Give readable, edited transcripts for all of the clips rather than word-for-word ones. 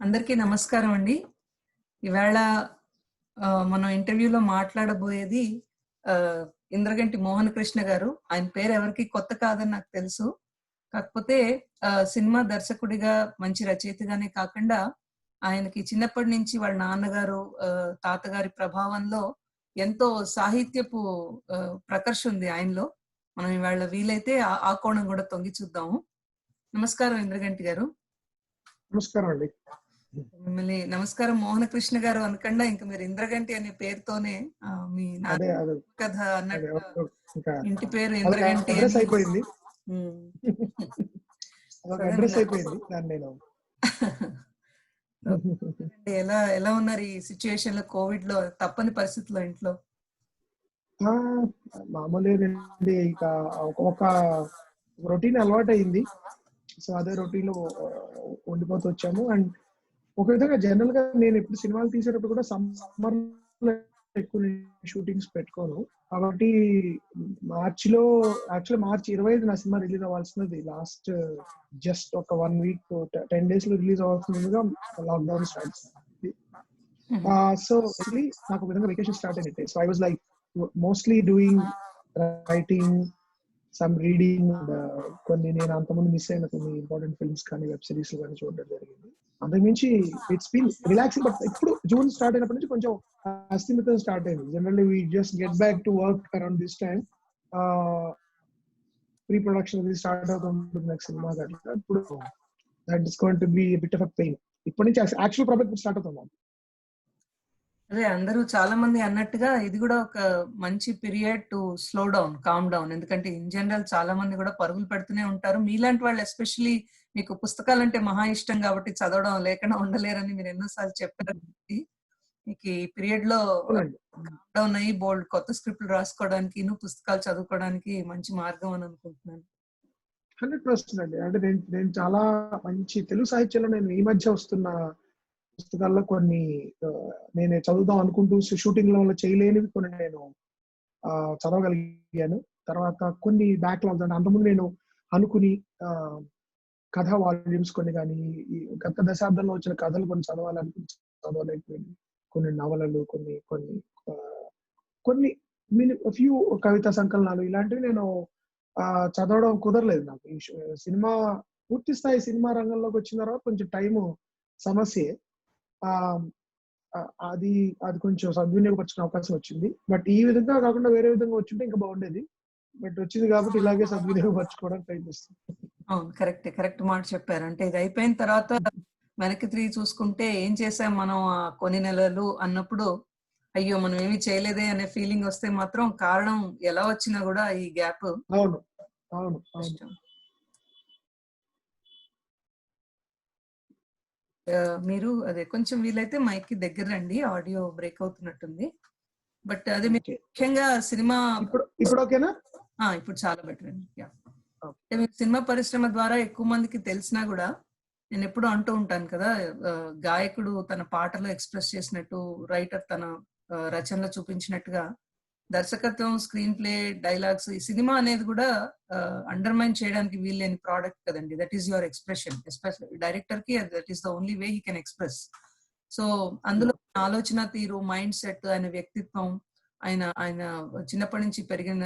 అందరికీ నమస్కారం అండి. ఇవాళ మనం ఇంటర్వ్యూలో మాట్లాడబోయేది ఇంద్రగంటి మోహన కృష్ణ గారు. ఆయన పేరు ఎవరికీ కొత్త కాదని నాకు తెలుసు. కాకపోతే సినిమా దర్శకుడిగా, మంచి రచయితగానే కాకుండా ఆయనకి చిన్నప్పటి నుంచి వాళ్ళ నాన్నగారు, తాతగారి ప్రభావంలో ఎంతో సాహిత్యపు ప్రకర్ష ఉంది ఆయనలో. మనం ఇవాళ వీలైతే ఆ కోణం కూడా తొంగి చూద్దాము. నమస్కారం ఇంద్రగంటి గారు. నమస్కారం అండి. మిమ్మల్ని నమస్కారం మోహన కృష్ణ గారు అనకుండా ఇంకా మీరు ఇంద్రగంటి అనే పేరుతోనే మీ కథ అన్నట్టు ఇంటి పేరు ఇంద్రగంటి అడ్రస్ అయిపోయింది. అడ్రస్ సరేనండి. అయిపోయింది దాన్ని నేను ఎలా ఎలా ఉన్నారు ఈ సిచ్యుయేషన్ లో, కోవిడ్ లో, తప్పని పరిస్థితుల్లో ఇంట్లో? మామూలేనండి. ఇక ఒక రొటీన్ అలవాటు అయింది. సో అదే రొటీన్ లో ఉండిపోతూ వచ్చాము. అండ్ ఒక విధంగా జనరల్ గా నేను ఎప్పుడు సినిమాలు తీసేటప్పుడు కూడా సమ్మర్ లో ఎక్కువ షూటింగ్స్ పెట్టుకోను. కాబట్టి మార్చిలో యాక్చువల్లీ మార్చి 25 నా సినిమా రిలీజ్ అవ్వాల్సినది. లాస్ట్ జస్ట్ ఒక 1 వీక్ 10 days లో రిలీజ్ అవ్వాల్సిందిగా లాక్డౌన్ స్టార్ట్ అయింది. సో నాకు ఒక విధంగా వెకేషన్ స్టార్ట్ అయినట్టే. So I was like mostly doing writing, some reading, కొన్ని నేను అంతకుముందు మిస్ అయిన కొన్ని ఇంపార్టెంట్ ఫిల్మ్స్ కానీ వెబ్ సిరీస్ కానీ చూడడం జరిగింది. అంతకుమించి ఇట్స్ బీన్ రిలాక్సింగ్. బట్ ఇప్పుడు జూన్ స్టార్ట్ అయినప్పటి నుంచి కొంచెం అస్థిమితం స్టార్ట్ అయింది. Generally we just get back to work around this time. Pre production అది స్టార్ట్ అవుతుంది నెక్స్ట్ సినిమా. ఇప్పుడు that is going to B bit of a pain. ఇప్పటి నుంచి యాక్చువల్ ప్రాబ్లమ్ స్టార్ట్ అవుతుంది. అదే అందరూ చాలా మంది అన్నట్టుగా ఇది కూడా ఒక మంచి period to slow down, calm down. ఎందుకంటే ఇన్ జనరల్ చాలా మంది కూడా పరుగులు పెడుతూనే ఉంటారు. మీలాంటి వాళ్ళు ఎస్పెషల్లీ మీకు పుస్తకాలంటే మహా ఇష్టం కాబట్టి చదవడం లేకుండా ఉండలేరని మీరు ఎన్నోసార్లు చెప్పారు. మీకు ఈ పీరియడ్ లో కామ్ డౌన్ అయ్యి బోల్డ్ కొత్త స్క్రిప్ట్లు రాసుకోవడానికి, పుస్తకాలు చదువుకోవడానికి మంచి మార్గం అని అనుకుంటున్నాను. 100% అండి. అంటే నేను చాలా మంచి తెలుగు సాహిత్యంలో నేను ఈ మధ్య వస్తున్న పుస్తకాల్లో కొన్ని నేను చదువుదాం అనుకుంటూ షూటింగ్ లో చేయలేనివి కొన్ని నేను చదవగలిగాను. తర్వాత కొన్ని బ్యాక్లాగ్స్ అంటే అంతకుముందు నేను అనుకుని కథా వాల్యూమ్స్ కొన్ని కానీ గత దశాబ్దంలో వచ్చిన కథలు కొన్ని చదవాలనుకుని చదవలేకపోయింది. కొన్ని నవలలు, కొన్ని కొన్ని కొన్ని ఫ్యూ కవితా సంకలనాలు ఇలాంటివి నేను చదవడం కుదరలేదు నాకు. ఈ సినిమా పూర్తి స్థాయి సినిమా రంగంలోకి వచ్చిన తర్వాత కొంచెం టైము సమస్యే. అది కొంచెం సద్వినియోగపరచుకునే అవకాశం వచ్చింది. బట్ ఈ విధంగా కాకుండా వేరే విధంగా వచ్చింటే ఇంకా బాగుండేది. బట్ వచ్చింది కాబట్టి ఇలాగే సద్వినియోగపరచుకోవడానికి ప్రయత్నిస్తాం. అవును, కరెక్ట్ మాట చెప్పారు. అంటే ఇది అయిపోయిన తర్వాత వెనక్కి తిరిగి చూసుకుంటే ఏం చేసాం మనం కొన్ని నెలలు అన్నప్పుడు, అయ్యో మనం ఏమీ చేయలేదే అనే ఫీలింగ్ వస్తే మాత్రం కారణం ఎలా వచ్చినా కూడా ఈ గ్యాప్. అవును. మీరు అదే కొంచెం వీలైతే మైక్ కి దగ్గర రండి, ఆడియో బ్రేక్ అవుతున్నట్టుంది. బట్ అదే ముఖ్యంగా సినిమా ఇప్పుడు ఓకేనా? ఇప్పుడు చాలా బెటర్ అండి. సినిమా పరిశ్రమ ద్వారా ఎక్కువ మందికి తెలిసినా కూడా, నేను ఎప్పుడు అంటూ ఉంటాను కదా, గాయకుడు తన పాటలో ఎక్స్ప్రెస్ చేసినట్టు, రైటర్ తన రచనలో చూపించినట్టుగా దర్శకత్వం, స్క్రీన్ ప్లే, డైలాగ్స్, ఈ సినిమా అనేది కూడా అండర్మైన్ చేయడానికి వీల్లేని ప్రోడక్ట్ కదండి. That is your expression. Especially director కి that is the only way he can express. So అందులో ఆలోచన తీరు, మైండ్ సెట్, ఆయన వ్యక్తిత్వం, ఆయన చిన్నప్పటి నుంచి పెరిగిన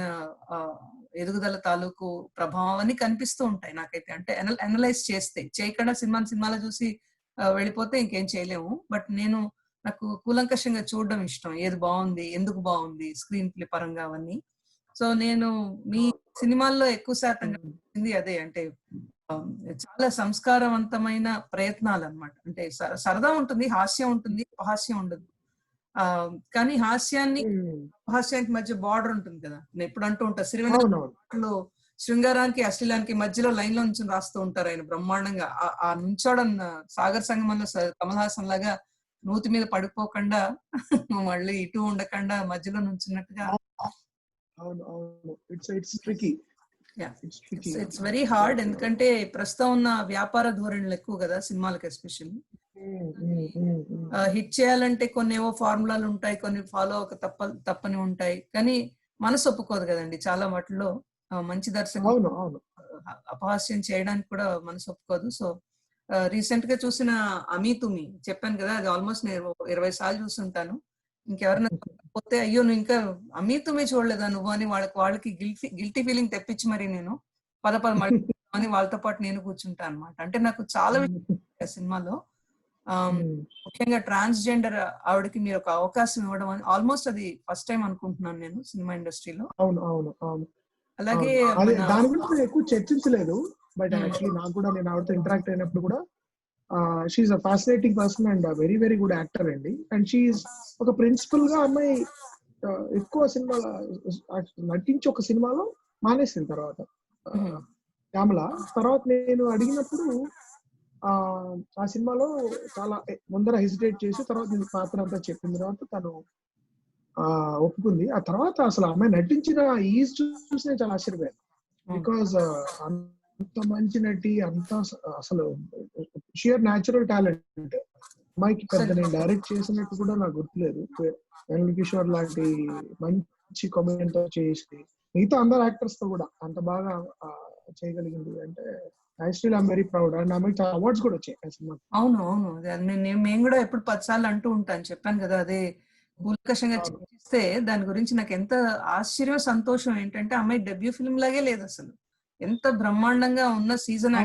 ఎదుగుదల తాలూకు ప్రభావం అన్ని కనిపిస్తూ ఉంటాయి నాకైతే. అంటే అనలైజ్ చేస్తే, చేయకుండా సినిమాలో చూసి వెళ్ళిపోతే ఇంకేం చేయలేము. బట్ నాకు కూలంకషంగా చూడడం ఇష్టం. ఏది బాగుంది, ఎందుకు బాగుంది, స్క్రీన్ ప్లే పరంగా అవన్నీ. సో నేను మీ సినిమాల్లో ఎక్కువ శాతం అదే. అంటే చాలా సంస్కారవంతమైన ప్రయత్నాలు అన్నమాట. అంటే సరదా ఉంటుంది, హాస్యం ఉంటుంది, అపహాస్యం ఉండదు. కానీ హాస్యానికి మధ్య బార్డర్ ఉంటుంది కదా. నేను ఎప్పుడు అంటూ ఉంటా, సిరివెన్నెలలో శృంగారానికి అశ్లీలానికి మధ్యలో లైన్ లో నుంచి రాస్తూ ఉంటారు ఆయన బ్రహ్మాండంగా. ఆ నుంచోడం సాగర్ సంగమంలో కమల్ హాసన్ లాగా నూతి మీద పడిపోకుండా మళ్ళీ ఇటు ఉండకుండా మధ్యలో నుంచున్నట్టుగా. It's very hard. ఎందుకంటే ప్రస్తుతం ఉన్న వ్యాపార ధోరణులు ఎక్కువ కదా సినిమాలకు ఎస్పెషల్లీ. హిట్ చేయాలంటే కొన్ని ఏవో ఫార్ములాలు ఉంటాయి, కొన్ని ఫాలో ఒక తప్పని ఉంటాయి. కానీ మనసు ఒప్పుకోదు కదండి చాలా వాటిలో. మంచి దర్శకులు అపహాస్యం చేయడానికి కూడా మనసు ఒప్పుకోదు. సో రీసెంట్ గా చూసిన అమీ తుమి చెప్పాను కదా, అది ఆల్మోస్ట్ నేను 20 సార్లు చూస్తుంటాను. ఇంకెవరైనా పోతే అయ్యో నువ్వు ఇంకా అమీ తుమి చూడలేదా నువ్వు అని వాళ్ళకి గిల్టీ ఫీలింగ్ తెప్పించి మరి నేను పద మళ్ళీ అని వాళ్ళతో పాటు నేను కూర్చుంటా అనమాట. అంటే నాకు చాలా విషయం సినిమాలో ముఖ్యంగా ట్రాన్స్జెండర్ ఆవిడకి మీరు ఒక అవకాశం ఇవ్వడం అని ఆల్మోస్ట్ అది ఫస్ట్ టైం అనుకుంటున్నాను నేను సినిమా ఇండస్ట్రీలో. అవును అవును అవును. అలాగే దాని గురించి నేను ఎక్కువ చర్చించలేదు, బట్ యాక్చువల్లీ నాకు కూడా నేను ఆవిడతో ఇంటరాక్ట్ అయినప్పుడు కూడా she a fascinating person and very very good actor అండి. అండ్ షీఈ్ ఒక ప్రిన్సిపల్ గా అమ్మాయి ఎక్కువ సినిమా నటించి ఒక సినిమాలో మానేసింది తర్వాత శ్యామల. తర్వాత నేను అడిగినప్పుడు ఆ సినిమాలో చాలా ముందర హెసిటేట్ చేసి తర్వాత నేను పాత్ర అంతా చెప్పిన తర్వాత తను ఒప్పుకుంది. ఆ తర్వాత అసలు అమ్మాయి నటించిన ఈజ్ చూసి నేను చాలా ఆశ్చర్యపోయాను. బికాజ్ అంత మంచి నటి, అంత అసలు షియర్ న్యాచురల్ టాలెంట్. అమ్మాయికి పెద్ద నేను డైరెక్ట్ చేసినట్టు కూడా నాకు గుర్తులేదు. వెంకట కిషోర్ లాంటి మంచి కామెడీన్ తో చేసి మిగతా అందరు యాక్టర్స్ తో కూడా అంత బాగా చేయగలిగింది అంటే I still I'm very proud. And ఆమెకి చాలా అవార్డ్స్ కూడా వచ్చాయి ఆ సినిమా. అవును అవును, మేము కూడా ఎప్పుడు 10 సార్లు అంటూ ఉంటాను, చెప్పాను కదా. అదే కూలంకషంగా చర్చిస్తే దాని గురించి నాకు ఎంత ఆశ్చర్యం సంతోషం ఏంటంటే అమ్మాయి డెబ్యూ ఫిల్మ్ లాగే లేదు అసలు. ఎంత బ్రహ్మాండంగా ఉన్న సీజన్.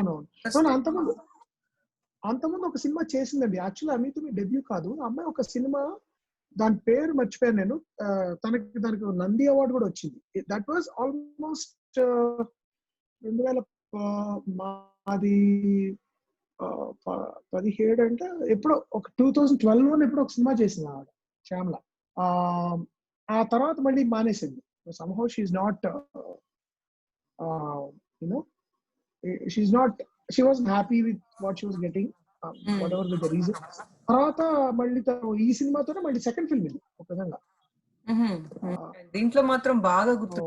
అంతకుముందు ఒక సినిమా చేసిందండి. యాక్చువల్లీ అమిత్ డెబ్యూ కాదు, అమ్మాయి ఒక సినిమా, దాని పేరు మర్చిపోయాను నేను. దానికి నంది అవార్డు కూడా వచ్చింది. దట్ వాజ్ ఆల్మోస్ట్ 2017 అంటే ఎప్పుడో ఒక 2012 ఎప్పుడో ఒక సినిమా చేసింది ఆవిడ శ్యామల. ఆ తర్వాత మళ్ళీ మానేసింది. somehow she's not she wasn't happy with what she was getting, whatever with the reason. తర్వాత మళ్ళీ తను ఈ సినిమాతోనే మళ్ళీ సెకండ్ ఫిల్మ్ ఇది ఒక విధంగా. దీంట్లో మాత్రం బాగా గుర్తు.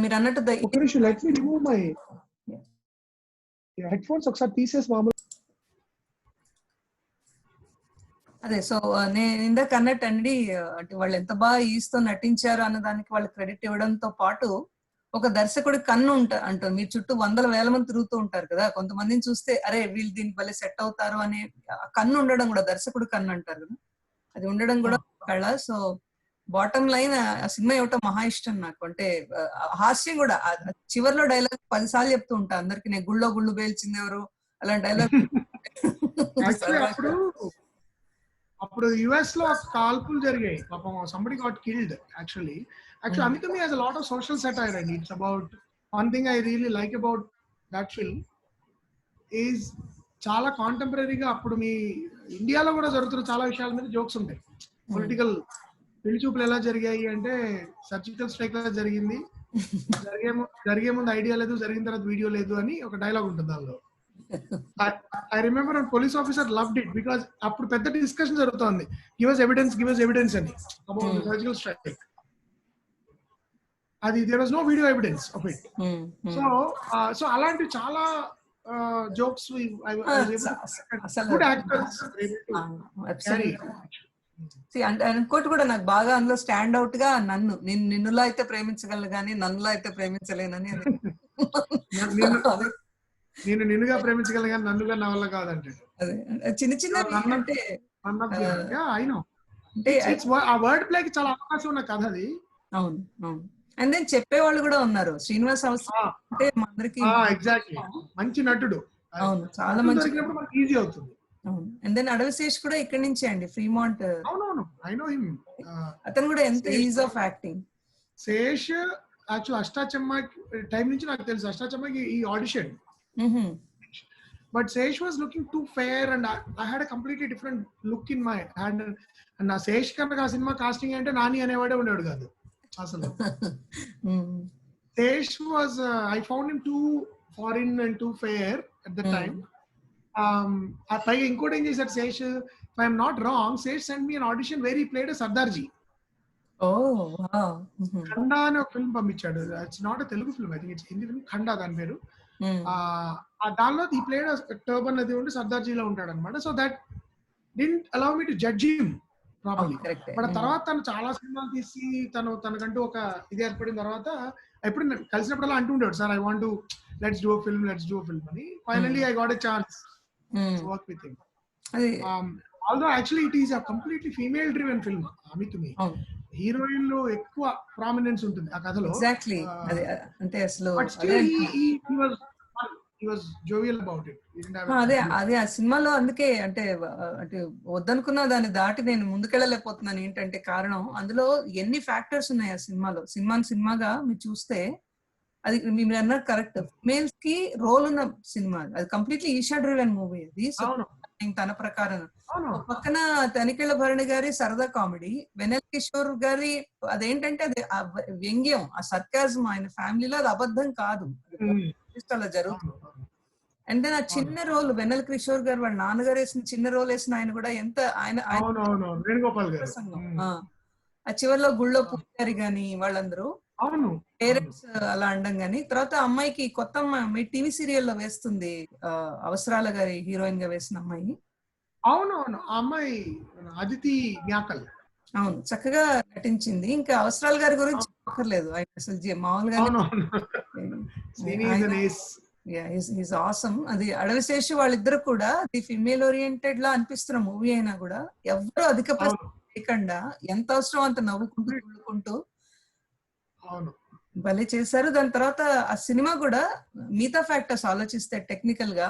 మీరు అన్నట్టు let me remove my head phones ఒకసారి తీసేసి మామూలు. అదే సో నేను ఇందాక అన్నట్టండి, అంటే వాళ్ళు ఎంత బాగా ఈస్తో నటించారు అన్న దానికి వాళ్ళు క్రెడిట్ ఇవ్వడంతో పాటు ఒక దర్శకుడి కన్ను అంటారు. మీ చుట్టూ వందల వేల మంది తిరుగుతూ ఉంటారు కదా, కొంతమందిని చూస్తే అరే వీళ్ళు దీనికి భలే సెట్ అవుతారు అనే కన్ను ఉండడం కూడా దర్శకుడి కన్ను అంటారు కదా, అది ఉండడం కూడా కళ. సో బాటమ్ లైన్ ఆ సినిమా ఏమిటో మహా ఇష్టం నాకు. అంటే హాస్యం కూడా చివరిలో డైలాగ్ 10 సార్లు చెప్తూ ఉంటా అందరికి, నేను గుళ్ళో పేల్చింది ఎవరు అలాంటి డైలాగ్. అప్పుడు యుఎస్ లో కాల్పులు జరిగాయి, పాపం somebody got killed actually Amitumi has a lot of social satire and it's about one thing I really like about that film is చాలా కాంటెంపరీ గా అప్పుడు మీ ఇండియాలో కూడా జరుగుతున్న చాలా విషయాల మీద జోక్స్ ఉంటాయి. పొలిటికల్ పెళ్లి చూపులు ఎలా జరిగాయి అంటే సర్జికల్ స్ట్రైక్ లా జరిగింది, జరిగే ముందు ఐడియా లేదు, జరిగిన తర్వాత వీడియో లేదు అని ఒక డైలాగ్ ఉంటుంది దానిలో. I remember a police officer loved it because అప్పుడు పెద్ద డిస్కషన్ జరుగుతోంది, give us evidence అని about the surgical strike. అది there was no video evidence of it. So అలాంటి చాలా జోక్స్ good actors ఇంకోటి కూడా నాకు బాగా అందులో స్టాండ్ అవుట్ గా నిన్నులా అయితే ప్రేమించగలను కానీ నన్నులా అయితే ప్రేమించలేనని. నేను నిన్నుగా ప్రేమించగలను కానీ నన్నుగా నా వల్ల కాదంటే చిన్న అంటే ఆ వర్డ్ ప్లేకి చాలా అవకాశం ఉన్న కథ అది. అవును అవును. అండ్ దెన్ చెప్పేవాళ్ళు కూడా ఉన్నారు, శ్రీనివాస్ అంటే అందరికి ఎగ్జాక్ట్లీ మంచి నటుడు. అవును చాలా మంచి, ఈజీ అవుతుంది. అవును. అండ్ దెన్ అడవిశేష్ కూడా ఇక్కడి నుంచే అండి, ఫ్రీమాంట్. అవునవును, ఐ నో హిమ్. అతను కూడా ఎంత ease of acting. Sesh actual Ashtachamma time నుంచి నాకు తెలుసు, అష్టాచమ్మకి ఈ audition. But Sesh was looking too fair and I had a completely different look in my hand. And na Sesh kanaka aa cinema casting ante nani anevade undedu kaadu asalu. Sesh was I found him too foreign and too fair at the time. ఆ పైగా ఇంకోటి ఏం చేశారు Sesh, if I am not wrong, Sesh sent me an audition where he played a Sardarji. ఖండా అనే ఒక film పంపించాడు. It's not a Telugu film, I think it's Hindi film, Khanda దాని పేరు. దానిలో ఈ ప్లేడ్ టర్బన్ అది ఉండి సర్దార్జీలో ఉంటాడు అనమాట. So that didn't allow me to judge him properly. Correct. But తర్వాత తను చాలా సినిమాలు తీసి తనకంటూ ఒక ఇది ఏర్పడిన తర్వాత ఎప్పుడు కలిసినప్పుడల్లా అంటూ ఉండేవాడు, sir I want to let's do film అని. Finally I got a chance work with him. Although actually it is a completely female driven film. అమితుమి హీరోయిన్ లో ఎక్కువ ప్రామినెన్స్ ఉంటుంది ఆ కథలో. ఎగ్జాక్ట్లీ. అంటే అసలు అదే ఆ సినిమాలో అందుకే అంటే వద్దనుకున్నా దాన్ని దాటి నేను ముందుకెళ్ళలేకపోతున్నాను. ఏంటంటే కారణం, అందులో ఎన్ని ఫ్యాక్టర్స్ ఉన్నాయి ఆ సినిమాలో. సినిమాగా మీరు చూస్తే అది మీరు అన్నారు కరెక్ట్, ఫిమేల్స్ కి రోల్ ఉన్న సినిమా అది. కంప్లీట్లీ ఈషా డ్రివెన్ మూవీ అది. తన ప్రకారం పక్కన తనికెళ్ళ భరణి గారి సరదా కామెడీ, వెన్నెల కిషోర్ గారి అదేంటంటే అది వ్యంగ్యం, ఆ సర్కాజం. ఆయన ఫ్యామిలీలో అది అబద్ధం కాదు, అలా జరుగుతుంది. అండ్ దెన్ ఆ చిన్న రోల్ వెన్నెల కిషోర్ గారు వాళ్ళ నాన్నగారు వేసిన చిన్న రోల్ వేసిన ఆయన కూడా ఎంత ఆయన ఆ చివరిలో గుళ్ళో పూజారి గాని వాళ్ళందరూ పేరెంట్స్ అలా అండం గాని. తర్వాత అమ్మాయికి కొత్త అమ్మాయి టీవీ సీరియల్ లో వేస్తుంది, అవసరాల గారి హీరోయిన్ గా వేసిన అమ్మాయి. అవునవును, ఆ అమ్మాయి అదితి జ్ఞాకల్. అవును, చక్కగా నటించింది. ఇంకా అవసరాల గారి గురించి చెప్పలేదు, ఆయన అసలు మామూలుగా ఆసమ్. అది అడవిశేషు వాళ్ళిద్దరు కూడా అది ఫిమేల్ ఓరియంటెడ్ లా అనిపిస్తున్న మూవీ అయినా కూడా ఎవరు అధిక ప్రశ్న లేకుండా ఎంత అవసరం అంత నవ్వుకుంటూ భలే చేశారు. దాని తర్వాత ఆ సినిమా కూడా మిగతా ఫ్యాక్టర్స్ ఆలోచిస్తే టెక్నికల్ గా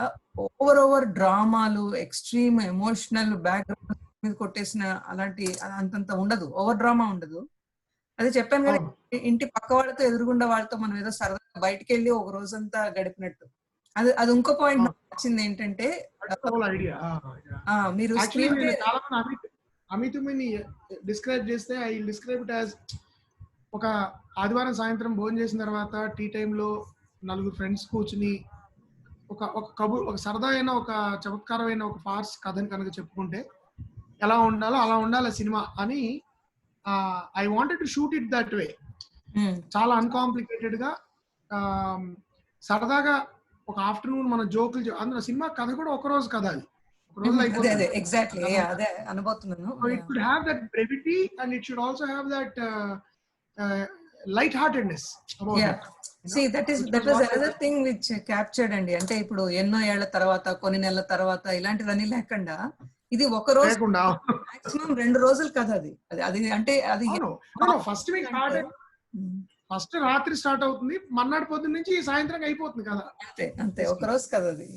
ఓవర్ డ్రామాలు, ఎక్స్ట్రీమ్ ఎమోషనల్ బ్యాక్గ్రౌండ్ మీద కొట్టేసిన అలాంటి అంతంత ఉండదు, ఓవర్ డ్రామా ఉండదు. అదే చెప్పాను కదా, ఇంటి పక్క వాళ్ళతో ఎదురుగుండా వాళ్ళతో మనం ఏదో సరదాగా బయటకు వెళ్ళి ఒక రోజంతా గడిపినట్టు. అది ఇంకో పాయింట్ నచ్చింది ఏంటంటే, మీరు అమితుమిని డిస్క్రైబ్ చేస్తే ఐ డిస్క్రైబ్ ఇట్ యాజ్ ఒక ఆదివారం సాయంత్రం భోజనం చేసిన తర్వాత టీ టైంలో నలుగురు ఫ్రెండ్స్ కూర్చుని ఒక సరదా అయిన ఒక చమత్కారమైన ఒక ఫార్స్ కథని కనుక చెప్పుకుంటే ఎలా ఉండాలో అలా ఉండాలి సినిమా అని. I wanted to shoot it that way. చాలా అన్కాంప్లికేటెడ్ గా సరదాగా ఒక ఆఫ్టర్నూన్ మన జోకులు. అందులో సినిమా కథ కూడా ఒక రోజు కథ, అది ఒక రోజు అయిపోతుంది. ఎగ్జాక్ట్లీ అదే అనుభూతున్నాను. It could have that brevity and it should also have that light heartedness. That was another thing which captured అండి. అంటే ఇప్పుడు ఎన్నో ఏళ్ల తర్వాత, కొన్ని నెలల తర్వాత ఇలాంటివన్నీ లేకుండా ఇది ఒక రోజు మాక్సిమం 2 రోజులు కదా అది. అది అంటే అది ఫస్ట్ రాత్రి స్టార్ట్ అవుతుంది, మర్నాడు పొద్దున్న నుంచి సాయంత్రం అయిపోతుంది కదా. అంతే ఒక రోజు కదా అది.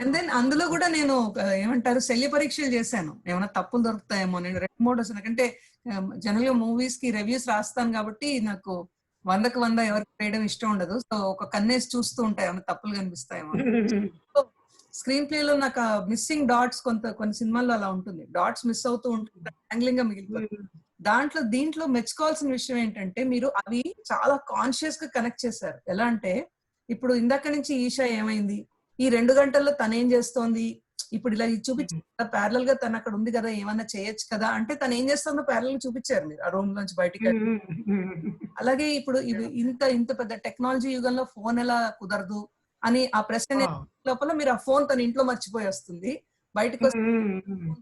అండ్ దెన్ అందులో కూడా నేను ఏమంటారు శల్య పరీక్షలు చేశాను, ఏమైనా తప్పులు దొరుకుతాయేమో. నేను 2-3 వస్తున్నాయి అంటే జనరల్ గా మూవీస్ కి రివ్యూస్ రాస్తాను కాబట్టి నాకు 100కి 100 ఎవరికి వేయడం ఇష్టం ఉండదు. సో ఒక కన్నేసి చూస్తూ ఉంటాయి, ఏమైనా తప్పులు కనిపిస్తాయేమో. స్క్రీన్ ప్లే లో నాకు మిస్సింగ్ డాట్స్ కొన్ని సినిమాల్లో అలా ఉంటుంది, డాట్స్ మిస్ అవుతూ ఉంటుంది, హ్యాంగ్లింగ్ గా మిగిలిపోతుంది. దీంట్లో మెచ్చుకోవాల్సిన విషయం ఏంటంటే మీరు అవి చాలా కాన్షియస్ గా కనెక్ట్ చేశారు. ఎలా అంటే ఇప్పుడు ఇందాక నుంచి ఈషా ఏమైంది, ఈ 2 గంటల్లో తనేం చేస్తోంది, ఇప్పుడు ఇలా చూపించారు ప్యారలల్ గా తను అక్కడ ఉంది కదా, ఏమన్నా చేయొచ్చు కదా అంటే తను ఏం చేస్తుందో ప్యారలల్ చూపించారు మీరు ఆ రూమ్ నుంచి బయటికి. అలాగే ఇప్పుడు ఇంత పెద్ద టెక్నాలజీ యుగంలో ఫోన్ ఎలా కుదరదు అని ఆ ప్రశ్న లోపల మీరు ఆ ఫోన్ తన ఇంట్లో మర్చిపోయి వస్తుంది, బయటకు వస్తే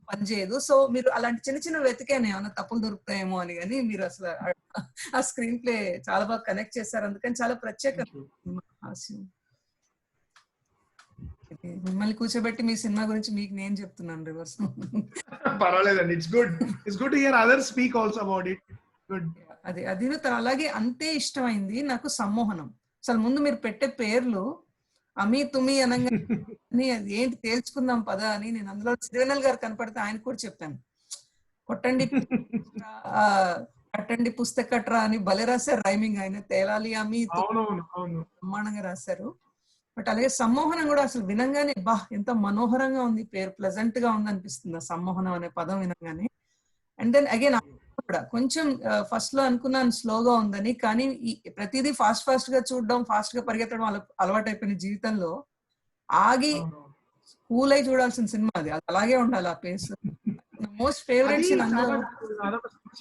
పనిచేయదు. సో మీరు అలాంటి చిన్న చిన్న వెతికాను ఏమైనా తప్పులు దొరుకుతాయేమో అని. కానీ మీరు అసలు ఆ స్క్రీన్ ప్లే చాలా బాగా కనెక్ట్ చేశారు, అందుకని చాలా ప్రత్యేక హాస్యం. మిమ్మల్ని కూర్చోబెట్టి మీ సినిమా గురించి మీకు నేను చెప్తున్నాను రివర్స్. పర్వాలేదండి, it's good to hear others speak also about it. Good. అది అలాగే అంతే ఇష్టమైంది నాకు సమ్మోహనం. అసలు ముందు మీరు పెట్టే పేర్లు అమీ తుమి అనగా అది ఏంటి తేల్చుకుందాం పదా అని నేను అందులో శ్రీవెన్నెల గారు కనపడితే ఆయన కూడా చెప్పాను, కట్టండి పుస్తకట్రా అని భలే రాశారు రైమింగ్. ఆయన తేలాలి అమీ బ్రహ్మాండంగా రాశారు. బట్ అలాగే సమ్మోహనం కూడా అసలు వినంగానే ఎంత మనోహరంగా ఉంది పేరు, ప్లెజెంట్ గా ఉంది అనిపిస్తుంది ఆ సమ్మోహనం అనే పదం వినంగానే. అండ్ దెన్ అగైన్ కూడా కొంచెం ఫస్ట్ లో అనుకున్నాను స్లోగా ఉందని, కానీ ప్రతిదీ ఫాస్ట్ గా చూడడం, ఫాస్ట్ గా పరిగెత్తడం అలవాటు అయిపోయిన జీవితంలో ఆగి కూల్ అయి చూడాల్సిన సినిమా అది అలాగే ఉండాలి ఆ పేస్. మోస్ట్ ఫేవరెట్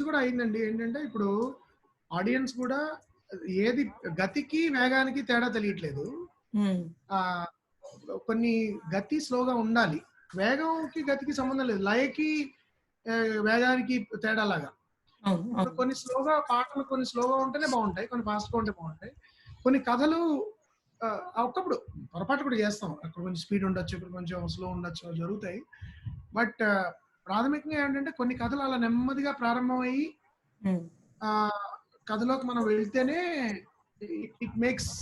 కూడా అయిందండి. ఏంటంటే ఇప్పుడు ఆడియన్స్ కూడా ఏది గతికి వేగానికి తేడా తెలియట్లేదు. కొన్ని గతి స్లోగా ఉండాలి, వేగంకి గతికి సంబంధం లేదు. లయకి వేగానికి తేడా లాగా. అవును. ఇప్పుడు అవును. కొన్ని స్లోగా పాటలు కొన్ని స్లోగా ఉంటేనే బాగుంటాయి, కొన్ని ఫాస్ట్గా ఉంటే బాగుంటాయి. కొన్ని కథలు ఒక్కప్పుడు పొరపాటు కూడా చేస్తాం, అక్కడ కొంచెం స్పీడ్ ఉండొచ్చు, ఇక్కడ కొంచెం స్లో ఉండొచ్చు, జరుగుతాయి. బట్ ప్రాథమికంగా ఏంటంటే కొన్ని కథలు అలా నెమ్మదిగా ప్రారంభమయ్యి హ్మ్. కథలోకి మనం వెళ్తేనే ఇట్ మేక్స్.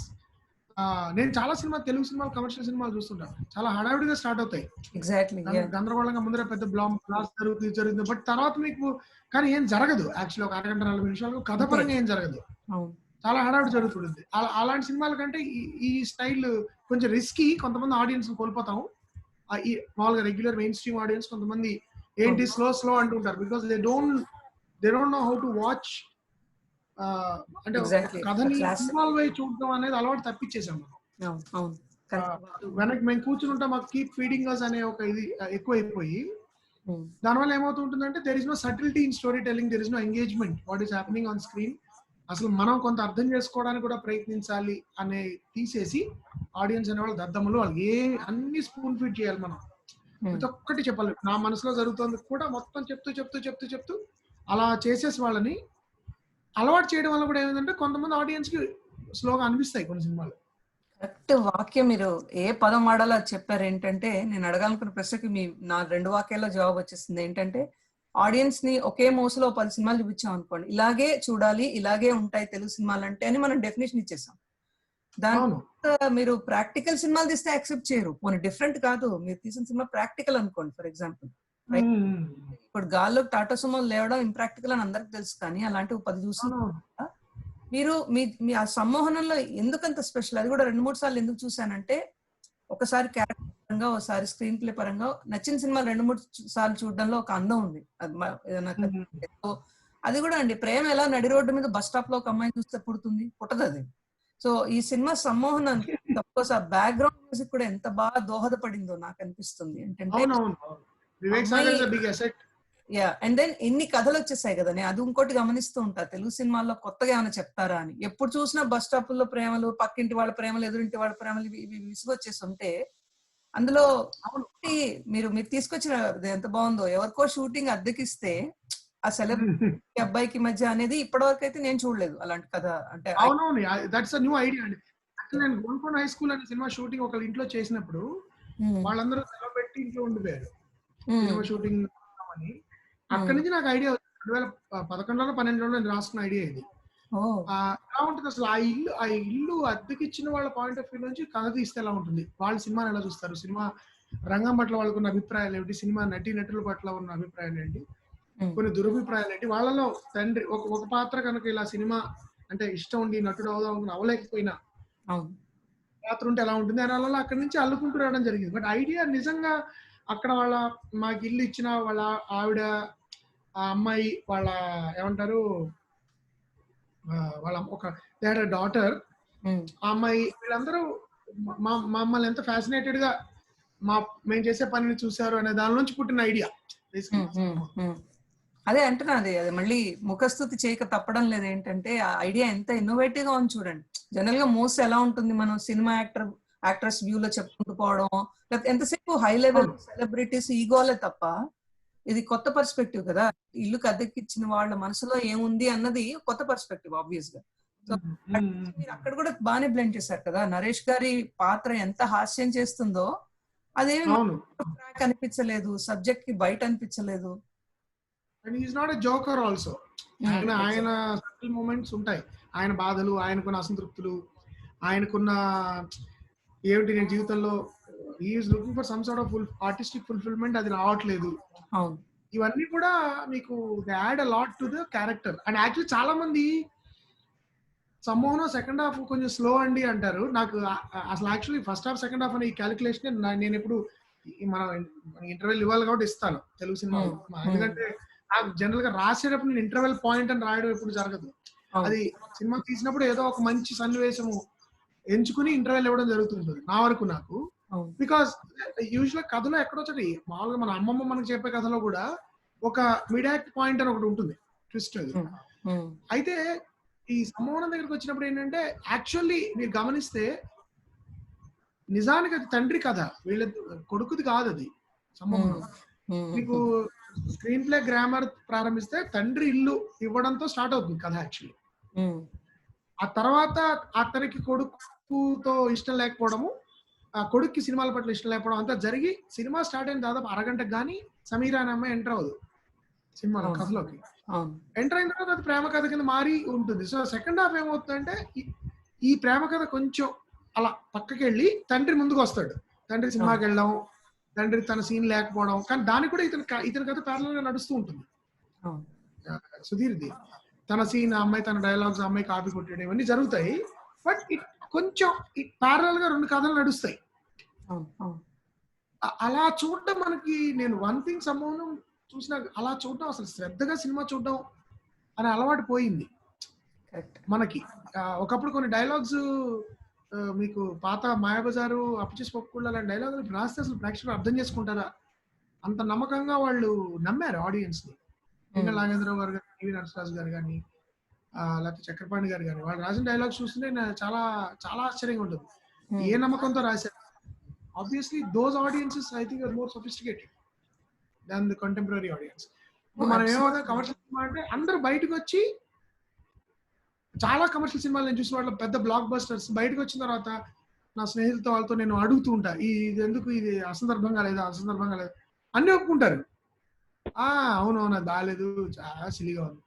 నేను చాలా తెలుగు సినిమాలు, కమర్షియల్ సినిమాలు చూస్తుంటాను. చాలా హడావిడిగా స్టార్ట్ అవుతాయి. ఎగ్జాక్ట్‌లీ. యాహ్! గందరగోళంగా ముందర పెద్ద బ్లాస్ట్ జరుగుతుంది. బట్ తర్వాత మీకు కానీ ఏం జరగదు. యాక్చువల్లీ ఒక అరగంట 40 నిమిషాలు కథ అంతే. పరంగా ఏం జరగదు. అవును. చాలా హడావిడి జరుగుతుంటుంది. అలాంటి సినిమాల కంటే ఈ స్టైల్ కొంచెం రిస్కీ. కొంతమంది ఆడియన్స్ కోల్పోతాం. ఈ మామూలుగా రెగ్యులర్ మెయిన్ స్ట్రీమ్ ఆడియన్స్ కొంతమంది ఏంటి అవును. స్లో అంటుంటారు. Because they don't know how to watch. అంటే ఒక ఎగ్జాక్ట్‌లీ. కథని క్లాస్. ఇన్వాల్వ్ అయ్యి చూడడం అనేది అలవాటు తప్పిచ్చేసాం మనం. అవును. అవును. కరెక్ట్. వెనక్కి మేము కూర్చుంటాం, మాకు కీప్ ఫీడింగ్ అస్ అనే ఒక ఇది ఎక్కువైపోయి హ్మ్. దానివల్ల ఏమవుతూ ఉంటుందంటే there is no subtlety in story telling, there is no engagement what is happening on screen. అసలు మనం కొంత అర్థం చేసుకోవడానికి కూడా ప్రయత్నించాలి అనే తీసేసి ఆడియన్స్ అనేవాళ్ళు దద్దమ్మలు, వాళ్ళు అన్ని స్పూన్ ఫీడ్ చేయాలి మనం. ప్రతి ఒక్కటి చెప్పాలి. నా మనసులో జరుగుతుంది కూడా మొత్తం చెప్తూ అలా చేసేసి వాళ్ళని అలవాటు చేయడం వల్ల కూడా ఏమైందంటే కొంతమంది ఆడియన్స్ కి స్లోగా అనిపిస్తాయి కొన్ని సినిమాలు. కరెక్ట్ వాక్యం మీరు ఏ పదం వాడాలో అది చెప్పారు. ఏంటంటే నేను అడగాలనుకున్న ప్రశ్నకి నా 2 వాక్యాల్లో జవాబు వచ్చేసింది. ఏంటంటే ఆడియన్స్ ని ఒకే మోసలో 10 సినిమాలు చూపించాం అనుకోండి, ఇలాగే చూడాలి, ఇలాగే ఉంటాయి తెలుగు సినిమాలు అంటే అని మనం డెఫినేషన్ ఇచ్చేసాం. దాని మీరు ప్రాక్టికల్ సినిమాలు తీస్తే యాక్సెప్ట్ చేయరు. పోనీ డిఫరెంట్ కాదు, మీరు తీసిన సినిమా ప్రాక్టికల్ అనుకోండి ఫర్ ఎగ్జాంపుల్. ఇప్పుడు గాల్లో టాటా సుమోలు లేవడం ఇంప్రాక్టికల్ అని అందరికి తెలుసు, కానీ అలాంటివి 10 చూసిన మీరు మీ ఆ సమ్మోహనంలో ఎందుకంత స్పెషల్? అది కూడా 2-3 సార్లు ఎందుకు చూసానంటే, ఒకసారి క్యారెక్టర్ పరంగా, ఒకసారి స్క్రీన్ ప్లే పరంగా నచ్చిన సినిమాలు 2-3 సార్లు చూడడంలో ఒక అందం ఉంది. అది కూడా అండి, ప్రేమ ఎలా నడి రోడ్డు మీద బస్ స్టాప్ లో ఒక అమ్మాయిని చూస్తే పుడుతుంది? పుట్టదు అది. సో ఈ సినిమా సమ్మోహనానికి సపోజ్ ఆ బ్యాక్గ్రౌండ్ మ్యూజిక్ కూడా ఎంత బాగా దోహదపడిందో నాకు అనిపిస్తుంది. ఏంటంటే అండ్ దెన్ ఇన్ని కథలు వచ్చేసాయి కదా, నేను అది ఇంకోటి గమనిస్తూ ఉంటా, తెలుగు సినిమాల్లో కొత్తగా ఏమైనా చెప్తారా అని. ఎప్పుడు చూసినా బస్ స్టాపుల్లో ప్రేమలు, పక్కింటి వాళ్ళ ప్రేమలు, ఎదురింటి వాళ్ళ ప్రేమలు, ఇవి విసుగొచ్చేసి ఉంటే అందులో మీరు తీసుకొచ్చిన ఎంత బాగుందో, ఎవరికో షూటింగ్ అద్దెకిస్తే ఆ సెలబ్రిటీ అబ్బాయికి మధ్య అనేది ఇప్పటివరకు అయితే నేను చూడలేదు అలాంటి కథ. అంటే అవునవును, దట్స్ న్యూ ఐడియా అండి. నేను గోల్కొండ హై స్కూల్ అనే సినిమా షూటింగ్ ఒకళ్ళ ఇంట్లో చేసినప్పుడు వాళ్ళందరూ సెలవు పెట్టి ఇంట్లో ఉండిపోయారు సినిమా షూటింగ్ అని. అక్కడి నుంచి నాకు ఐడియా 2011లో 12లో నేను రాసుకున్న ఐడియా ఇది. ఎలా ఉంటుంది అసలు ఆ ఇల్లు అద్దెకిచ్చిన వాళ్ళ పాయింట్ ఆఫ్ వ్యూ నుంచి కథ తీస్తే ఎలా ఉంటుంది, వాళ్ళ సినిమాని ఎలా చూస్తారు, సినిమా రంగం పట్ల వాళ్ళకున్న అభిప్రాయాలు ఏమిటి, సినిమా నటుల పట్ల ఉన్న అభిప్రాయాలు ఏంటి, కొన్ని దురభిప్రాయాలు ఏంటి, వాళ్ళలో తండ్రి ఒక పాత్ర కనుక ఇలా సినిమా అంటే ఇష్టం ఉండి నటుడు అవుదాం అవలేకపోయినా పాత్ర ఉంటే ఎలా ఉంటుంది అని అలా అక్కడి నుంచి అల్లుకుంటూ రావడం జరిగింది. బట్ ఐడియా నిజంగా అక్కడ మాకు ఇల్లు ఇచ్చిన వాళ్ళ ఆవిడ, ఆ అమ్మాయి వాళ్ళ ఏమంటారు, వాళ్ళ ఒక డాటర్, ఆ అమ్మాయి, వీళ్ళందరూ మమ్మల్ని ఎంత ఫ్యాసినేటెడ్ గా మేము చేసే పనిని చూసారు అనే దాని నుంచి పుట్టిన ఐడియా. అదే అంటున్నా, అది మళ్ళీ ముఖస్థుతి చేయక తప్పడం లేదు. ఏంటంటే ఆ ఐడియా ఎంత ఇన్నోవేటివ్ గా ఉంది చూడండి. జనరల్ గా మోస్ట్ ఎలా ఉంటుంది, మనం సినిమా యాక్ట్రెస్ వ్యూ లో చెప్పుకుంటూ పోవడం, లేకపోతే ఎంతసేపు హై లెవెల్ సెలబ్రిటీస్ ఈగోలే తప్ప, ఇది కొత్త పర్స్పెక్టివ్ కదా. ఇల్లుకి అద్దెకిచ్చిన వాళ్ళ మనసులో ఏముంది అన్నది కొత్త పర్స్పెక్టివ్ ఆబ్వియస్ గా. సో మీరు అక్కడ కూడా బాగానే బ్లెండ్ చేశారు కదా. నరేష్ గారి పాత్ర ఎంత హాస్యం చేస్తుందో అదేమి అనిపించలేదు, సబ్జెక్ట్ కి బయట అనిపించలేదు. And is not a joker also. ఆయన సటిల్ మూమెంట్స్ ఉంటాయి, ఆయన బాధలు, ఆయనకున్న అసంతృప్తులు, ఆయనకున్న ఏమిటి నేను జీవితంలో is looking for some sort of artistic fulfilment, అది రావట్లేదు. ఇవన్నీ కూడా మీకు add a lot to the character. And actually చాలా మంది సమ్మోహనం సెకండ్ హాఫ్ కొంచెం స్లో అండి అంటారు. నాకు అసలు actually first half second half అనే ఈ క్యాలిక్యులేషన్ నేను ఎప్పుడు మనం ఇంటర్వెల్ ఇవ్వాలి కాబట్టి ఇస్తాను తెలుగు సినిమా. ఎందుకంటే నాకు జనరల్ గా రాసేటప్పుడు నేను ఇంటర్వెల్ పాయింట్ అని రాయడం ఎప్పుడు జరగదు. అది సినిమా తీసినప్పుడు ఏదో ఒక మంచి సన్నివేశము ఎంచుకుని ఇంటర్వెల్ ఇవ్వడం జరుగుతుంటుంది నా వరకు నాకు. బికాస్ యూజువల్ కథలో ఎక్కడో చోటి మామూలుగా మన అమ్మమ్మ మనకు చెప్పే కథలో కూడా ఒక మిడ్ యాక్ట్ పాయింట్ అని ఒకటి ఉంటుంది, ట్విస్ట్ అది. అయితే ఈ సమ్మోహనం దగ్గరికి వచ్చినప్పుడు ఏంటంటే యాక్చువల్లీ మీరు గమనిస్తే నిజానికి అది తండ్రి కథ, వీళ్ళ కొడుకుది కాదు అది సమ్మోహనం. మీకు స్క్రీన్ ప్లే గ్రామర్ ప్రారంభిస్తే తండ్రి ఇల్లు ఇవ్వడంతో స్టార్ట్ అవుతుంది కథ యాక్చువల్లీ. ఆ తర్వాత అతనికి కొడుకుతో ఇష్టం లేకపోవడము, ఆ కొడుక్కి సినిమాల పట్ల ఇష్టం లేకపోవడం అంతా జరిగి సినిమా స్టార్ట్ అయిన దాదాపు అరగంటకు కానీ సమీరా అనే అమ్మాయి ఎంటర్ అవ్వదు సినిమాలో కథలోకి. ఎంటర్ అయిన తర్వాత అది ప్రేమ కథ కింద మారి ఉంటుంది. సో సెకండ్ హాఫ్ ఏమవుతుందంటే ఈ ప్రేమ కథ కొంచెం అలా పక్కకి వెళ్ళి తండ్రి ముందుకు వస్తాడు. తండ్రి సినిమాకి వెళ్ళడం, తండ్రి తన సీన్ లేకపోవడం, కానీ దానికి కూడా ఇతని కథ ప్యారలల్ గా నడుస్తూ ఉంటుంది. సుధీర్ది తన సీన్, అమ్మాయి తన డైలాగ్స్, అమ్మాయి కాపీ కొట్టేయడం ఇవన్నీ జరుగుతాయి. బట్ కొంచెం ప్యారలల్ గా రెండు కథలు నడుస్తాయి. అలా చూడడం మనకి, నేను వన్ థింగ్ సంభవం చూసిన, అలా చూడడం అసలు శ్రద్ధగా సినిమా చూడడం అనే అలవాటు పోయింది మనకి. ఒకప్పుడు కొన్ని డైలాగ్స్ మీకు పాత మాయాబజారు, అప్పచేసి పప్పుకుళ్ళు అలాంటి డైలాగులు రాస్తే అసలు ప్రేక్షకులు అర్థం చేసుకుంటారా అంత నమ్మకంగా వాళ్ళు నమ్మారు ఆడియన్స్ ని. ఇంకా నాగేంద్రరావు గారు కానీ, టీవీ నరసరాజు గారు కానీ, లేకపోతే చక్రపాణి గారు కానీ, వాళ్ళు రాసిన డైలాగ్స్ చూస్తుంటే చాలా చాలా ఆశ్చర్యంగా ఉంటుంది. ఏ నమ్మకంతో రాశారు. Obviously those audiences I think are more sophisticated than the contemporary audience. మనం ఏమవుతాం కమర్షియల్ సినిమా అంటే అందరూ బయటకు వచ్చి, చాలా కమర్షియల్ సినిమాలు నేను చూసిన వాళ్ళ పెద్ద బ్లాక్ బస్టర్స్ బయటకు వచ్చిన తర్వాత నా స్నేహితులతో వాళ్ళతో నేను అడుగుతూ ఉంటా, ఇది ఎందుకు, ఇది అసందర్భంగా లేదా, అసందర్భంగా లేదా అన్నీ ఒప్పుకుంటారు. అవునవును అది బాగాలేదు, చాలా సిలిగా ఉంది.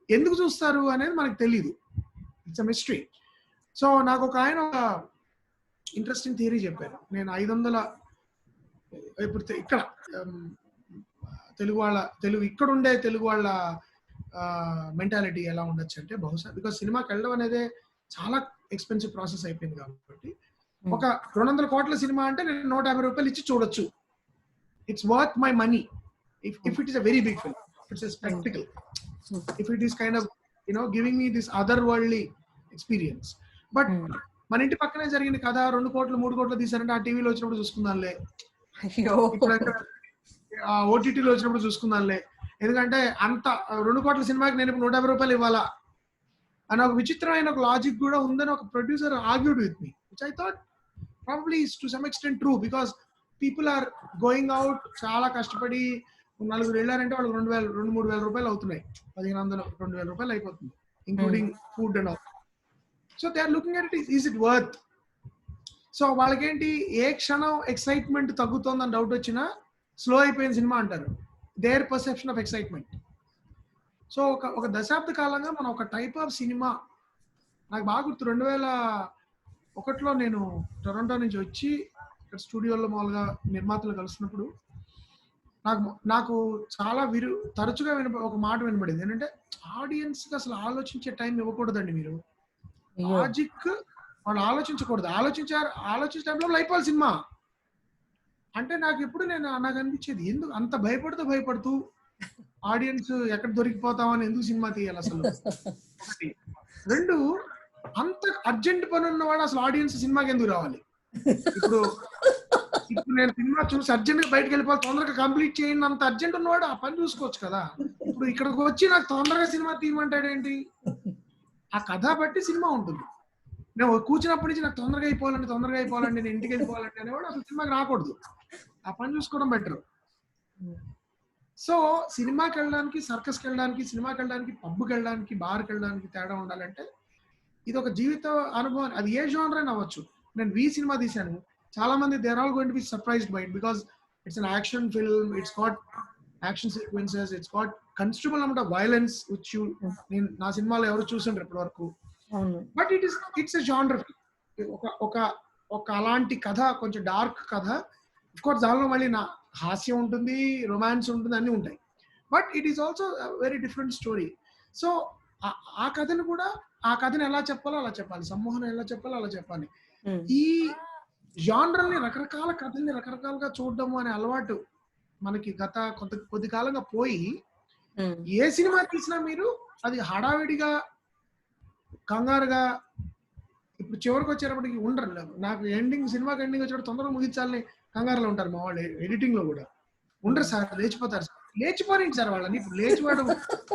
ఎందుకు చూస్తారు అనేది మనకు తెలియదు. It's a mystery. సో నాకు ఒక ఆయన ఇంట్రెస్టింగ్ థియరీ చెప్పారు. నేను 500 ఇప్పుడు ఇక్కడ ఇక్కడ ఉండే తెలుగు వాళ్ళ మెంటాలిటీ ఎలా ఉండొచ్చు అంటే, బహుశా బికాస్ సినిమాకి వెళ్ళడం అనేది చాలా ఎక్స్పెన్సివ్ ప్రాసెస్ అయిపోయింది కాబట్టి, ఒక 200 కోట్ల సినిమా అంటే నేను 150 రూపాయలు ఇచ్చి చూడొచ్చు. It's worth my money if it is a very big film, if it's a spectacle, if it is kind of giving me this otherworldly experience. But మన ఇంటి పక్కనే జరిగిన కథ 2 కోట్లు 3 కోట్లు తీసారంటే ఆ టీవీలో వచ్చినప్పుడు చూసుకుందాంలే, ఆ ఓటీటీలో వచ్చినప్పుడు చూసుకుందాంలే, ఎందుకంటే అంత 2 కోట్ల సినిమాకి నేను ఇప్పుడు 150 రూపాయలు ఇవ్వాలా అని ఒక విచిత్రమైన ఒక లాజిక్ కూడా ఉందని ఒక producer argued with me, which I thought probably is to some extent true. Because people are going out, చాలా కష్టపడి 4 వెళ్ళారంటే వాళ్ళకి 2,000-3,000 రూపాయలు అవుతున్నాయి. 1,500-2,000 రూపాయలు అయిపోతుంది, including food and all. So they are looking at it, is it worth. So వాళ్ళకేంటి, ఏ క్షణం ఎక్సైట్మెంట్ తగ్గుతోందని డౌట్ వచ్చినా స్లో అయిపోయిన సినిమా అంటారు. Their perception of excitement. So ఒక దశాబ్ద కాలంగా మనం ఒక టైప్ ఆఫ్ సినిమా, నాకు బాగా గుర్తు 2001లో నేను టొరంటో నుంచి వచ్చి ఇక్కడ స్టూడియోలో మామూలుగా నిర్మాతలు కలుస్తున్నప్పుడు నాకు చాలా తరచుగా ఒక మాట వినబడింది ఏంటంటే, ఆడియన్స్ కి అసలు ఆలోచించే టైం ఇవ్వకూడదండి మీరు. లాజిక్ వాళ్ళు ఆలోచించకూడదు, ఆలోచించే టైంలో అయిపోవాలి సినిమా అంటే. నాకు అనిపించేది, ఎందుకు అంత భయపడుతూ ఆడియన్స్ ఎక్కడ దొరికిపోతామని ఎందుకు సినిమా తీయాలి అసలు. 2, అంత అర్జెంట్ పని ఉన్నవాడు అసలు ఆడియన్స్ సినిమాకి ఎందుకు రావాలి? ఇప్పుడు నేను సినిమా చూసి అర్జెంట్ గా బయటకు వెళ్ళిపోవాలి, తొందరగా కంప్లీట్ చేయండి, అంత అర్జెంట్ ఉన్నవాడు ఆ పని చూసుకోవచ్చు కదా. ఇప్పుడు ఇక్కడికి వచ్చి నాకు తొందరగా సినిమా తీయమంటాడేంటి? ఆ కథ బట్టి సినిమా ఉంటుంది. నేను కూర్చున్నప్పటి నుంచి నాకు తొందరగా అయిపోవాలండి, నేను ఇంటికి వెళ్ళిపోవాలండి అనేవాడు అసలు సినిమాకి రాకూడదు. ఆ పని చూసుకోవడం బెటర్. సో సినిమాకి వెళ్ళడానికి, సర్కస్కి వెళ్ళడానికి, సినిమాకి వెళ్ళడానికి, పబ్కి వెళ్ళడానికి, బార్కి వెళ్ళడానికి తేడా ఉండాలంటే ఇది ఒక జీవిత అనుభవం. అది ఏ జోనర్ అయినా అవ్వచ్చు. నేను సినిమా తీశాను, చాలా మంది they are all going to be surprised by it because it's an action film, it's got action sequences, it's got considerable amount of violence which నా సినిమాలో ఎవరు చూసిండ్రు ఇప్పటి వరకు. But it's a genre. ఒక అలాంటి కథ, కొంచెం డార్క్ కథ. ఆఫ్ కోర్స్ దానిలో మళ్ళీ హాస్యం ఉంటుంది, రొమాన్స్ ఉంటుంది, అన్ని ఉంటాయి. But it is also very different story. So ఆ కథని ఎలా చెప్పాలో అలా చెప్పాలి, సమ్మోహనం ఎలా చెప్పాలో అలా చెప్పాలి. ఈ జానర్ని, రకరకాల కథల్ని రకరకాలుగా చూడడం అనే అలవాటు మనకి గత కొద్ది కాలంగా పోయి, ఏ సినిమా తీసినా మీరు అది హడావిడిగా, కంగారుగా, ఇప్పుడు చివరికి వచ్చేటప్పటికి ఉండరు. నాకు సినిమాకి ఎండింగ్ వచ్చేటప్పుడు తొందరగా ముగించాలని కంగారులో ఉంటారు మా వాళ్ళు. ఎడిటింగ్ లో కూడా ఉండరు సార్, లేచిపోతారు సార్. లేచిపోయింది సార్ వాళ్ళని. ఇప్పుడు లేచివాడు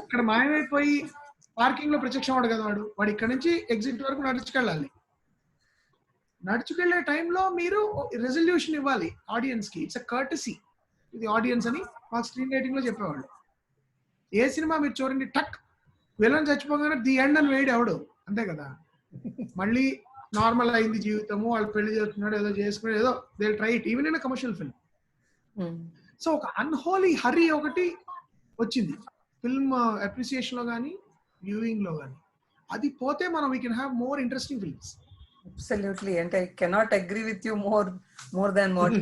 ఇక్కడ మాయమైపోయి పార్కింగ్ లో ప్రత్యక్షం వాడు కదా, వాడు ఇక్కడ నుంచి ఎగ్జిట్ వరకు నడుచుకెళ్ళాలి. నడుచుకెళ్లే టైంలో మీరు రెజల్యూషన్ ఇవ్వాలి ఆడియన్స్ కి. It's a courtesy. ఇది ఆడియన్స్ అని మాకు స్క్రీన్ రైటింగ్ లో చెప్పేవాళ్ళు. ఏ సినిమా మీరు చూడండి టక్ విలన్ చచ్చిపోగానే ది ఎండ్ అని వేయడు ఎవడు, అంతే కదా. మళ్ళీ నార్మల్ అయింది జీవితము, వాళ్ళు పెళ్లి చేస్తున్నాడు, ఏదో చేసుకున్నాడు, ఏదో they try it even in commercial film. So ఒక అన్హోలీ హరీ ఒకటి వచ్చింది ఫిల్మ్ అప్రిసియేషన్ లో కానీ వ్యూయింగ్ లో కానీ. అది పోతే మనం we can have more interesting films. Absolutely. అంటే I cannot agree with you more than what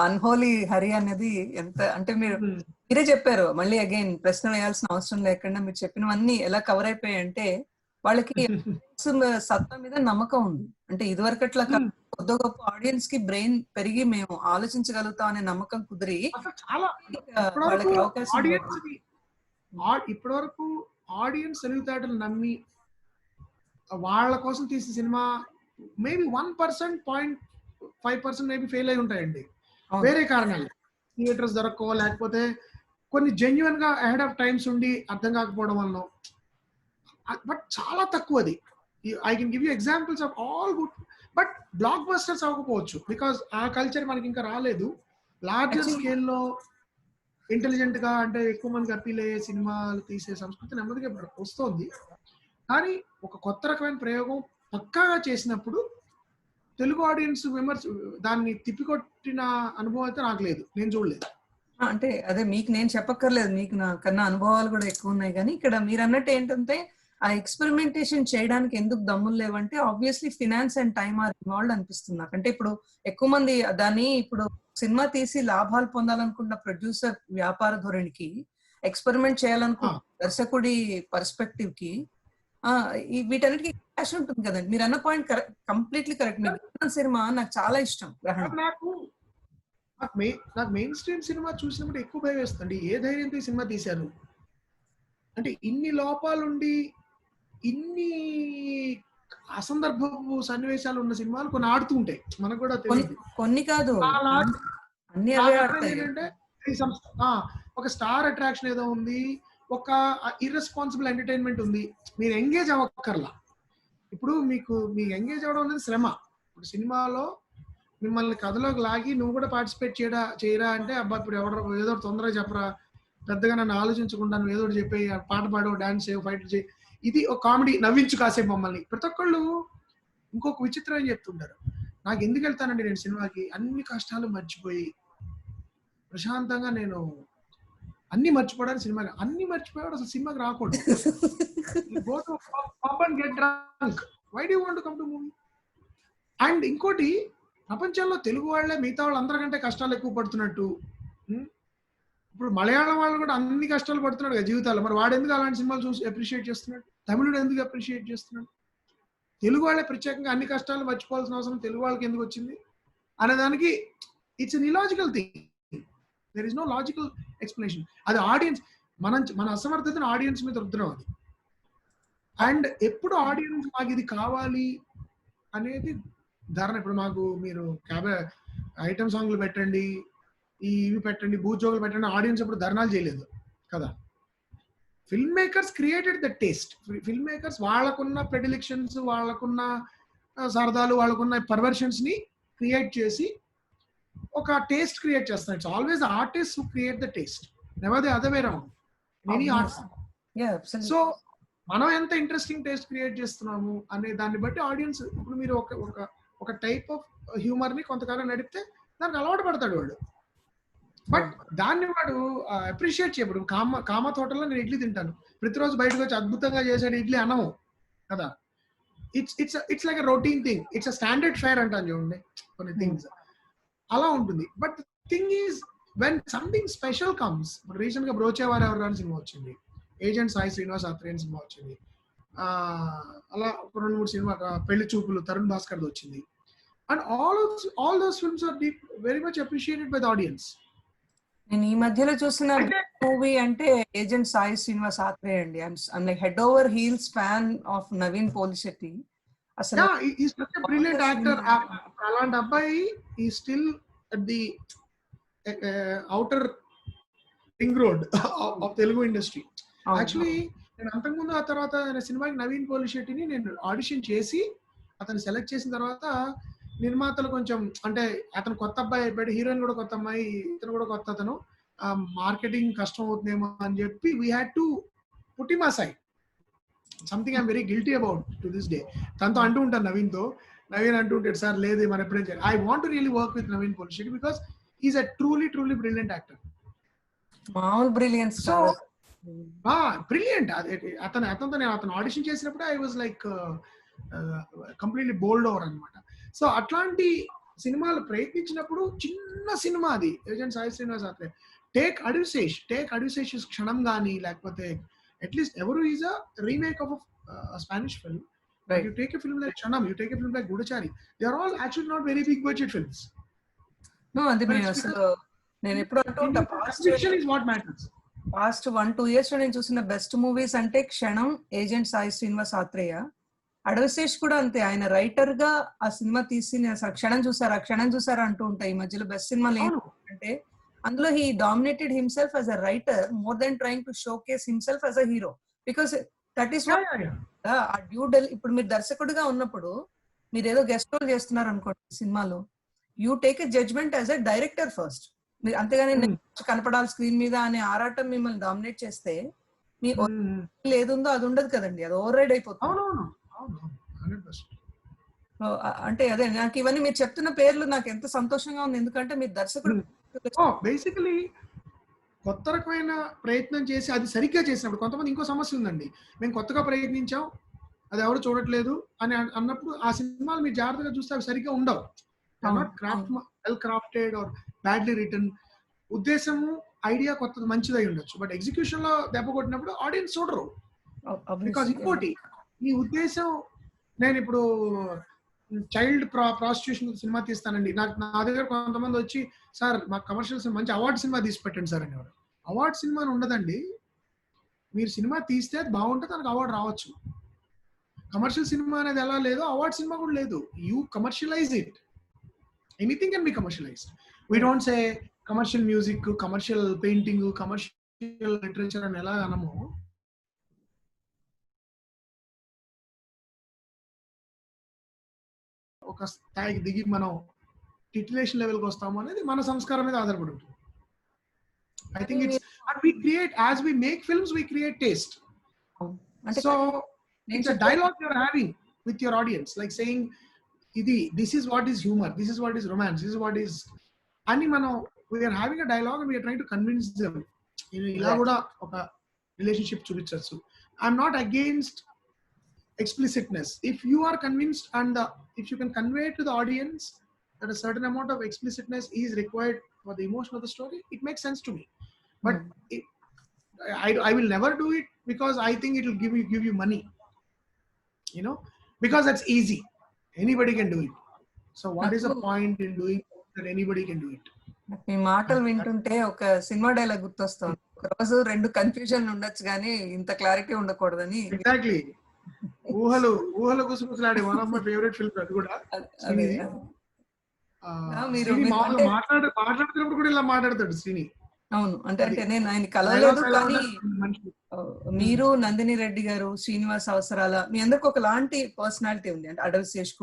అన్హోలీ హరి అనేది. ఎంత అంటే మీరే చెప్పారు, మళ్ళీ అగైన్ ప్రశ్న వేయాల్సిన అవసరం లేకుండా మీరు చెప్పినవన్నీ ఎలా కవర్ అయిపోయాయి అంటే వాళ్ళకి సత్తా మీద నమ్మకం ఉంది. అంటే ఇదివరకట్లా కొద్ది గొప్ప ఆడియన్స్ కి బ్రెయిన్ పెరిగి మేము ఆలోచించగలుగుతాం అనే నమ్మకం కుదిరి చాలా వాళ్ళకి అవకాశం. ఇప్పటి వరకు ఆడియన్స్ తెలివితేటలు నమ్మి వాళ్ళ కోసం తీసిన సినిమా మేబీ 1%, 0.5% మేబీ ఫెయిల్ అయి ఉంటాయండి, వేరే కారణాలు. థియేటర్స్ దొరకో, లేకపోతే కొన్ని జెన్యున్ గా అహెడ్ ఆఫ్ టైమ్స్ ఉండి అర్థం కాకపోవడం వల్ల. బట్ చాలా తక్కువ అది. I can give you examples of all good, but blockbusters అవ్వకపోవచ్చు బికాస్ ఆ కల్చర్ మనకి ఇంకా రాలేదు. లార్జర్ స్కేల్లో ఇంటెలిజెంట్ గా అంటే ఎక్కువ మందికి అప్పీల్ అయ్యే సినిమాలు తీసే సంస్కృతి నెమ్మదిగా వస్తుంది. కానీ ఒక కొత్త రకమైన ప్రయోగం పక్కాగా చేసినప్పుడు తెలుగు ఆడియన్స్ మెంబర్స్ దాన్ని తిప్పికొట్టిన అనుభవం అయితే నాకు లేదు, నేను చూడలేదు. అంటే అదే మీకు నేను చెప్పక్కర్లేదు, మీకు నా కన్నా అనుభవాలు కూడా ఎక్కువ ఉన్నాయి. కానీ ఇక్కడ మీరు అన్నట్టు ఏంటంటే ఆ ఎక్స్పెరిమెంటేషన్ చేయడానికి ఎందుకు దమ్ములు లేవంటే obviously finance and time are involved అనిపిస్తుంది నాకు. అంటే ఇప్పుడు ఎక్కువ మంది దాన్ని ఇప్పుడు సినిమా తీసి లాభాలు పొందాలనుకున్న ప్రొడ్యూసర్ వ్యాపార ధోరణికి, ఎక్స్పెరిమెంట్ చేయాలనుకున్న దర్శకుడి పర్స్పెక్టివ్ కి వీటన్నిటికీ క్యాష్ ఉంటుంది కదండి. మీరు అన్న పాయింట్ కంప్లీట్లీ కరెక్ట్. మీరు సినిమా నాకు చాలా ఇష్టం. నాకు మెయిన్ స్ట్రీమ్ సినిమా చూసినప్పుడు ఎక్కువ భయం వేస్తుంది. ఏ ధైర్యంతో ఈ సినిమా తీశారు అంటే, ఇన్ని లోపాలుండి ఇన్ని అసందర్భపు సన్నివేశాలు ఉన్న సినిమాలు కొన్ని ఆడుతూ ఉంటాయి, మనకు కూడా తెలియదు. కొన్ని కాదు ఏంటంటే ఒక స్టార్ అట్రాక్షన్ ఏదో ఉంది, ఒక ఇర్రెస్పాన్సిబుల్ ఎంటర్టైన్మెంట్ ఉంది, మీరు ఎంగేజ్ అవ్వక్కర్లా. ఇప్పుడు మీకు ఎంగేజ్ అవ్వడం అనేది శ్రమ. ఇప్పుడు సినిమాలో మిమ్మల్ని కథలోకి లాగి నువ్వు కూడా పార్టిసిపేట్ చేయరా అంటే, అబ్బా ఇప్పుడు ఏదో తొందరగా చెప్పరా, పెద్దగా నన్ను ఆలోచించకుండా నువ్వు ఏదో చెప్పి పాట పాడు, డాన్స్ చేయవు, ఫైట్ చేయి, ఇది ఒక కామెడీ నవ్వించు కాసేపు మమ్మల్ని. ప్రతి ఒక్కళ్ళు ఇంకొక విచిత్రం ఏం చెప్తుంటారు, నాకు ఎందుకు వెళ్తానండి నేను సినిమాకి, అన్ని కష్టాలు మర్చిపోయి ప్రశాంతంగా నేను అన్ని మర్చిపోవడానికి సినిమాకి. అన్ని మర్చిపోయాడు అసలు సినిమాకి రాకూడదు. Go to pub and get drunk, why do you want to come to movie? And ఇంకోటి, ప్రపంచంలో తెలుగు వాళ్ళే మిగతా వాళ్ళు అందరికంటే కష్టాలు ఎక్కువ పడుతున్నట్టు, ఇప్పుడు మలయాళం వాళ్ళు కూడా అన్ని కష్టాలు పడుతున్నాడు కదా జీవితాలు, మరి వాడు ఎందుకు అలాంటి సినిమాలు చూసి అప్రిషియేట్ చేస్తున్నాడు? తమిళుడు ఎందుకు అప్రిషియేట్ చేస్తున్నాడు? తెలుగు వాళ్ళే ప్రత్యేకంగా అన్ని కష్టాలు మర్చిపోవాల్సిన అవసరం తెలుగు వాళ్ళకి ఎందుకు వచ్చింది అనేదానికి it's an illogical thing. There is no logical explanation. అది ఆడియన్స్, మన అసమర్థతను ఆడియన్స్ మీద రుద్దడం అది. అండ్ ఎప్పుడు ఆడియన్స్ మాకు ఇది కావాలి అనేది ధారణ. ఇప్పుడు మాకు మీరు ఐటమ్ సాంగ్లు పెట్టండి, ఇవి పెట్టండి, భూజోగులు పెట్టండి, ఆడియన్స్ ఎప్పుడు ధర్నాలు చేయలేదు కదా. Film makers created the taste. Film makers వాళ్ళకున్న ప్రెడిలిక్షన్స్, వాళ్ళకున్న సరదాలు, వాళ్ళకున్న పర్వర్షన్స్ ని క్రియేట్ చేసి ఒక టేస్ట్ క్రియేట్ చేస్తారు. It's always the artist who create the taste, never the other way round in any art form. So మనం ఎంత ఇంట్రెస్టింగ్ టేస్ట్ క్రియేట్ చేస్తున్నాము అనే దాన్ని బట్టి ఆడియన్స్, ఇప్పుడు మీరు ఒక టైప్ ఆఫ్ హ్యూమర్ ని కొంతకాలం నడిపితే దానికి అలవాటు పడతాడు వాడు. బట్ దాన్ని వాడు అప్రిషియేట్ చేయడు. కామ తోటలో నేను ఇడ్లీ తింటాను, ప్రతిరోజు బయటకు వచ్చి అద్భుతంగా చేసాడు ఇడ్లీ అనము కదా. It's like a routine thing, it's a standard fair అంటాను చూడండి కొన్ని థింగ్స్ అలా ఉంటుంది. But thing is when something special comes. Recent గా బ్రోచేవారు ఎవరు సినిమా వచ్చింది, ఏజెంట్ సాయి శ్రీనివాస్ ఆత్రేయ సినిమా వచ్చింది, అలా ఒక 2-3 సినిమా, పెళ్లి చూపులు తరుణ్ భాస్కర్ వచ్చింది. And all those films are very much appreciated by the audience. నేను ఈ మధ్యలో చూసిన మూవీ అంటే ఏజెంట్ సాయి శ్రీనివాస్ ఆత్రేయ అండి. I'm like head over heels fan of Naveen Polishetty. అసలు బ్రిలియంట్ యాక్టర్. అలాంటి అబ్బాయి ఈ still at the outer ring road of Telugu industry. Actually నేను అంతకుముందు ఆ తర్వాత సినిమాకి నవీన్ పోలిశెట్టిని నేను ఆడిషన్ చేసి అతను సెలెక్ట్ చేసిన తర్వాత నిర్మాతలు కొంచెం అంటే అతను కొత్త అబ్బాయి అయిపోయాడు, హీరోయిన్ కూడా కొత్త అమ్మాయి, ఇతను కూడా కొత్త అతను, మార్కెటింగ్ కష్టం అవుతుందేమో అని చెప్పి we had to put him aside. Something I'm very guilty about to this day. తనతో అంటూ ఉంటాను నవీన్ అంటూ ఉంటాడు, సార్ లేదు మనం ఎప్పుడేం చేయాలి. I want to really work with Naveen Polishetty because is a truly brilliant actor. మామూలు బ్రిలియన్స్. So brilliant. అతను ఆడిషన్ చేసినప్పుడు I was like completely bowled over అనమాట. సో అట్లాంటి సినిమాలు ప్రయత్నించినప్పుడు చిన్న సినిమా అది ఏజెంట్ సాయి శ్రీనివాస్ ఆత్రేయ, టేక్ అడ్యూసేష్ క్షణం కానీ, లేకపోతే అట్లీస్ట్ ఎవరు is a remake of Spanish film. You take a film like Chanam, you take a film like Gudachari, they are all actually not very big budget films. No, అది నేను అసలు నేను ఎప్పుడు అంటూ ఉంటా, పాస్ట్ 1-2 years లో నేను చూసిన బెస్ట్ మూవీస్ అంటే క్షణం, ఏజెంట్ సాయి శ్రీనివాస్ ఆత్రేయ. అడవిశేష్ కూడా అంతే, ఆయన రైటర్ గా ఆ సినిమా తీసి నేను అసలు క్షణం చూసారా అంటూ ఉంటాయి ఈ మధ్యలో. బెస్ట్ సినిమాలు ఏంటంటే అందులో he dominated himself as a writer more than trying to showcase himself as a hero. Because that is ఆ డ్యూడల్. ఇప్పుడు మీరు దర్శకుడిగా ఉన్నప్పుడు మీరు ఏదో గెస్ట్ రోల్ చేస్తున్నారు అనుకోండి సినిమాలో, you take a judgement as a director first. మీరు అంతేగాని కనపడాలి స్క్రీన్ మీద అనే ఆరాటం మిమ్మల్ని డామినేట్ చేస్తే మీ ఏదుందో అది ఉండదు కదండి, అది ఓవర్ రైడ్ అయిపోతుంది. అంటే అదే నాకు ఇవన్నీ మీరు చెప్తున్న పేర్లు నాకు ఎంత సంతోషంగా ఉంది, ఎందుకంటే మీరు దర్శకుడు బేసికలీ కొత్త రకమైన ప్రయత్నం చేసి అది సరిగ్గా చేసినప్పుడు. కొంతమంది ఇంకో సమస్య ఉందండి, మేము కొత్తగా ప్రయత్నించాం అది ఎవరు చూడట్లేదు అని అన్నప్పుడు ఆ సినిమాలు మీరు జాగ్రత్తగా చూస్తే అవి సరిగ్గా ఉండవు. Well crafted or badly written. ఉద్దేశము ఐడియా కొత్తది మంచిదై ఉండొచ్చు, బట్ ఎగ్జిక్యూషన్ లో దెబ్బ కొట్టినప్పుడు ఆడియన్స్ చూడరు. బికాస్ ఇంకోటి మీ ఉద్దేశం, నేను ఇప్పుడు చైల్డ్ ప్రాస్టిట్యూషన్ సినిమా తీస్తానండి, నా దగ్గర కొంతమంది వచ్చి సార్ మాకు కమర్షియల్ మంచి అవార్డు సినిమా తీసి పెట్టండి సార్ అనేవారు. అవార్డు సినిమా ఉండదండి, మీరు సినిమా తీస్తే అది బాగుంటే దానికి అవార్డు రావచ్చు. కమర్షియల్ సినిమా అనేది ఎలా లేదో అవార్డు సినిమా కూడా లేదు. You commercialise it, anything can be commercialised. We don't say commercial music, commercial painting, commercial literature అని ఎలా అనము. ఒక స్థాయికి దిగి మనం టిటిలేషన్ లెవెల్కి వస్తాము అనేది మన సంస్కారం మీద ఆధారపడి ఉంటుంది. I think it's, and we create, as we make films, we create taste. So it's a dialogue you're having with your audience, like saying, this is what is humor, this is what is romance, this is what is, and we are having a dialogue and we are trying to convince them. Ila kuda oka relationship chupichchu. I'm not against explicitness. If you are convinced and if you can convey to the audience that a certain amount of explicitness is required for the emotion of the story, it makes sense to me. But I will never do it because I think it will give you money, because that's easy. Anybody can do it. So what is the point in doing that anybody can do it? మీ మాటలు వింటుంటే ఒక cinema dialogue గుర్తొస్తుంది, ఒక రోజు 2 confusion ఉండొచ్చు కానీ ఇంత clarity ఉండకూడదని. Exactly. Oohalu Gusagusalade one of my favourite film అది కూడా. మాట్లాడుతున్నప్పుడు కూడా ఇలా మాట్లాడతాడు శ్రీని. అవును, అంటే నేను ఆయన కలవలేదు కానీ మీరు, నందిని రెడ్డి గారు, శ్రీనివాస్ అవసరాల, మీ అందరికి ఒకలాంటి పర్సనాలిటీ ఉంది. అంటే అడవిశేష్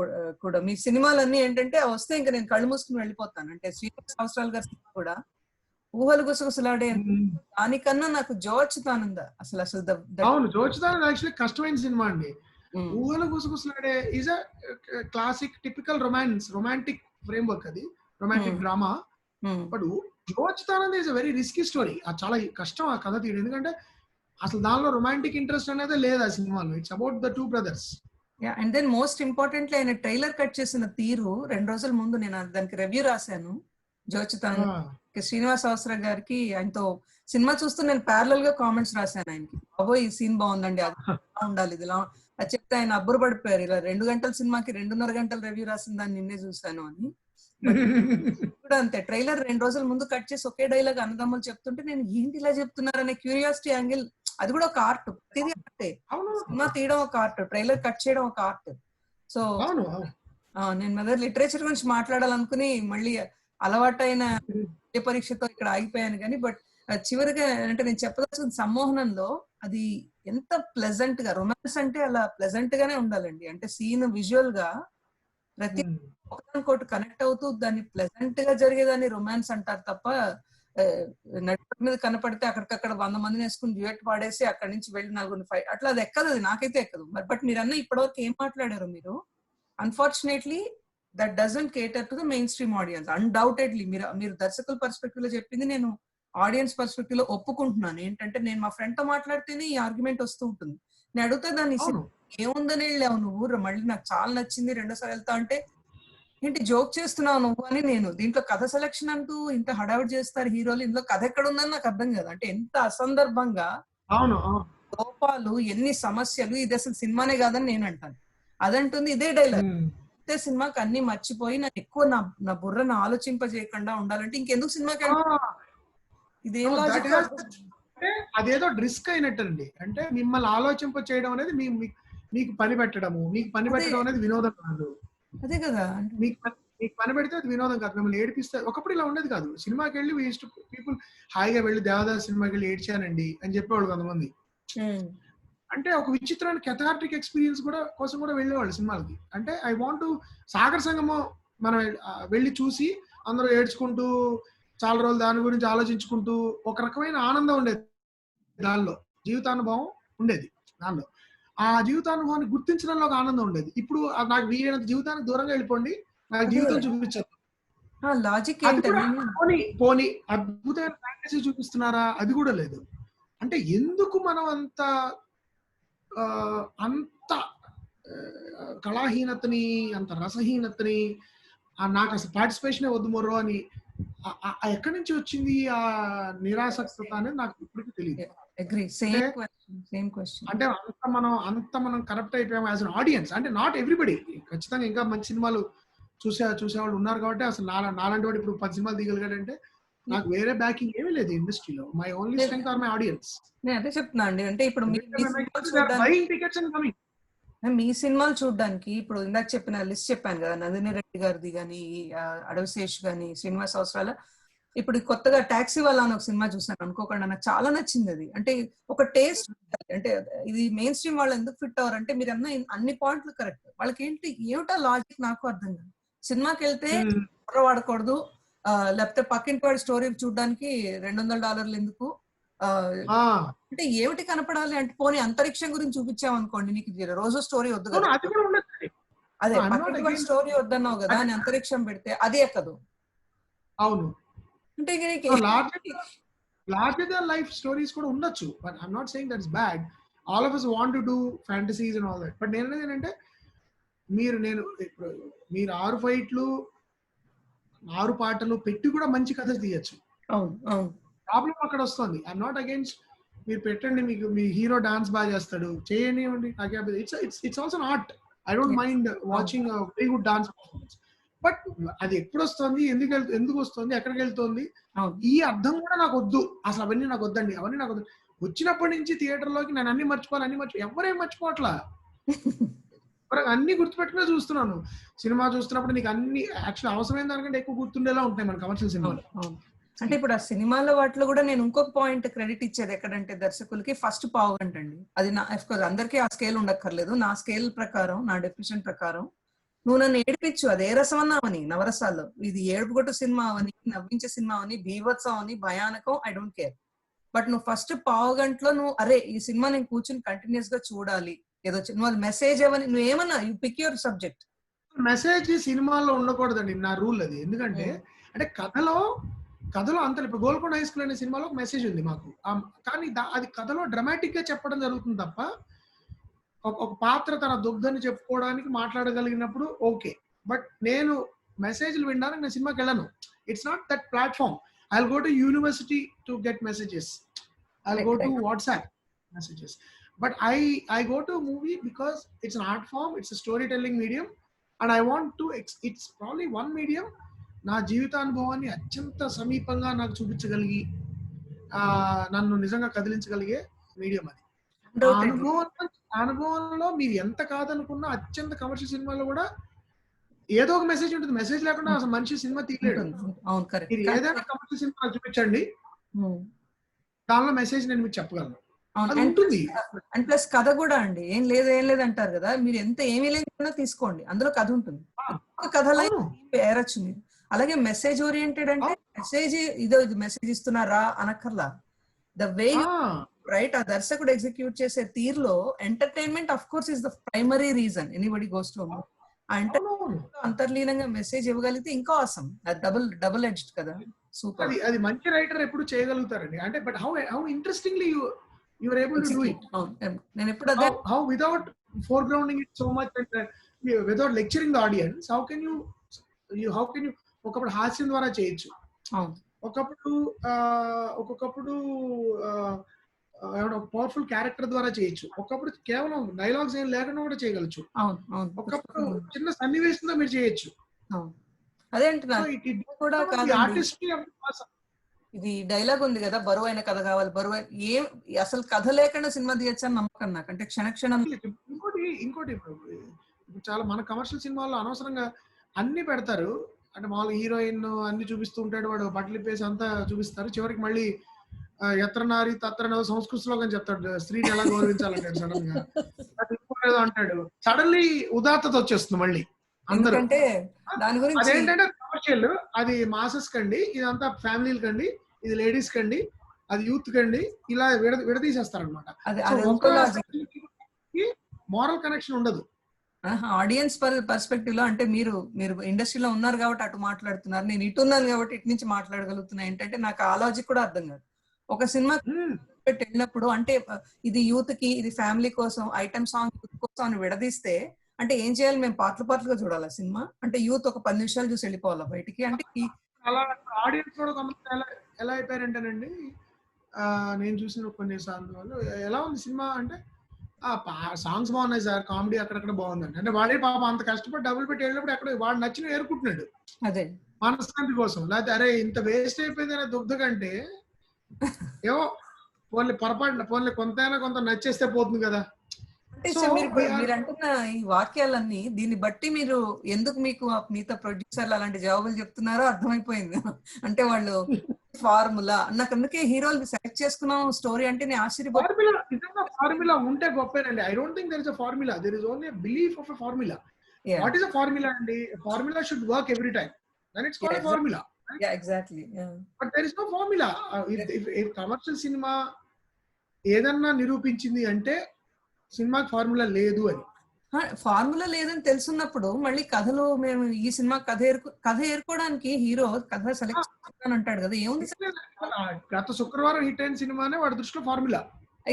కూడా మీ సినిమాలన్నీ ఏంటంటే వస్తే ఇంకా నేను కళ్ళు మూసుకుని వెళ్ళిపోతాను. అంటే శ్రీనివాస్ అవసరాల గారి సినిమా కూడా ఊహలు గుసగుసలాడే, దానికన్నా నాకు జోచ్చుతానంద అసలు. అవును, జోచ్చుతానంద యాక్చువల్లీ కష్టమైన సినిమా అండి. Oohalu Gusagusalade is a classic typical romantic framework, అది romantic drama. But Jyo Achyutananda is a very risky story. అది చాలా కష్టం ఆ కథ తీయడం, ఎందుకంటే అసలు దానిలో రొమాంటిక్ ఇంట్రెస్ట్ అనేది లేదు ఆ సినిమాలో. It's about the 2 brothers. And then most importantly ఆయన ట్రైలర్ కట్ చేసిన తీరు 2 రోజుల ముందు నేను దానికి రివ్యూ రాశాను. జోచుతాను శ్రీనివాస్ అవసర గారికి, ఆయనతో సినిమా చూస్తూ నేను ప్యారలల్ గా కామెంట్స్ రాశాను ఆయనకి. బాబో ఈ సీన్ బాగుందండి, అది ఉండాలి, ఇది అది చెప్తే ఆయన అబ్బురు పడిపోయారు. ఇలా 2 గంటల సినిమాకి 2.5 గంటల రివ్యూ రాసిన దాన్ని నిన్నే చూశాను అని. కూడా అంతే, ట్రైలర్ 2 రోజుల ముందు కట్ చేసి ఒకే డైలాగ్ అన్నదమ్ములు చెప్తుంటే నేను ఏంటి ఇలా చెప్తున్నారనే క్యూరియాసిటీ యాంగిల్, అది కూడా ఒక ఆర్ట్. ప్రతిదీ ఆర్టే. సినిమా తీయడం ఒక ఆర్ట్, ట్రైలర్ కట్ చేయడం ఒక ఆర్ట్. సో నేను మదర్ లిటరేచర్ గురించి మాట్లాడాలనుకుని మళ్ళీ అలవాటైన పరీక్షతో ఇక్కడ ఆగిపోయాను కానీ, బట్ చివరిగా అంటే నేను చెప్పదలుచుకున్న సమ్మోహనంలో అది ఎంత ప్లెజెంట్ గా, రొమాన్స్ అంటే అలా ప్లెజెంట్ గానే ఉండాలండి. అంటే సీన్ విజువల్ గా ప్రతి ఒకదానికోటి కనెక్ట్ అవుతూ దాన్ని ప్లెజెంట్ గా జరిగేదాన్ని రొమాన్స్ అంటారు తప్ప నెట్వర్క్ మీద కనపడితే అక్కడికక్కడ 100 మందిని వేసుకుని డ్యూయట్ పాడేసి అక్కడి నుంచి వెళ్ళి నలుగురిని ఫైట్ అట్లా అది ఎక్కదు, అది నాకైతే ఎక్కదు. బట్ మీరన్నా ఇప్పటివరకు ఏం మాట్లాడారు మీరు? Unfortunately that doesn't కేటర్ to the main stream audience. Undoubtedly మీరు దర్శకుల పర్స్పెక్టివ్ లో చెప్పింది నేను ఆడియన్స్ పర్స్పెక్టివ్ లో ఒప్పుకుంటున్నాను. ఏంటంటే నేను మా ఫ్రెండ్ తో మాట్లాడితేనే ఈ ఆర్గ్యుమెంట్ వస్తూ ఉంటుంది. నేను అడుగుతా దాన్ని ఏముందని వెళ్ళావు నువ్వు, మళ్ళీ నాకు చాలా నచ్చింది రెండోసారి వెళ్తా అంటే ఏంటి జోక్ చేస్తున్నావు నువ్వు అని. నేను దీంట్లో కథ సెలక్షన్ అంటూ ఇంత హడావిడి చేస్తారు హీరోలు, ఇందులో కథ ఎక్కడ ఉందని నాకు అర్థం కాదు. అంటే ఎంత అసందర్భంగా లోపాలు, ఎన్ని సమస్యలు, ఇది అసలు సినిమానే కాదని నేను అంటాను. అదంటుంది ఇదే డైలాగ్. అయితే సినిమాకి అన్ని మర్చిపోయి నాకు ఎక్కువ నా బుర్రను ఆలోచింపజేయకుండా ఉండాలంటే ఇంకెందుకు సినిమాకి ఇదేం లాజిక్? అంటే అదేదో రిస్క్ అయినట్టండి. అంటే మిమ్మల్ని ఆలోచింప చేయడం అనేది మీకు పని పెట్టడము, మీకు పని పెట్టడం అనేది వినోదం కాదు. అదే కదా, మీకు పని పెడితే అది వినోదం కాదు, మిమ్మల్ని ఏడిపిస్తే. ఒకప్పుడు ఇలా ఉండేది కాదు. సినిమాకి వెళ్ళి పీపుల్ హాయిగా వెళ్ళి దేవదాస్ సినిమాకి వెళ్ళి ఏడ్చానండి అని చెప్పేవాళ్ళు కొంతమంది. అంటే ఒక విచిత్రమైన కెథార్టిక్ ఎక్స్పీరియన్స్ కోసం కూడా వెళ్ళేవాళ్ళు సినిమాలకి. అంటే ఐ వాంట్ సాగర్ సంగమం మనం వెళ్ళి చూసి అందరూ ఏడ్చుకుంటూ చాలా రోజులు దాని గురించి ఆలోచించుకుంటూ ఒక రకమైన ఆనందం ఉండేది దానిలో, జీవితానుభవం ఉండేది దానిలో. ఆ జీవితానుభవాన్ని గుర్తించడంలో ఒక ఆనందం ఉండేది. ఇప్పుడు నాకు వీలైనంత జీవితానికి దూరంగా వెళ్ళిపోండి, నాకు జీవితం చూపించారు. లాజిక్ పోనీ అద్భుతమైన ఫ్యాంటసీ చూపిస్తున్నారా? అది కూడా లేదు. అంటే ఎందుకు మనం అంత కళాహీనతని, అంత రసహీనతని, నాకు అసలు పార్టిసిపేషనే వద్దు మొర్రో అని ఎక్కడి నుంచి వచ్చింది ఆ నిరాసక్తత అనేది నాకు ఇప్పటికీ తెలియదు. అంటే అంత మనం కరప్ట్ అయిపోయాము యాజ్ అన్ ఆడియన్స్. అంటే నాట్ ఎవ్రీబడి, ఖచ్చితంగా ఇంకా మంచి సినిమాలు చూసేవాళ్ళు ఉన్నారు కాబట్టి అసలు నాలాంటి వాడు ఇప్పుడు 10 సినిమాలు తీయగలిగాడంటే నాకు వేరే బ్యాకింగ్ ఏమీ లేదు ఇండస్ట్రీలో. My only strength are my audience. నేను అదే చెప్తున్నా అండి. అంటే ఇప్పుడు మీ సినిమాలు చూడడానికి ఇప్పుడు ఇందాక చెప్పిన లిస్ట్ చెప్పాను కదా, నందిని రెడ్డి గారిది కానీ, అడవిశేష్ గాని, శ్రీనివాస్ అవసరాల, ఇప్పుడు కొత్తగా టాక్సీ వాళ్ళ అని ఒక సినిమా చూసాను అనుకోకుండా, నాకు చాలా నచ్చింది అది. అంటే ఒక టేస్ట్, అంటే ఇది మెయిన్ స్ట్రీమ్ వాళ్ళు ఎందుకు ఫిట్ అవ్వరు అంటే మీరు అన్ని పాయింట్లు కరెక్ట్. వాళ్ళకి ఏమిటా లాజిక్ నాకు అర్థం కాదు. సినిమాకి వెళ్తే వాడకూడదు, లేకపోతే పక్కింటి వాడి స్టోరీ చూడడానికి $200 ఎందుకు, అంటే ఏమిటి కనపడాలి అంటే పోనీ అంతరిక్షం గురించి చూపించామనుకోండి, నీకు రోజు స్టోరీ వద్దు కదా, అదే పక్కింటి వాడి స్టోరీ వద్దన్నావు కదా అని అంతరిక్షం పెడితే అది ఎక్కదు. అవును, అంటే లార్జర్ దెన్ లైఫ్ స్టోరీస్ కూడా ఉండొచ్చు, but I'm not saying that's bad. All of us want to do fantasies and all that. But నేను అనేది ఏంటంటే మీరు 6 ఫైట్లు 6 పాటలు పెట్టి కూడా మంచి కథ తీయచ్చు. ప్రాబ్లం అక్కడ వస్తుంది. ఐఎమ్ నాట్ అగైన్స్, మీరు పెట్టండి, మీకు మీ హీరో డాన్స్ బాగా చేస్తాడు చేయనివ్వండి, it's also art. I don't mind watching very good dance performance. But అది ఎప్పుడు వస్తుంది, ఎందుకు వస్తుంది, ఎక్కడికి వెళ్తుంది, ఈ అర్థం కూడా నాకు వద్దు అసలు. అవన్నీ నాకు వద్దండి, అవన్నీ నాకు వద్దు. వచ్చినప్పటి నుంచి థియేటర్లోకి నేను అన్ని మర్చిపోవాలి, ఎవరేం మర్చిపోవట్లా, అన్ని గుర్తుపెట్టుకునే చూస్తున్నాను. సినిమా చూస్తున్నప్పుడు నీకు అన్ని యాక్చువల్ అవసరమైన దానికంటే ఎక్కువ గుర్తుండేలా ఉంటాయి మన కమర్షియల్ సినిమాలు. అంటే ఇప్పుడు ఆ సినిమాలో వాటిలో కూడా నేను ఇంకొక పాయింట్ క్రెడిట్ ఇచ్చేది ఎక్కడంటే దర్శకులకి ఫస్ట్ పావుగంట అండి. అది అఫ్కోర్స్ అందరికీ ఆ స్కేల్ ఉండక్కర్లేదు. నా స్కేల్ ప్రకారం, నా డెఫినేషన్ ప్రకారం నువ్వు నన్ను ఏడిపించు, అది ఏ రసం అన్నావని, నవరసాల్లో ఇది ఏడుపుగొట్టు సినిమా అవని, నవ్వించే సినిమా అవని, బీభత్సం అని, భయానకం, ఐ డోంట్ కేర్. బట్ నువ్వు ఫస్ట్ పావుగంటలో నువ్వు అరే ఈ సినిమా నేను కూర్చుని కంటిన్యూస్ గా చూడాలి, ఏదో నువ్వు మెసేజ్ అవని నువ్వు ఏమన్నా you pick your subject. Message సినిమాలో ఉండకూడదండి, నా రూల్ అది. ఎందుకంటే అంటే కథలో అంత, ఇప్పుడు గోల్కొండ హై స్కూల్ అనే సినిమాలో ఒక మెసేజ్ ఉంది మాకు, కానీ అది కథలో డ్రామాటిక్ గా చెప్పడం జరుగుతుంది తప్ప ఒక పాత్ర తన దుగ్ధని చెప్పుకోవడానికి మాట్లాడగలిగినప్పుడు ఓకే. బట్ నేను మెసేజ్లు వినడానికి నేను సినిమాకి వెళ్ళను. It's not that platform. I'll go to university to get messages, I'll go to WhatsApp messages. But I go to a movie because it's an art form, it's a storytelling medium, and I want to, it's probably one medium నా జీవితానుభవాన్ని అత్యంత సమీపంగా నాకు చూపించగలిగి నన్ను నిజంగా కదిలించగలిగే medium అది. అనుభవంలో మీరు ఎంత కాదనుకున్నా అత్యంత కమర్షియల్ సినిమాలో కూడా ఏదో ఒక మెసేజ్ ఉంటుంది. మెసేజ్ లేకుండా అసలు మనిషి సినిమా తీయలేడు. మీరు ఏదైనా కమర్షియల్ సినిమా చూపించండి, దానిలో మెసేజ్ నేను మీకు చెప్పగలను. అండ్ ప్లస్ కథ కూడా అండి, ఏం లేదు అంటారు కదా, మీరు ఎంత ఏమీ లేదన్నా తీసుకోండి, అందులో కథ ఉంటుంది. కథ లైన్ అవును. ఏరచ్చు మీరు. అలాగే మెసేజ్ ఓరియంటెడ్ అంటే మెసేజ్ ఇదో మెసేజ్ ఇస్తున్నారా అనక్కర్లా. ద వే ఆ, రైట్ ఆ దర్శకుడు ఎగ్జిక్యూట్ చేసే తీరులో entertainment of course is the primary reason anybody goes to ఆ అవునవును. అంతర్లీనంగా మెసేజ్ ఇవ్వగలిగితే ఇంకా అవసరం. అది డబుల్ ఎడ్జ్డ్ కదా. సూపర్. అది అది మంచి రైటర్ ఎప్పుడు చేయగలుగుతారండి. అంటే but how interestingly you are able to do it. నేను ఎప్పుడు అదే How without foregrounding it so much and without lecturing the audience, how can you ఒకప్పుడు హాస్యం ద్వారా చేయొచ్చు, అవును ఒకప్పుడు ఒక్కొక్కప్పుడు పవర్ఫుల్ క్యారెక్టర్ ద్వారా చేయొచ్చు, ఒకప్పుడు కేవలం డైలాగ్స్ ఏం లేకుండా కూడా చేయగలచ్చు, అవును అవును ఒకప్పుడు చిన్న సన్నివేశంతో మీరు చేయొచ్చు. అవును అదే సో అంటున్నాను. ఇట్ ఇట్ కూడా ది కాదండి, ఆర్టిస్ట్రీ ఆఫ్ ది పర్సన్. ఇది డైలాగ్ ఉంది కదా, బరువైన కథ కావాలి, ఏం అసలు కథ లేకుండా సినిమా తీయచ్చు అని నమ్మకం నాకు. అంటే క్షణక్షణం ఇంకోటి ఇప్పుడు చాలా మన కమర్షియల్ సినిమాల్లో అనవసరంగా అన్ని పెడతారు. అంటే మామూలుగా హీరోయిన్ అన్ని చూపిస్తూ ఉంటాడు, వాడు బట్టలు ఇప్పేసి అంతా చూపిస్తారు. చివరికి మళ్ళీ ఎత్ర నారి తత్ర నవ సంస్కృత శ్లోకం చెప్తాడు, స్త్రీని ఎలా గౌరవించాలంటాడు సడన్ గా. అది ఇంకోటేదో అంటాడు, సడన్లీ ఉదాత్తత వచ్చేస్తుంది మళ్ళీ అందరూ. ఎందుకంటే దాని గురించి అదేంటంటే కమర్షియల్, అది మాసెస్ కండి, ఇదంతా ఫ్యామిలీలు కండి, ఇది లేడీస్ కండి, అది యూత్ కండి, ఇలా విడదీసేస్తారు అనమాట. సో ఒక మోరల్ కనెక్షన్ ఉండదు. ఆడియన్స్ పర్స్పెక్టివ్ లో. అంటే మీరు ఇండస్ట్రీలో ఉన్నారు కాబట్టి అటు మాట్లాడుతున్నారు, నేను ఇటు ఉన్నాను కాబట్టి ఇటు నుంచి మాట్లాడగలుగుతున్నా. ఏంటంటే నాకు ఆ లాజిక్ కూడా అర్థం కాదు. ఒక సినిమా పెట్టి వెళ్ళినప్పుడు అంటే ఇది యూత్ కి, ఇది ఫ్యామిలీ కోసం, ఐటమ్ సాంగ్ యూత్ కోసం అని విడదీస్తే అంటే ఏం చేయాలి? మేము పాటలుగా చూడాలా సినిమా? అంటే యూత్ ఒక 10 నిమిషాలు చూసి వెళ్ళిపోవాలా బయటికి? అంటే అలా ఆడియన్స్ కూడా కొంతమంది ఎలా అయిపోయారంటేనండి, నేను చూసిన కొన్ని సార్లు వాళ్ళు ఎలా ఉంది సినిమా అంటే, సాంగ్స్ బాగున్నాయి సార్, కామెడీ అక్కడక్కడ బాగుందండి. అంటే వాడే పాపం అంత కష్టపడి డబ్బులు పెట్టి వెళ్ళినప్పుడు ఎక్కడ వాడు నచ్చిన ఏరుకుంటున్నాడు అదే మనశ్శాంతి కోసం. లేకపోతే అరే ఇంత వేస్ట్ అయిపోయింది అనే దుగ్ధ కంటే ఏవో పోన్లే కొంతైనా కొంత నచ్చేస్తే పోతుంది కదా. అంటే మీరు అంటున్న ఈ వాక్యాలన్నీ దీన్ని బట్టి మీరు ఎందుకు మీతో ప్రొడ్యూసర్లు అలాంటి జవాబులు చెప్తున్నారో అర్థమైపోయింది. అంటే వాళ్ళు ఫార్ములా నాకు, అందుకే హీరోలు సెలెక్ట్ చేసుకున్నాం స్టోరీ అంటే నేను నిజంగా ఫార్ములా ఉంటే గొప్పేనండి. I don't think there is a formula, there is only belief of a formula. What is a formula అండి? Formula should work every time, then it's called formula. Exactly. But there is no formula. If commercial సినిమా ఏదన్నా నిరూపించింది అంటే సినిమాకి formula లేదు అని. Formula లేదని తెలుసున్నప్పుడు మళ్ళీ కథలు మేము ఈ సినిమా కథ ఏరుకోవడానికి హీరో కథ సెలెక్ట్ చేస్తాను అంటాడు కదా, ఏముంది? గత శుక్రవారం హిట్ అయిన సినిమానే వాడి దృష్టిలో ఫార్ములా.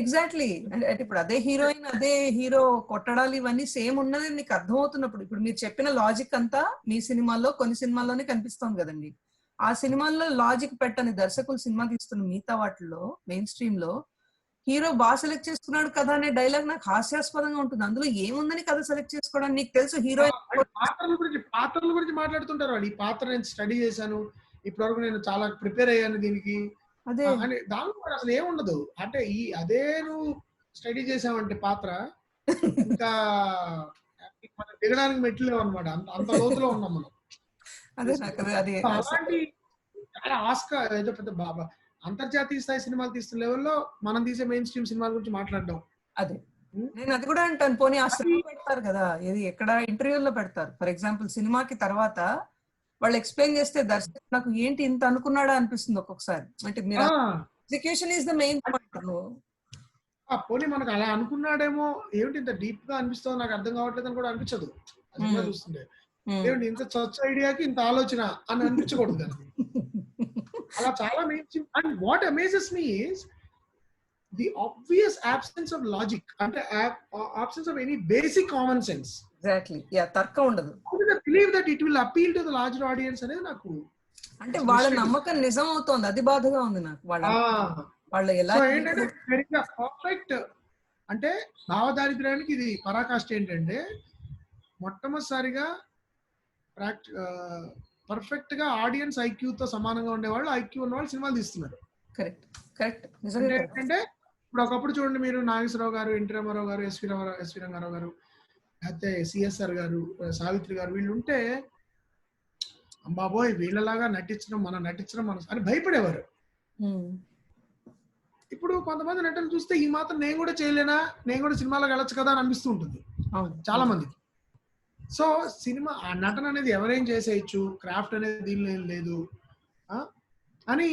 ఎగ్జాక్ట్లీ. అంటే ఇప్పుడు అదే హీరోయిన్, అదే హీరో కొట్టడాలు ఇవన్నీ సేమ్ ఉన్నది నీకు అర్థం అవుతున్నప్పుడు, ఇప్పుడు మీరు చెప్పిన లాజిక్ అంతా మీ సినిమాల్లో కొన్ని సినిమాల్లోనే కనిపిస్తోంది కదండి. ఆ సినిమాల్లో లాజిక్ పెట్టని దర్శకులు సినిమా తీస్తున్న మిగతా వాటిల్లో మెయిన్ స్ట్రీమ్ లో హీరో బాగా సెలెక్ట్ చేసుకున్నాడు కదా అనే డైలాగ్ నాకు హాస్యాస్పదంగా ఉంటుంది. అందులో ఏముందని కథ సెలెక్ట్ చేసుకోవడానికి? నీకు తెలుసు హీరోయిన్ పాత్రల గురించి మాట్లాడుతుంటారు. వాడు ఈ పాత్ర నేను స్టడీ చేశాను, ఇప్పటి వరకు నేను చాలా ప్రిపేర్ అయ్యాను దీనికి అదే అని. దాంట్లో అసలు ఏముండదు. అంటే అదే నువ్వు స్టడీ చేసావంటే పాత్ర ఇంకా మనం దిగడానికి మెట్లు అనమాట. అంత లోతులో ఉన్నాం మనం. అదే నాకు అది అలాంటి చాలా ఆస్కార్ ఏదో పెద్ద బాబా అంతర్జాతీయ స్థాయి సినిమాలు తీస్తున్న లెవెల్లో మనం తీసే మెయిన్ స్ట్రీమ్ సినిమాల గురించి మాట్లాడడం. అదే నేను అది కూడా అంటాను. పోనీ ఆ శ్రమ పెడతారు కదా, ఇది ఎక్కడ ఇంటర్వ్యూలో పెడతారు. ఫర్ ఎగ్జాంపుల్ సినిమాకి తర్వాత వాళ్ళు ఎక్స్ప్లెయిన్ చేస్తే దర్శకుడు నాకు ఏంటి ఇంత అనుకున్నాడా అనిపిస్తుంది ఒక్కొక్కసారి. అంటే మీరు execution is the main point. పోనీ మనకు అలా అనుకున్నాడేమో, ఏమిటి ఇంత డీప్ గా అనిపిస్తుందో నాకు అర్థం కావట్లేదు అని కూడా అనిపించదు సినిమా చూస్తుంటే. ఏమిటి ఇంత చచ్చ ఐడియాకి ఇంత ఆలోచన అని అనిపించకూడదు కదా. అలా చాలా main. And what amazes me is the obvious absence of logic, అంటే absence of any basic common sense. Exactly. Yeah, తర్కం ఉండదు. How do they believe that it will appeal to the larger audience అనేది నాకు అంటే వాళ్ళ నమ్మకం నిజం అవుతోంది, అది బాధగా ఉంది నాకు. వాళ్ళు ఎలా ఏంటంటే పర్ఫెక్ట్ అంటే భావదారిద్ర్యానికి ఇది పరాకాష్ట ఏంటంటే మొట్టమొదటిసారిగా పర్ఫెక్ట్ గా ఆడియన్స్ ఐక్యూతో సమానంగా ఉండేవాళ్ళు, ఐక్యూ ఉన్న వాళ్ళు సినిమాలు తీస్తున్నారు. Correct correct. ఏంటంటే ఇప్పుడు ఒకప్పుడు చూడండి, మీరు నాగేశ్వరరావు గారు, ఎన్టీ రామారావు గారు, ఎస్వి రంగారావు గారు, లేకపోతే సిఎస్ఆర్ గారు, సావిత్రి గారు, వీళ్ళు ఉంటే అమ్మాబోయ్ వీళ్ళలాగా మనం నటించడం అని భయపడేవారు. ఇప్పుడు కొంతమంది నటులు చూస్తే ఈ మాత్రం నేను కూడా చేయలేనా, నేను కూడా సినిమాలోకి వెళ్ళొచ్చు కదా అని అనిపిస్తూ ఉంటుంది చాలా మందికి. సో సినిమా ఆ నటన అనేది ఎవరేం చేసేయచ్చు, క్రాఫ్ట్ అనేది దీనిలో ఏం లేదు అని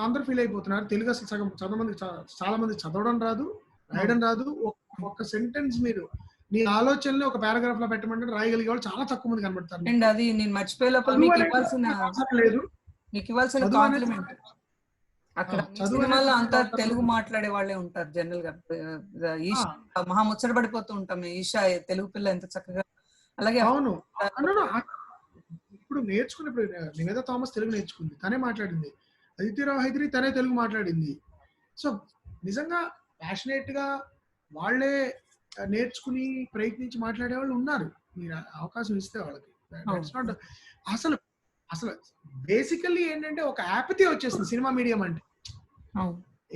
అందరూ ఫీల్ అయిపోతున్నారు. తెలుగు అసలు సగం చాలా మంది చదవడం రాదు, రాయడం రాదు. ఒక సెంటెన్స్ మీరు నీ ఆలోచనలు ఒక పారాగ్రాఫ్ లో పెట్టమంటే రాయగలిగే వాళ్ళు చాలా తక్కువ మంది కనబడతారు. అండ్ అది నేను మర్చిపోయే లోపల మీకు ఇవ్వాల్సిన కాంప్లిమెంట్. అక్కడ సినిమాలో అంతా తెలుగు మాట్లాడే వాళ్ళే ఉంటారు జనరల్ గా. ఈషా మహా ముచ్చట పడిపోతూ ఉంటాం, ఈషా తెలుగు పిల్ల ఎంత చక్కగా. అలాగే అవును, ఇప్పుడు నేర్చుకున్నప్పుడు నివేదా థామస్ తెలుగు నేర్చుకుంది, తనే మాట్లాడింది. అదితిరావు హైదరి తనే తెలుగు మాట్లాడింది. సో నిజంగా ప్యాషనేట్ గా వాళ్ళే నేర్చుకుని ప్రయత్నించి మాట్లాడే వాళ్ళు ఉన్నారు. మీరు అవకాశం ఇస్తే వాళ్ళకి. అసలు అసలు బేసికల్లీ ఏంటంటే ఒక యాపతి వచ్చేసింది సినిమా మీడియం అంటే.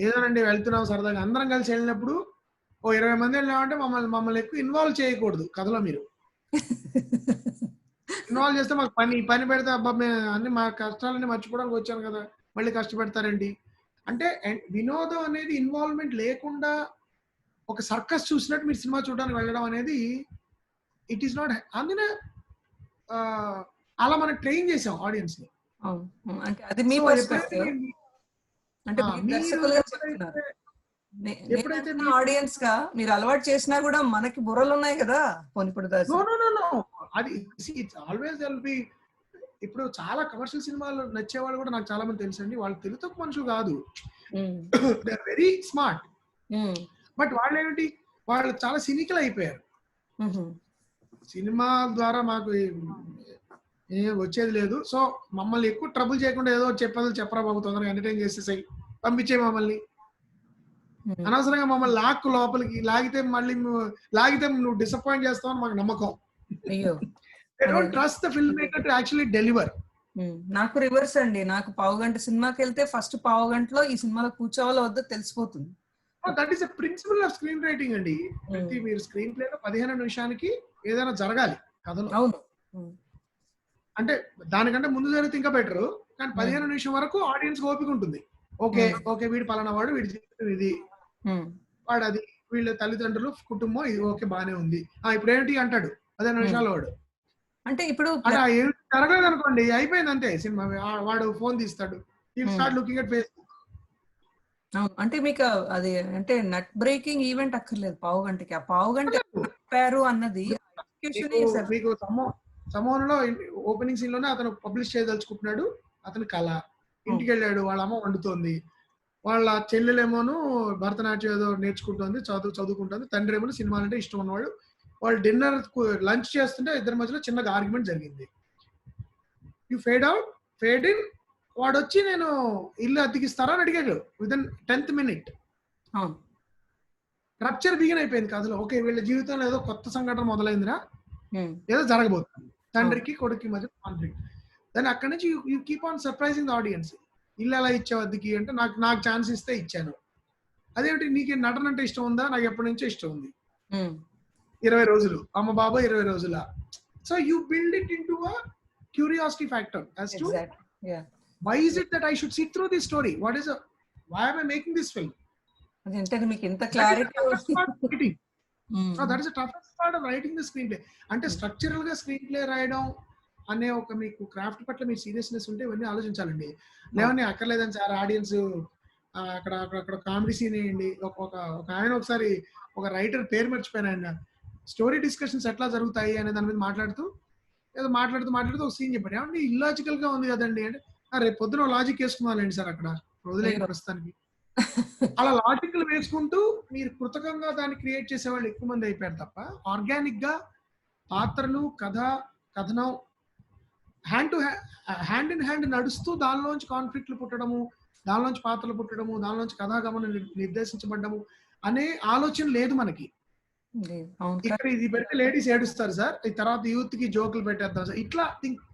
ఏదోనండి వెళ్తున్నాం సరదాగా అందరం కలిసి వెళ్ళినప్పుడు ఓ 20 మంది వెళ్ళామంటే మమ్మల్ని ఎక్కువ ఇన్వాల్వ్ చేయకూడదు కథలో. మీరు ఇన్వాల్వ్ చేస్తే మాకు పని పెడితే అబ్బా అన్ని మా కష్టాలన్నీ మర్చిపోవడానికి వచ్చాను కదా, మళ్ళీ కష్టపెడతారండి అంటే. వినోదం అనేది ఇన్వాల్వ్మెంట్ లేకుండా ఒక సర్కస్ చూసినట్టు మీరు సినిమా చూడడానికి వెళ్ళడం అనేది ఇట్ ఈస్ నాట్. అందునే అలా మనం ట్రైన్ చేసాం ఆడియన్స్ ని. అంటే అది మీ పర్స్పెక్టివ్. అంటే ఆడియన్స్ గా మీరు అలవాటు చేసినా కూడా మనకి బుర్రలు ఉన్నాయి కదా. అది ఆల్వేస్ బి. ఇప్పుడు చాలా కమర్షియల్ సినిమాలు నచ్చే వాళ్ళు కూడా నాకు చాలా మంది తెలుసు అండి. వాళ్ళు తెలుగు మనుషులు కాదు, they are very smart. But వాళ్ళు ఏమిటి, వాళ్ళు చాలా సినికల్ అయిపోయారు. సినిమా ద్వారా మాకు వచ్చేది లేదు, సో మమ్మల్ని ఎక్కువ ట్రబుల్ చేయకుండా ఏదో చెప్పేది చెప్పరా బాబు, తొందరగా ఎంటర్టైన్ చేసేసాయి, పంపించే మమ్మల్ని. అనవసరంగా మమ్మల్ని లోపలికి లాగితే నువ్వు డిసప్పాయింట్ చేస్తావు మాకు నమ్మకం. Trust the film maker to actually deliver. నాకు రివర్స్ అండి. నాకు పావుగంట సినిమాకి వెళ్తే ఫస్ట్ పావుగంటలో ఈ సినిమాలో కూర్చోవాలో వద్దో తెలిసిపోతుంది. That is a principle of screen writing అండి. మీరు స్క్రీన్ ప్లే లో 15 నిమిషానికి ఏదైనా జరగాలి కథలో. అవును, అంటే దానికంటే ముందు జరిగితే ఇంకా బెటర్, కానీ 15 నిమిషం వరకు ఆడియన్స్ ఓపిక ఉంటుంది. ఓకే వీడు పలానా వాడు, వీడి జీవితం ఇది, వాడు అది, వీళ్ళ తల్లిదండ్రులు, కుటుంబం ఇది, ఓకే బానే ఉంది, ఇప్పుడు ఏంటి అంటాడు 15 నిమిషాలు వాడు. అంటే ఇప్పుడు జరగలేదు అనుకోండి, అయిపోయింది అంతే సినిమా. వాడు ఫోన్ తీస్తాడు, స్టార్ట్ లుకింగ్ అట్ ఫేస్బుక్. అంటే మీకు అది అంటే నట్ బ్రేకింగ్ ఈవెంట్ అక్కర్లేదు పావుగంటకి. ఆ పావుగంట చెప్పారు అన్నది మీకు సమూహంలో ఓపెనింగ్ సీన్ లోనే అతను పబ్లిష్ చేయదలుచుకుంటున్నాడు. అతని కళ, ఇంటికి వెళ్ళాడు, వాళ్ళ అమ్మ వండుతోంది, వాళ్ళ చెల్లెలేమోను భరతనాట్యం ఏదో నేర్చుకుంటుంది, చదువుకుంటుంది, తండ్రి ఏమో సినిమాలు అంటే ఇష్టం ఉన్నవాడు. వాళ్ళు డిన్నర్ లంచ్ చేస్తుంటే ఇద్దరి మధ్యలో చిన్నగా ఆర్గ్యుమెంట్ జరిగింది. You fade out, fade in. వాడు వచ్చి నేను ఇల్లు అద్దెకిస్తారా అని అడిగాడు within 10th minute. Rupture begin అయిపోయింది కథలో. ఓకే వీళ్ళ జీవితంలో ఏదో కొత్త సంఘటన మొదలైందిరా, ఏదో జరగబోతుంది, తండ్రికి కొడుకు మధ్య కాన్ఫ్లిక్ట్. దాన్ని అక్కడి నుంచి you keep on surprising the audience. ఇల్లు ఎలా ఇచ్చావు అద్దెకి అంటే నాకు ఛాన్స్ ఇస్తే ఇచ్చాను. అదేమిటి నీకు నటన అంటే ఇష్టం ఉందా, నాకు ఎప్పటి నుంచో ఇష్టం ఉంది. 20 రోజులు అమ్మ బాబా 20 రోజుల. So you build it in to a curiosity factor as to why is it that I should see through this story, why am I making this film. అంటే మీకు ఇంత clarity. that is the toughest part of writing the screenplay. అంటే structural గా screen play రాయడం అనే ఒక మీకు craft పట్ల మీ సీరియస్నెస్ ఉంటే ఇవన్నీ ఆలోచించాలండి. లేవన్నీ అక్కర్లేదని సార్ ఆడియన్స్ అక్కడ కామెడీ సీన్ వేయండి. ఒక ఆయన ఒకసారి ఒక రైటర్ పేరు మర్చిపోయాను, ఆయన స్టోరీ డిస్కషన్స్ ఎట్లా జరుగుతాయి అనే దాని మీద మాట్లాడుతూ ఒక సీన్ చెప్పాడు. ఏమంటే ఇల్లాజికల్ గా ఉంది కదండి అంటే, రేపు పొద్దున లాజిక్ వేసుకున్నానండి సార్ అక్కడ వదిలేయండి ప్రస్తుతానికి. అలా లాజిక్లు వేసుకుంటూ మీరు కృతకంగా దాన్ని క్రియేట్ చేసే వాళ్ళు ఎక్కువ మంది అయిపోయారు తప్ప, ఆర్గానిక్ గా పాత్రలు, కథనం హ్యాండ్ ఇన్ హ్యాండ్ నడుస్తూ దానిలోంచి కాన్ఫ్లిక్ట్లు పుట్టడము, దానిలోంచి పాత్రలు పుట్టడము, దానిలోంచి కథాగమనం నిర్దేశించబడ్డము అనే ఆలోచన లేదు మనకి. ఇక్కడ ఇది పెడితే లేడీస్ ఏడుస్తారు సార్, ఈ తర్వాత యూత్ కి జోకులు పెట్టేద్దాం సార్, ఇట్లా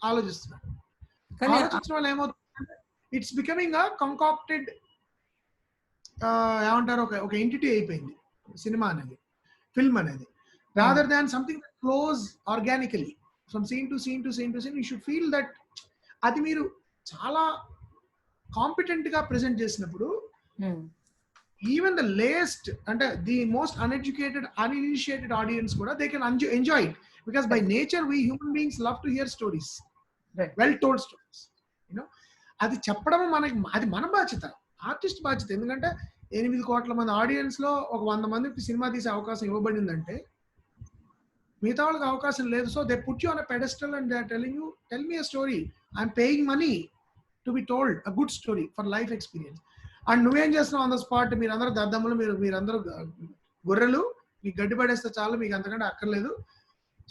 ఆలోచిస్తున్నారు. ఆలోచించడం వల్ల ఏమవుతుంది, ఇట్స్ బికమింగ్ అ కంకాక్టెడ్ ఏమంటారు ఒక ఎంటిటీ అయిపోయింది సినిమా అనేది, ఫిల్మ్ అనేది, rather than something that flows organically from scene to scene to scene to scene. You should feel that అది మీరు చాలా కాంపిటెంట్ గా ప్రెజెంట్ చేసినప్పుడు ఈవెన్ ద లేయెస్ట్ అంటే ది మోస్ట్ అన్ఎడ్యుకేటెడ్ అన్ఇనిషియేటెడ్ ఆడియన్స్ కూడా they can enjoy it because by nature we human beings love to hear stories, Right. well told stories, you know. అది చెప్పడం మనకి, అది మన బాధ్యత, ఆర్టిస్ట్ బాధ్యత. ఎందుకంటే 8 కోట్ల మంది ఆడియన్స్ లో ఒక 100 మందికి సినిమా తీసే అవకాశం ఇవ్వబడిందంటే మిగతా వాళ్ళకి అవకాశం లేదు. So they put you on a pedestal and they are telling you, tell me a story, I'm paying money to be told a good story for life experience. And నువ్వేం చేస్తున్నావు ఆన్ ద స్పాట్, మీరందరూ దద్దమ్మలు, మీరందరూ గొర్రెలు, మీకు గడ్డి పడేస్తే చాలు, మీకు అంతకంటే అక్కర్లేదు,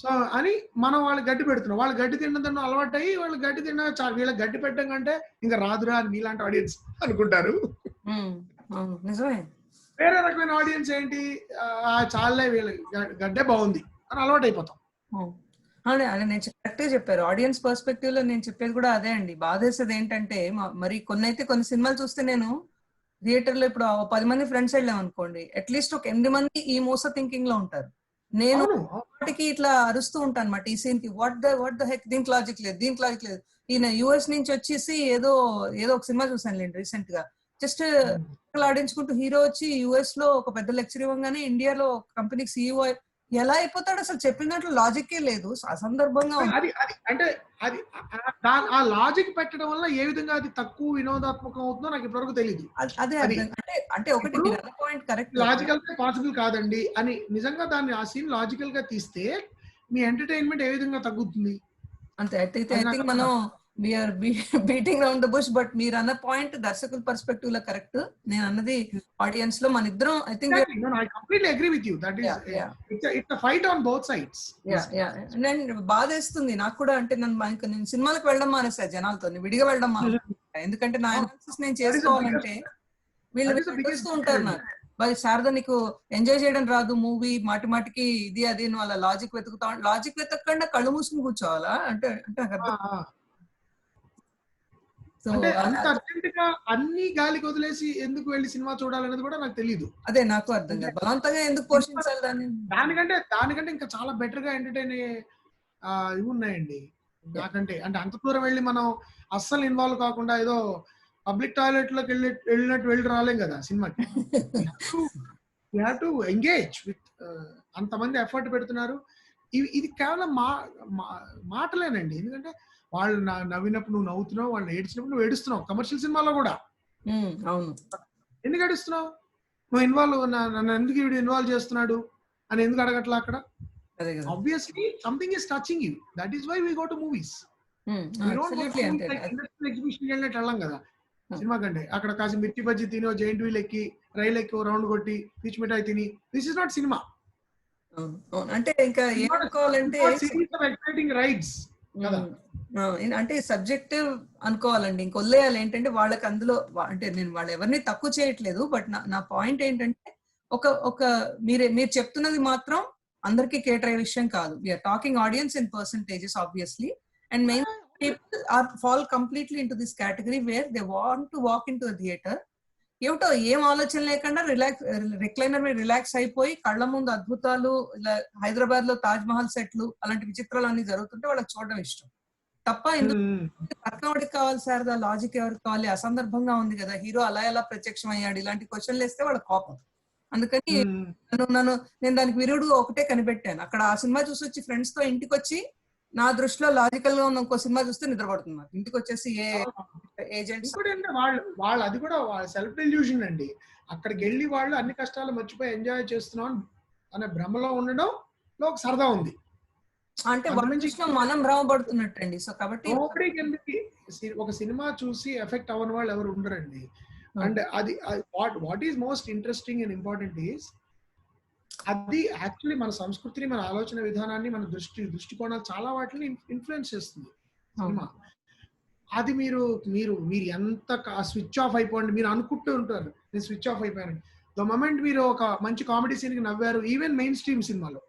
సో అని మనం వాళ్ళకి గడ్డి పెడుతున్నాం. వాళ్ళు గడ్డి తినడం అలవాటు అయ్యి వాళ్ళు గడ్డి తిన్నా చాలు, వీళ్ళకి గడ్డి పెట్టడం కంటే ఇంకా రాదురా అని మీలాంటి ఆడియన్స్ అనుకుంటారు. నిజమే. వేరే రకమైన ఆడియన్స్ ఏంటి, చాలే వీళ్ళ గడ్డే బాగుంది అని అలవాటు అయిపోతాం. అదే నేను కరెక్ట్ గా చెప్పారు. ఆడియన్స్ పర్స్పెక్టివ్ లో నేను చెప్పేది కూడా అదే అండి. బాధేసేది ఏంటంటే మరి కొన్ని సినిమాలు చూస్తే నేను థియేటర్ లో ఇప్పుడు 10 మంది ఫ్రెండ్స్ వెళ్ళాం అనుకోండి, అట్లీస్ట్ ఒక 8 మంది ఈ మోస థింకింగ్ లో ఉంటారు. నేను వాటికి ఇట్లా అరుస్తూ ఉంటాను అన్నమాట ఈ సీన్ కి, వాట్ ద హెక్, దీనికి లాజిక్ లేదు. ఈయన యుఎస్ నుంచి వచ్చేసి ఏదో ఒక సినిమా చూసాను లేండి రీసెంట్ గా, జస్ట్ ఆడించుకుంటూ హీరో వచ్చి యుఎస్ లో ఒక పెద్ద లెక్చర్ ఇవ్వగానే ఇండియాలో కంపెనీకి సీఈఓ ఎలా అయిపోతాడు, అసలు చెప్పిన దాంట్లో లాజిక్కే లేదు, అసందర్భంగా అది అంటే అది ఆ లాజిక్ పెట్టడం వల్ల ఏ విధంగా అది తక్కువ వినోదాత్మకం అవుతుందో నాకు ఇప్పటివరకు తెలియదు. అదే అంటే ఒకటి పాయింట్ కరెక్ట్, లాజికల్ గా పాసిబుల్ కాదండి అని నిజంగా దాన్ని ఆ సీన్ లాజికల్ గా తీస్తే మీ ఎంటర్టైన్మెంట్ ఏ విధంగా తగ్గుతుంది అంతే. అయితే ఐ థింక్ మనం we're beating round the bush, but మీరు అన్న పాయింట్ దర్శకుల పర్స్పెక్టివ్ లో కరెక్ట్, నేను అన్నది ఆడియన్స్ లో మన ఇద్దరం I think I completely agree with you. That is it's a fight on both sides. నేను బాధేస్తుంది నాకు కూడా. అంటే నేను సినిమాలకు వెళ్ళడం మానేసా, జనాలతో విడిగా వెళ్ళడం మానేసా. ఎందుకంటే నా అనాలిసిస్ నేను చేసుకోవాలంటే వీళ్ళు చూస్తూ ఉంటారు నాకు, వాళ్ళు శారద నీకు ఎంజాయ్ చేయడం రాదు మూవీ, మాటికి ఇది అది నువ్వు అలా లాజిక్ వెతకకుండా కళ్ళు మూసుకుని కూర్చోవాలా అంటే అంటే అంత అర్జెంట్ గా అన్ని గాలికి వదిలేసి ఎందుకు వెళ్ళి సినిమా చూడాలనేది కూడా నాకు తెలియదు. అదే నాకు అర్థం కాదు, బలవంతంగా ఎందుకు పోషించాలి దాన్ని. దానికంటే ఇంకా చాలా బెటర్ గా ఎంటర్టైన్ ఇవి ఉన్నాయండి నాకంటే. అంటే అంత దూరం వెళ్ళి మనం అస్సలు ఇన్వాల్వ్ కాకుండా ఏదో పబ్లిక్ టాయిలెట్ లోకి వెళ్ళినట్టు వెళ్ళి రాలేం కదా సినిమాకి. You have to engage with, అంతమంది ఎఫర్ట్ పెడుతున్నారు. ఇది కేవలం మాటలేనండి. ఎందుకంటే వాళ్ళు నవ్వినప్పుడు నువ్వు నవ్వుతున్నావు, వాళ్ళు ఏడ్చినప్పుడు నువ్వు ఏడుస్తున్నావు. కమర్షియల్ సినిమాలో కూడా అవును, ఎందుకు ఏడుస్తున్నావు, నువ్వు నన్ను ఎందుకు వీడు ఇన్వాల్వ్ చేస్తున్నాడు అని ఎందుకు అడగట్లా అక్కడ. Obviously something is touching you, that is why we go to movies. Exhibition వెళ్ళినట్టు వెళ్ళాం కదా సినిమా కంటే. అక్కడ కాసి మిర్చి బజ్జి తిని, జైంట్ వీల్ ఎక్కి, రైలు ఎక్కి, రౌండ్ కొట్టి, పీచ్ మిఠాయి తిని, దిస్ ఇస్ నాట్ సినిమా. అంటే ఇంకా ఏమనుకోవాలంటే ఎక్సైటింగ్ రైడ్స్ కదా, అంటే సబ్జెక్టివ్ అనుకోవాలండి. ఇంక వదిలేయాలి. ఏంటంటే వాళ్ళకి అందులో అంటే నేను వాళ్ళు ఎవరిని తక్కువ చేయట్లేదు, బట్ నా పాయింట్ ఏంటంటే ఒక మీరు చెప్తున్నది మాత్రం అందరికి కేటర్ అయ్యే విషయం కాదు. We're talking audience in percentages obviously, and main people are fall completely into this category where they want to walk in to theatre. ఏమిటో ఏం ఆలోచన లేకుండా రిక్లైనర్ మీద రిలాక్స్ అయిపోయి కళ్ళ ముందు అద్భుతాలు, ఇలా హైదరాబాద్ లో తాజ్ మహల్ సెట్లు అలాంటి విచిత్రాలు అన్ని జరుగుతుంటే వాళ్ళకి చూడడం ఇష్టం తప్ప. ఎందుకు తర్కం ఎవరికి కావాలి సార్, లాజిక్ ఎవరికి కావాలి, అసందర్భంగా ఉంది కదా, హీరో అలా ఎలా ప్రత్యక్షం అయ్యాడు, ఇలాంటి క్వశ్చన్లు వేస్తే వాళ్ళ కోపం. అందుకని నేను దానికి విరుడు ఒకటే కనిపెట్టాను. అక్కడ ఆ సినిమా చూసి వచ్చి ఫ్రెండ్స్ తో ఇంటికి వచ్చి నా దృష్టిలో లాజికల్ గా ఉన్న ఇంకో సినిమా చూస్తే నిద్రపడుతున్నారు. ఇంటికి వచ్చేసి ఏజెంట్స్ వాళ్ళు అది కూడా సెల్ఫ్ డెల్యూషన్ అండి. అక్కడికి వెళ్ళి వాళ్ళు అన్ని కష్టాలు మర్చిపోయి ఎంజాయ్ చేస్తున్నాం అనే భ్రమలో ఉండడం లో ఒక సరదా ఉంది. అంటే మనం భ్రమపడుతున్నట్టండి. సో కాబట్టి ఒక సినిమా చూసి ఎఫెక్ట్ అవ్వని వాళ్ళు ఎవరు ఉండరండి. అండ్ అది what is most interesting and important is, అది యాక్చువల్లీ మన సంస్కృతిని, మన ఆలోచన విధానాన్ని, మన దృష్టికోణాలు చాలా వాటిని ఇన్ఫ్లుయెన్స్ చేస్తుంది సినిమా. అది మీరు ఎంత స్విచ్ ఆఫ్ అయిపోండి, మీరు అనుకుంటూ ఉంటారు నేను స్విచ్ ఆఫ్ అయిపోయాను. ద మొమెంట్ మీరు ఒక మంచి కామెడీ సీన్ కి నవ్వారు, ఈవెన్ మెయిన్ స్ట్రీమ్ సినిమాలో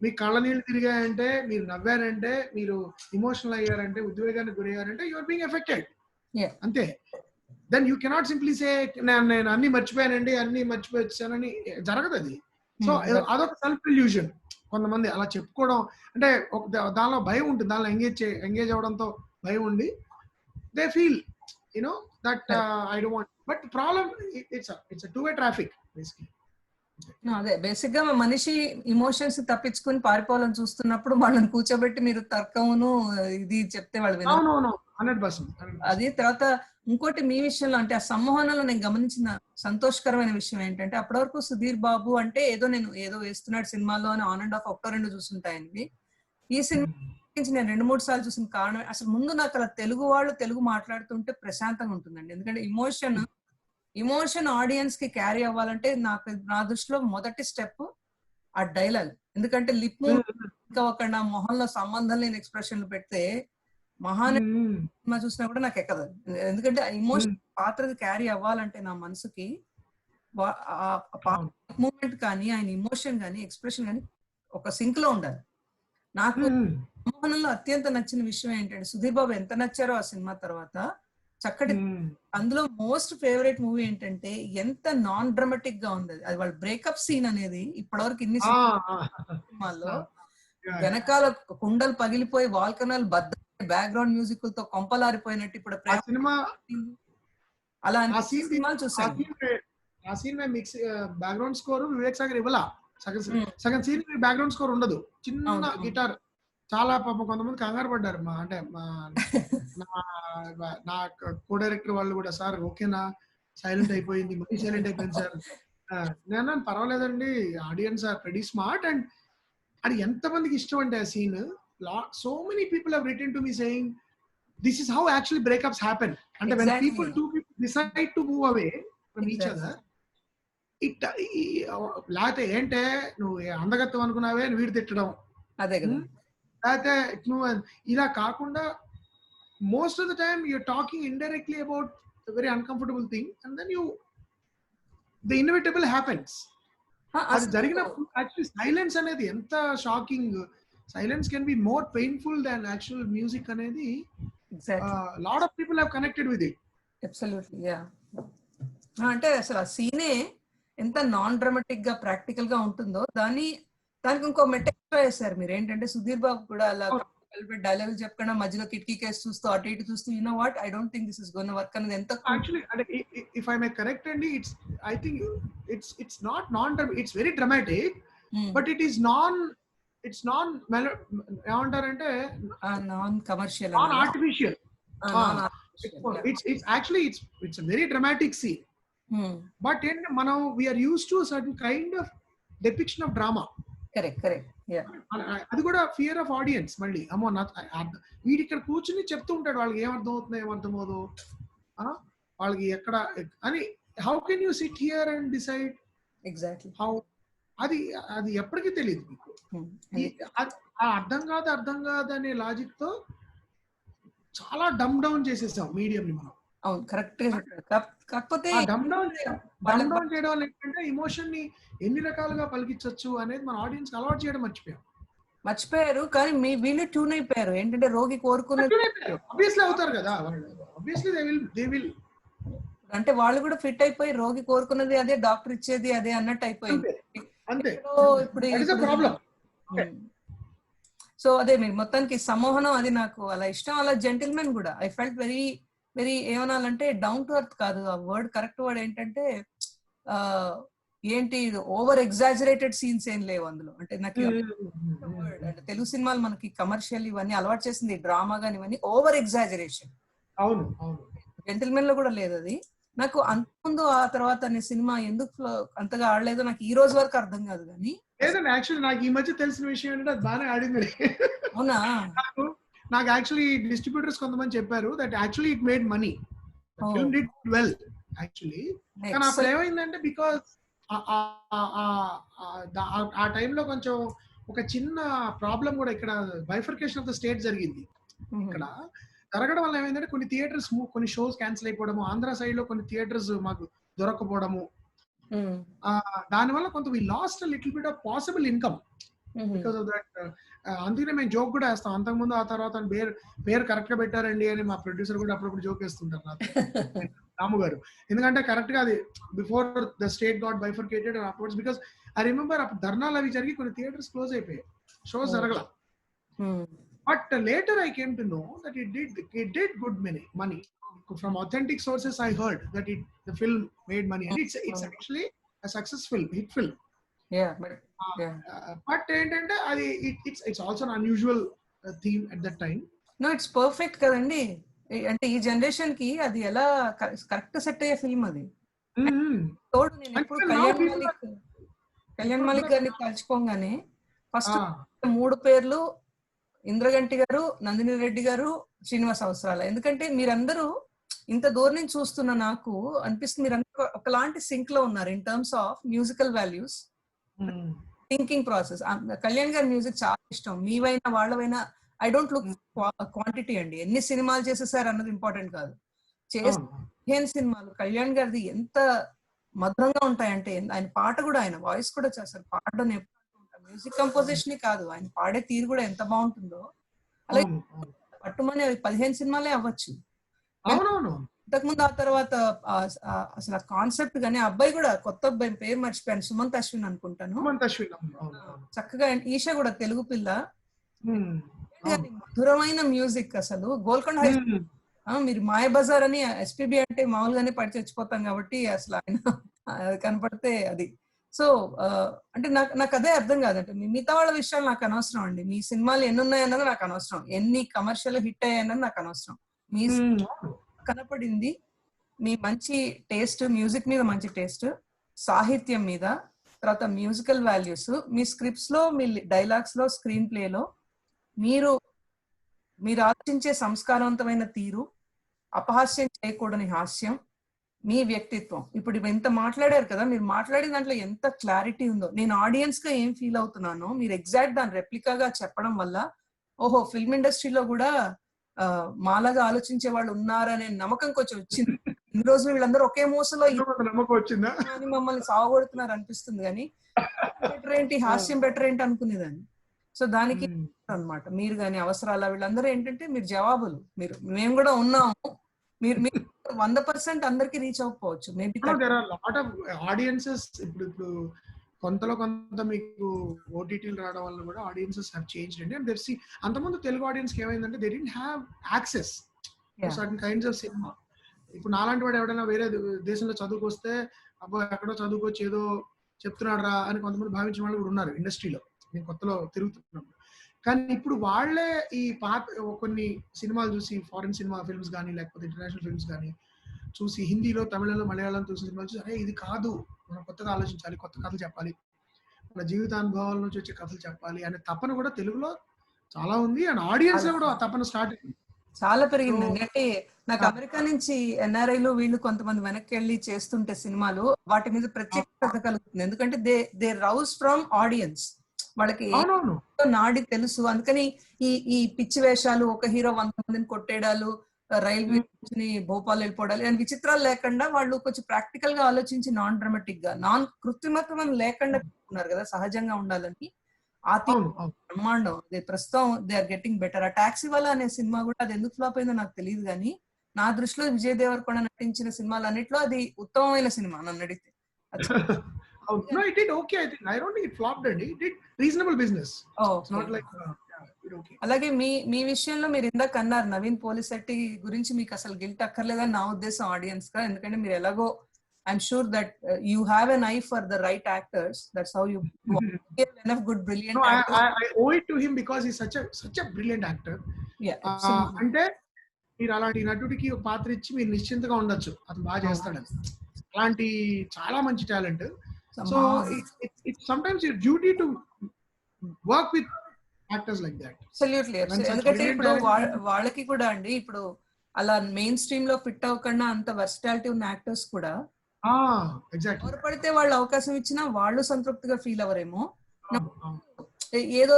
మీ కళ్ళ నీళ్ళు తిరిగాయంటే, మీరు నవ్వారంటే, మీరు ఇమోషనల్ అయ్యారంటే, ఉద్వేగానికి గురయ్యారంటే యు ఆర్ బీయింగ్ ఎఫెక్టెడ్ అంతే. Then you cannot simply say నేను అన్ని మర్చిపోయానండి, అన్ని మర్చిపోయి వచ్చానని జరగదు అది. సో అదొక సెల్ఫ్ ఇల్యూషన్. కొంతమంది అలా చెప్పుకోవడం అంటే దానిలో భయం ఉంటుంది, దానిలో ఎంగేజ్ అవ్వడంతో భయం ఉండి they feel you know that I don't want. But problem it's a two way traffic basically. అదే బేసిక్ గా మనిషి ఇమోషన్స్ తప్పించుకుని పారిపోవాలని చూస్తున్నప్పుడు వాళ్ళని కూర్చోబెట్టి మీరు తర్కమును ఇది చెప్తే వాళ్ళు వినరు. అవునవును 100%. అది తర్వాత ఇంకోటి మీ విషయంలో అంటే ఆ సంమోహనంలో నేను గమనించిన సంతోషకరమైన విషయం ఏంటంటే అప్పటి వరకు సుధీర్ బాబు అంటే నేను ఏదో వేస్తున్నాడు సినిమాలో అని ఆన్ అండ్ ఆఫ్ ఒకటో రెండు చూసుంటాయని. ఈ సినిమా నుంచి నేను 2-3 సార్లు చూసిన కారణం అసలు ముందు నాకు అలా తెలుగు వాళ్ళు తెలుగు మాట్లాడుతుంటే ప్రశాంతంగా ఉంటుందండి. ఎందుకంటే ఇమోషన్ ఆడియన్స్ కి క్యారీ అవ్వాలంటే నా దృష్టిలో మొదటి స్టెప్ ఆ డైలాగ్. ఎందుకంటే లిప్ మూవ్ ఇంకా ఒక నా మొహంలో సంబంధం లేని ఎక్స్ప్రెషన్లు పెడితే సినిమా చూసినా కూడా నాకు ఎక్కదు. ఎందుకంటే ఆ ఇమోషన్ పాత్రది క్యారీ అవ్వాలంటే నా మనసుకి మూమెంట్ కానీ ఆయన ఇమోషన్ కానీ ఎక్స్ప్రెషన్ కానీ ఒక సింక్ లో ఉండాలి. నాకు సంమోహనంలో అత్యంత నచ్చిన విషయం ఏంటంటే సుధీర్ బాబు ఎంత నచ్చారో ఆ సినిమా తర్వాత చక్కటి అందులో మోస్ట్ ఫేవరెట్ మూవీ ఏంటంటే ఎంత నాన్ డ్రామాటిక్ గా ఉంది అది వాళ్ళ బ్రేకప్ సీన్ అనేది ఇప్పటివరకు ఇన్ని సినిమాల్లో వెనకాల కుండలు పగిలిపోయి వాల్కనాలు బద్ద బ్యాక్గ్రౌండ్ మ్యూజిక్ తో కొంపలారిపోయినట్టు ఇప్పుడు అలా సినిమాలు చూసాను. ఆ scene mix background score Vivek Sagar ఇవ్వాల సగం సీన్ బ్యాక్గ్రౌండ్ స్కోర్ ఉండదు, చిన్న గిటార్. చాలా పాపం కొంతమంది కంగారు పడ్డారు అంటే నా కో డైరెక్టర్ వాళ్ళు కూడా, సార్ ఓకేనా సైలెంట్ అయిపోయింది మళ్ళీ సైలెంట్ అయిపోయింది సార్. నేను పర్వాలేదండి, audience are very smart. And అది ఎంతమందికి ఇష్టం అంటే ఆ scene so many people have written to me saying this is how actually breakups happen. అంటే when two people decide to move away from each other, లేకపోతే ఏంటే నువ్వు అందగత్వం అనుకున్నావే వీడు తిట్టడం, అదే కదా. లేకపోతే నువ్వు ఇలా కాకుండా most of the time you're talking indirectly about very uncomfortable thing and then the inevitable happens. అది జరిగినప్పుడు యాక్చువల్లీ సైలెన్స్ అనేది ఎంత షాకింగ్. Silence can be more painful than actual music అనేది. Lot of people have connected with it. Absolutely yeah. అంటే అసలు ఆ సీనే ఎంత నాన్ డ్రామాటిక్ గా ప్రాక్టికల్ గా ఉంటుందో దానికి ఇంకో మెట్ ఎక్స్ట్రా వేశారు మీరు. ఏంటంటే సుధీర్ బాబు కూడా అలా డైలాగ్ చెప్పకుండా మధ్యలో కిటికీ కేసు చూస్తూ అటు ఇటు చూస్తూ you know what I don't think this is gonna work అనేది ఎంత యాక్చువల్లీ అంటే ఇఫ్ ఐ మే కరెక్ట్ అండి, I think it's not non it's very dramatic but it's non ఏమంటారంటే non commercial, non artificial. It's actually it's a very dramatic scene. But మనం we are used to a certain kind of depiction of drama. Correct yeah. అది కూడా fear of audience. మళ్ళీ అమ్మో వీడి ఇక్కడ కూర్చుని చెప్తూ ఉంటాడు వాళ్ళకి ఏమర్థం అవుతుందో ఏమర్థమవుదో వాళ్ళకి ఎక్కడ అని. How can you SIT here and decide exactly how అది ఎప్పటికీ తెలియదు మీకు. అర్థం కాదు అనే లాజిక్ తో చాలా డమ్ డౌన్ చేసేసాం మీడియం ని మనం. అవును కరెక్ట్. కాకపోతే డమ్ డౌన్ చేయడం వల్ల ఏంటంటే ఎమోషన్ ని ఎన్ని రకాలుగా పలికించవచ్చు అనేది మన ఆడియన్స్ అలవాటు చేయడం మర్చిపోయారు. కానీ వీళ్ళు ట్యూన్ అయిపోయారు. ఏంటంటే రోగి కోరుకున్నది ఆబ్వియస్లీ అవుతారు కదా, ఆబ్వియస్లీ దే విల్ అంటే వాళ్ళు కూడా ఫిట్ అయిపోయి రోగి కోరుకున్నది అదే, డాక్టర్ ఇచ్చేది అదే అన్నట్టు అయిపోయింది అంతే. ఇప్పుడు ప్రాబ్లం. సో అదే మీరు మొత్తానికి సమోహనం అది నాకు అలా ఇష్టం. అలా జెంటిల్మెన్ కూడా ఐ ఫెల్ట్ వెరీ వెరీ ఏమనాలంటే డౌన్ టు ఎర్త్ కాదు ఆ వర్డ్, కరెక్ట్ వర్డ్ ఏంటంటే ఏంటి ఓవర్ ఎగ్జాజరేటెడ్ సీన్స్ ఏం లేవు అందులో. అంటే నాకు అంటే తెలుగు సినిమాలు మనకి కమర్షియల్ ఇవన్నీ అలవాటు చేసింది, డ్రామా గాని ఇవన్నీ ఓవర్ ఎగ్జాజరేషన్. అవును జెంటిల్మెన్ లో కూడా లేదు అది. నాకు అంతకుముందు ఆ తర్వాత అనే సినిమా ఎందుకు అంతగా ఆడలేదో నాకు ఈ రోజు వరకు అర్థం కాదు. కానీ యాక్చువల్లీ నాకు ఈ మధ్య తెలిసిన విషయం ఏంటంటే అది బాగానే ఆడింది. అవునా? నాకు యాక్చువల్లీ డిస్ట్రిబ్యూటర్స్ కొంతమంది చెప్పారు that actually it made money, film did well actually. కానీ అప్పుడు ఏమైందంటే బికాస్ ఆ టైంలో కొంచెం ఒక చిన్న ప్రాబ్లం కూడా ఇక్కడ బైఫర్కేషన్ ఆఫ్ ద స్టేట్ జరిగింది. ఇక్కడ జరగడం వల్ల ఏమైందంటే కొన్ని థియేటర్స్ కొన్ని షోస్ క్యాన్సిల్ అయిపోవడము, ఆంధ్ర సైడ్ లో కొన్ని థియేటర్స్ మాకు దొరకపోవడము, దానివల్ల కొంత we lost little bit of possible income because of that. అందుకనే మేము జోక్ కూడా వేస్తాం, అంతకుముందు ఆ తర్వాత పేరు కరెక్ట్ గా పెట్టారండి అని మా ప్రొడ్యూసర్ కూడా అప్పుడప్పుడు జోక్ వేస్తుంటారు నాకు, రాము గారు. ఎందుకంటే కరెక్ట్ గా అది before the state got bifurcated and afterwards, because I remember అప్పుడు ధర్నాలు అవి జరిగి కొన్ని థియేటర్స్ క్లోజ్ అయిపోయాయి, షోస్ జరగల. But later I came to know that it did good money. From authentic sources I heard that the film made money, and it's actually a successful hit film. But ఏంటంటే అది it's also unusual theme at that time. No, it's perfect కదండి. అంటే ఈ generation కి అది ఎలా correct set అయ్యే film అది. తోడు నేను ఎప్పుడు కళ్యాణ్ మాలిక్ గారిని తలుచుకోగానే ఫస్ట్ 3 పేర్లు ఇంద్రగంటి గారు, నందిని రెడ్డి గారు, శ్రీనివాస్ అవసరాల. ఎందుకంటే మీరందరూ ఇంత దూరం నుంచి చూస్తున్న నాకు అనిపిస్తుంది మీరందరూ ఒకలాంటి సింక్ లో ఉన్నారు in terms of musical values, thinking process. Kalyan గారి మ్యూజిక్ చాలా ఇష్టం. మీవైనా వాళ్ళవైనా ఐ డోంట్ లుక్ క్వాంటిటీ అండి. ఎన్ని సినిమాలు చేసేసారు అన్నది ఇంపార్టెంట్ కాదు. చేసే 15 సినిమాలు కళ్యాణ్ గారిది ఎంత మధురంగా ఉంటాయంటే, ఆయన పాట కూడా, ఆయన వాయిస్ కూడా చేస్తారు. పాడడం మ్యూజిక్ కంపోజిషన్ కాదు, ఆయన పాడే తీరు కూడా ఎంత బాగుంటుందో. అలాగే పట్టుమని 15 సినిమాలే అవ్వచ్చు. ఇంతకుముందు ఆ తర్వాత అసలు కాన్సెప్ట్ గానీ, అబ్బాయి కూడా కొత్త అబ్బాయి పేరు మర్చిపోయాను, సుమంత్ అశ్విన్ అనుకుంటాను. చక్కగా ఈషా కూడా తెలుగు పిల్ల, మధురమైన మ్యూజిక్. అసలు గోల్కొండ హై మీరు మాయబజార్ అని ఎస్పీబీ అంటే మామూలుగానే పడి చచ్చిపోతాం కాబట్టి అసలు ఆయన కనపడితే అది. సో అంటే నాకు అదే అర్థం కాదంటే, మిగతా వాళ్ళ విషయాలు నాకు అనవసరం అండి. మీ సినిమాలు ఎన్ని ఉన్నాయన్నది నాకు అనవసరం, ఎన్ని కమర్షియల్ హిట్ అయ్యాయన్నది నాకు అనవసరం. మీ కనపడింది మీ మంచి టేస్ట్, మ్యూజిక్ మీద మంచి టేస్ట్, సాహిత్యం మీద, తర్వాత మ్యూజికల్ వాల్యూస్, మీ స్క్రిప్ట్స్ లో, మీ డైలాగ్స్ లో, స్క్రీన్ ప్లేలో మీరు ఆలోచించే సంస్కారవంతమైన తీరు, అపహాస్యం చేయకూడని హాస్యం, మీ వ్యక్తిత్వం. ఇప్పుడు ఎంత మాట్లాడారు కదా, మీరు మాట్లాడిన దాంట్లో ఎంత క్లారిటీ ఉందో. నేను ఆడియన్స్ గా ఏం ఫీల్ అవుతున్నానో మీరు ఎగ్జాక్ట్ దాని రెప్లికాగా చెప్పడం వల్ల, ఓహో ఫిల్మ్ ఇండస్ట్రీలో కూడా మాలాగా ఆలోచించే వాళ్ళు ఉన్నారనే నమ్మకం కొంచెం వచ్చింది. ఇన్ని రోజులు వీళ్ళందరూ ఒకే మూసలో అని మమ్మల్ని సావగొడుతున్నారు అనిపిస్తుంది. కానీ బెటర్ ఏంటి, హాస్యం బెటర్ ఏంటి అనుకునేదాన్ని. సో దానికి అన్నమాట మీరు కానీ అవసరాల వీళ్ళందరూ ఏంటంటే మీరు జవాబులు, మేము కూడా ఉన్నాము. మీరు 100% అందరికి రీచ్ అవ్వకపోవచ్చు. మేబీ ఆడియన్సెస్ ఇప్పుడు కొంతలో కొంత మీకు ఓటీటీలు రావడం వల్ల కూడా ఆడియన్సెస్ హావ్ చేంజ్డ్ అండి. అండ్ దెర్ అంతకుముందు తెలుగు ఆడియన్స్ కి ఏమైందంటే they didn't have access to certain kinds of cinema. ఇప్పుడు నాలాంటి వాడు ఎవడైనా వేరే దేశంలో చదువుకొస్తే అబ్బో ఎక్కడో చదువుకోవచ్చు ఏదో చెప్తున్నాడు రా అని కొంతమంది భావించిన వాళ్ళు కూడా ఉన్నారు ఇండస్ట్రీలో, నేను కొత్తలో తిరుగుతున్నాను. కానీ ఇప్పుడు వాళ్ళే ఈ కొన్ని సినిమాలు చూసి, ఫారిన్ సినిమా ఫిల్మ్స్ కానీ లేకపోతే ఇంటర్నేషనల్ ఫిల్మ్స్ కానీ చూసి, హిందీలో, తమిళంలో, మలయాళం చూసి సినిమాలు చూసి, అరే ఇది కాదు, మనం కొత్తగా ఆలోచించాలి, కొత్త కథలు చెప్పాలి, మన జీవితానుభవాల నుంచి వచ్చే కథలు చెప్పాలి అనే తపన కూడా తెలుగులో చాలా ఉంది. అండ్ ఆడియన్స్ లో కూడా ఆ తపన స్టార్ట్ అయింది, చాలా పెరిగిందండి. అంటే నాకు అమెరికా నుంచి ఎన్ఆర్ఐలు వీళ్ళు కొంతమంది వెనక్కి వెళ్ళి చేస్తుంటే సినిమాలు, వాటి మీద ప్రత్యేక శ్రద్ధ కలుగుతుంది. ఎందుకంటే దే రౌజ్ ఫ్రమ్ ఆడియన్స్, వాళ్ళకి నాడి తెలుసు. అందుకని ఈ పిచ్చి వేషాలు, ఒక హీరో 100 మందిని కొట్టేయడాలు, రైల్వే నుంచి భోపాల్ వెళ్ళిపోవడాలు అని విచిత్రాలు లేకుండా వాళ్ళు కొంచెం ప్రాక్టికల్ గా ఆలోచించి నాన్ డ్రామాటిక్ గా, నాన్ కృత్రిమత్వం లేకుండా ఉన్నారు కదా, సహజంగా ఉండాలని. ఆ బ్రహ్మాండం ప్రస్తుతం దే ఆర్ గెట్టింగ్ బెటర్. ఆ టాక్సీ వాలా అనే సినిమా కూడా అది ఎందుకు ఫ్లాప్ అయిందో నాకు తెలియదు, కానీ నా దృష్టిలో విజయ్ దేవరకొండ నటించిన సినిమాలు అన్నిట్లో అది ఉత్తమమైన సినిమా నన్ను అడిగితే. No, it did okay. I don't think it flopped. It did reasonable business. It's not like okay. అలాగే మీ విషయంలో మీరు ఇందాక అన్నారు నవీన్ పోలిశెట్టి గురించి మీకు అసలు గిల్ట్ అక్కర్లేదని నా ఉద్దేశం ఆడియన్స్ గా. ఎందుకంటే మీరు ఎలాగో I'm sure that you have N I for the right actors. That's how you enough good brilliant actors. I owe it to him because he's such a brilliant actor. అంటే మీరు అలాంటి నటుడికి ఒక పాత్ర ఇచ్చి మీరు నిశ్చింతగా ఉండొచ్చు, అతను బాగా చేస్తాడని. అలాంటి చాలా మంచి talent. So it's sometimes your duty to work with actors like that. Absolutely. ఎందుకంటే ఇప్పుడు వాళ్ళకి కూడా అండి, ఇప్పుడు అలా మెయిన్ స్ట్రీమ్ లో ఫిట్ అవ్వకుండా అంత వర్సిటాలిటీ ఉన్న యాక్టర్స్ కూడా ఎవరు పడితే వాళ్ళు అవకాశం ఇచ్చినా వాళ్ళు సంతృప్తిగా ఫీల్ అవ్వరేమో. ఏదో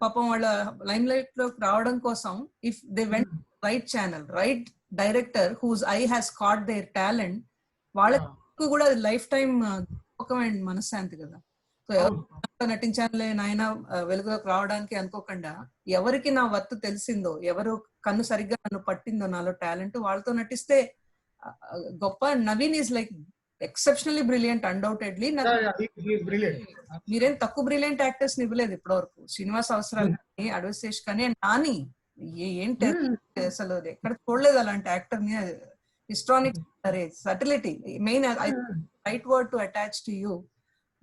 పాపం వాళ్ళ లైమ్ లైట్ లోకి రావడం కోసం if they went right channel, right director whose I has caught their talent, వాళ్ళకి కూడా అది లైఫ్ టైం ఒకమైన మనశ్శాంతి కదా. సో ఎవరు నటించానులే నాయన వెలుగులోకి రావడానికి అనుకోకుండా, ఎవరికి నా వర్త్ తెలిసిందో, ఎవరు కన్ను సరిగ్గా నన్ను పట్టిందో, నాలో టాలెంట్, వాళ్ళతో నటిస్తే గొప్ప. Naveen is like exceptionally brilliant undoubtedly. మీరేం తక్కువ బ్రిలియంట్ యాక్టర్స్ ని ఇవ్వలేదు ఇప్పటి వరకు. శ్రీనివాస్ అవసరాలు కానీ, అడ్వశేష్ కానీ, నాని ఏంటి అసలు ఎక్కడ చూడలేదు అలాంటి యాక్టర్ ని. Histrionic subtlety main right word to attach to you.